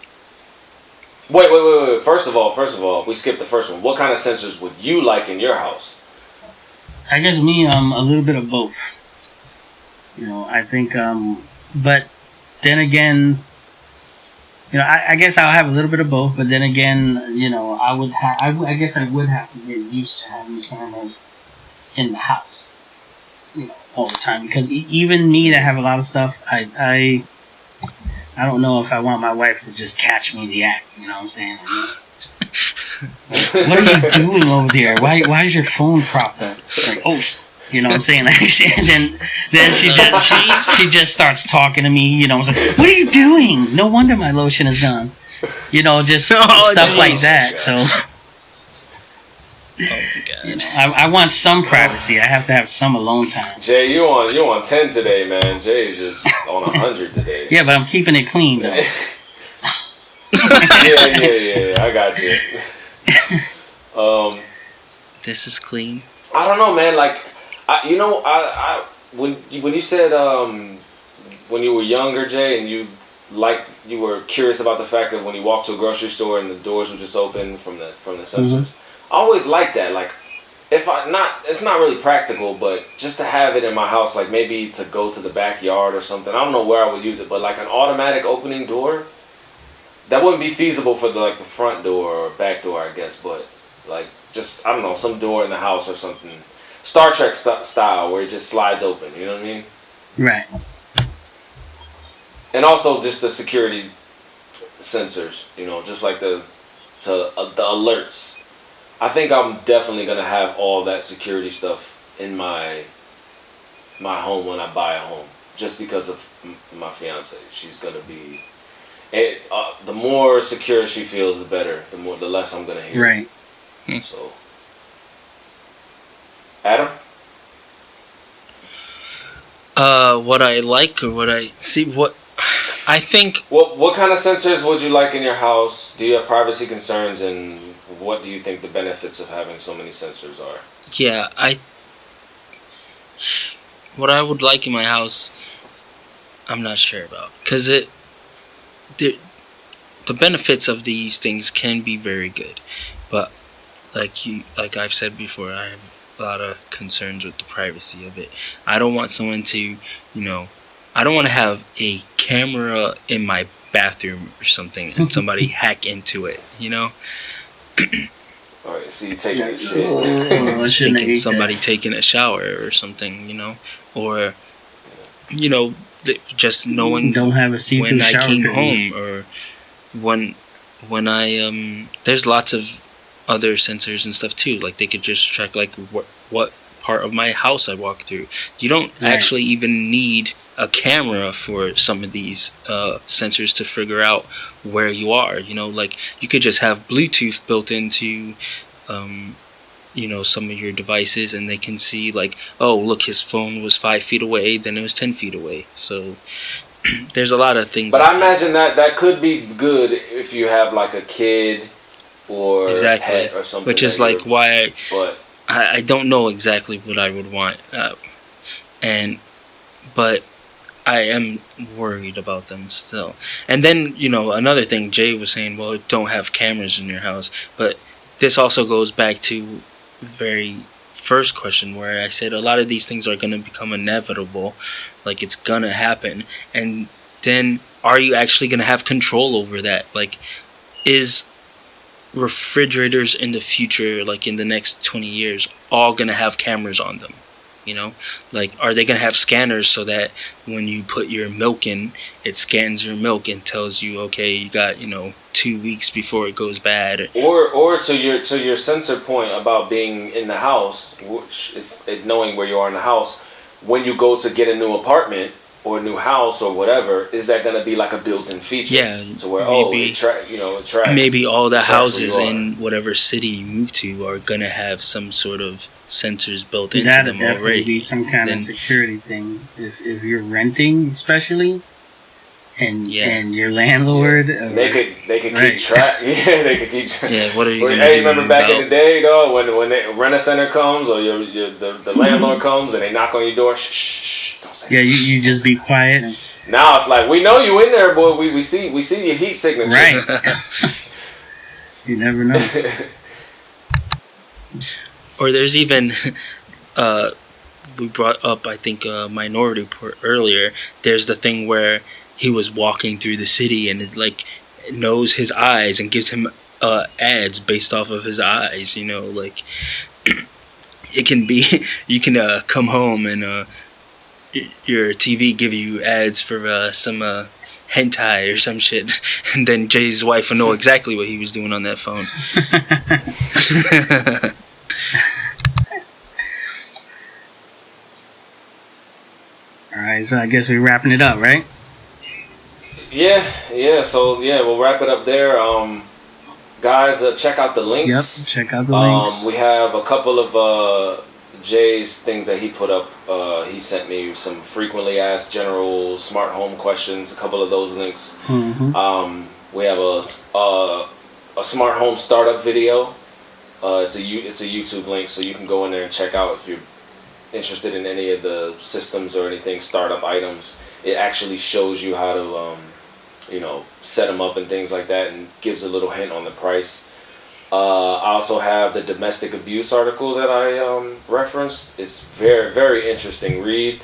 Wait. First of all, we skipped the first one. What kind of sensors would you like in your house? I guess me, a little bit of both. I think, but then again, I guess I'll have a little bit of both. But then again, I guess I would have to get used to having cameras in the house, all the time, because even me that have a lot of stuff, I don't know if I want my wife to just catch me in the act. You know what I'm saying? What are you doing over there? Why is your phone propped up? Like, You know what I'm saying? Like, then she just starts talking to me. You know, it's like, what are you doing? No wonder my lotion is gone. You know, just stuff like that. So, you know, I want some privacy. I have to have some alone time. Jay, you on 10 today, man. Jay is just on 100 today. Yeah, but I'm keeping it clean though. yeah. I got you. This is clean. I don't know, man. Like, when you said when you were younger, Jay, and you were curious about the fact that when you walked to a grocery store and the doors were just open from the sensors. I always liked that. Like, it's not really practical, but just to have it in my house, like maybe to go to the backyard or something. I don't know where I would use it, but like an automatic opening door, that wouldn't be feasible for the front door or back door, I guess. But like, just, I don't know, some door in the house or something. Star Trek style, where it just slides open, you know what I mean? Right. And also just the security sensors, you know, just like the alerts. I think I'm definitely going to have all that security stuff in my home when I buy a home, just because of my fiance. She's going to be, the more secure she feels, the better, the less I'm going to hear. Right. So, Adam? What I like or what I see, what I think. What kind of sensors would you like in your house? Do you have privacy concerns, and what do you think the benefits of having so many sensors are? Yeah, what I would like in my house, I'm not sure about, because the benefits of these things can be very good, but like I've said before, I have a lot of concerns with the privacy of it. I don't want someone to, I don't want to have a camera in my bathroom or something and somebody hack into it, Alright, so you taking a shit. Thinking somebody taking a shower or something, or, just knowing don't have a see-through when I shower came curtain. home, or when I, there's lots of other sensors and stuff too. Like, they could just track like what part of my house I walk through. You don't actually even need a camera for some of these sensors to figure out where you are. Like, you could just have Bluetooth built into some of your devices, and they can see like, oh, look, his phone was 5 feet away, then it was 10 feet away. So there's a lot of things. But I imagine that could be good if you have like a kid or exactly, pet or something. Which is like why but I don't know exactly what I would want, but I am worried about them still. And then, another thing, Jay was saying, well, don't have cameras in your house. But this also goes back to the very first question, where I said a lot of these things are going to become inevitable. Like, it's going to happen. And then, are you actually going to have control over that? Like, is refrigerators in the future, like in the next 20 years, all going to have cameras on them? Like, are they going to have scanners so that when you put your milk in, it scans your milk and tells you, okay, you got 2 weeks before it goes bad? Or to your sensor point about being in the house, knowing where you are in the house, when you go to get a new apartment or a new house or whatever, is that going to be like a built-in feature? Yeah, to where maybe, it tracks. Maybe all the houses in whatever city you move to are going to have some sort of sensors built into them That'd already. Be some kind of security thing. If you're renting, especially, and your landlord, they could keep track. Yeah, they could keep track. Yeah, what are you going to do? Hey, remember back in the day, though, when the rent-a-center comes or the landlord comes and they knock on your door, shh, don't say. Yeah, you just be quiet. Now it's like, we know you in there, boy. We see your heat signature. Right. You never know. Or there's even, we brought up, I think, Minority Report earlier. There's the thing where he was walking through the city and it like knows his eyes and gives him ads based off of his eyes. Like, it can be, you can come home and your TV give you ads for some hentai or some shit, and then Jay's wife will know exactly what he was doing on that phone. right, so I guess we're wrapping it up, right? Yeah. So yeah, we'll wrap it up there. Guys, check out the links. Yep, check out the links. We have a couple of Jay's things that he put up. He sent me some frequently asked general smart home questions. A couple of those links. Mm-hmm. We have a smart home startup video. It's a YouTube link, so you can go in there and check out if you're interested in any of the systems or anything startup items. It actually shows you how to set them up and things like that, and gives a little hint on the price. I also have the domestic abuse article that I referenced. It's very, very interesting read.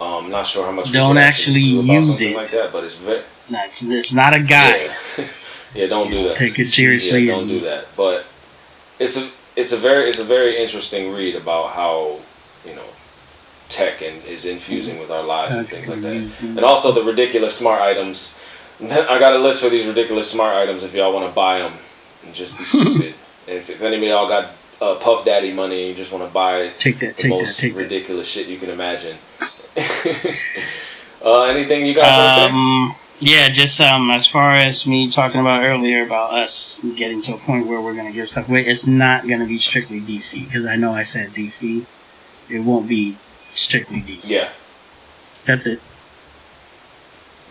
I'm not sure how much we Don't can actually do about use something it. like that, but it's very. No, it's not a guide. Yeah, don't do that. Take it seriously. Yeah, don't do that. But it's a very interesting read about how tech is infusing with our lives and things like that, and also the ridiculous smart items. I got a list for these ridiculous smart items if y'all want to buy them and just be stupid. And if any of y'all got Puff Daddy money and you just want to buy the most ridiculous shit you can imagine. Anything you guys want to say? Yeah, just as far as me talking about earlier about us getting to a point where we're going to give stuff away, it's not going to be strictly DC, because I know I said DC. It won't be strictly DC. Yeah. That's it.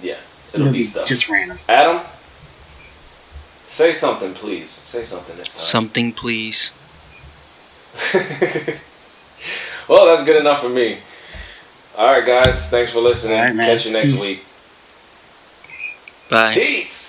Yeah. It'll be stuff. Just random stuff. Adam? Say something, please. Say something this time. Something, please. Well, that's good enough for me. All right, guys. Thanks for listening. All right, Catch you next Peace. week. Bye. Peace.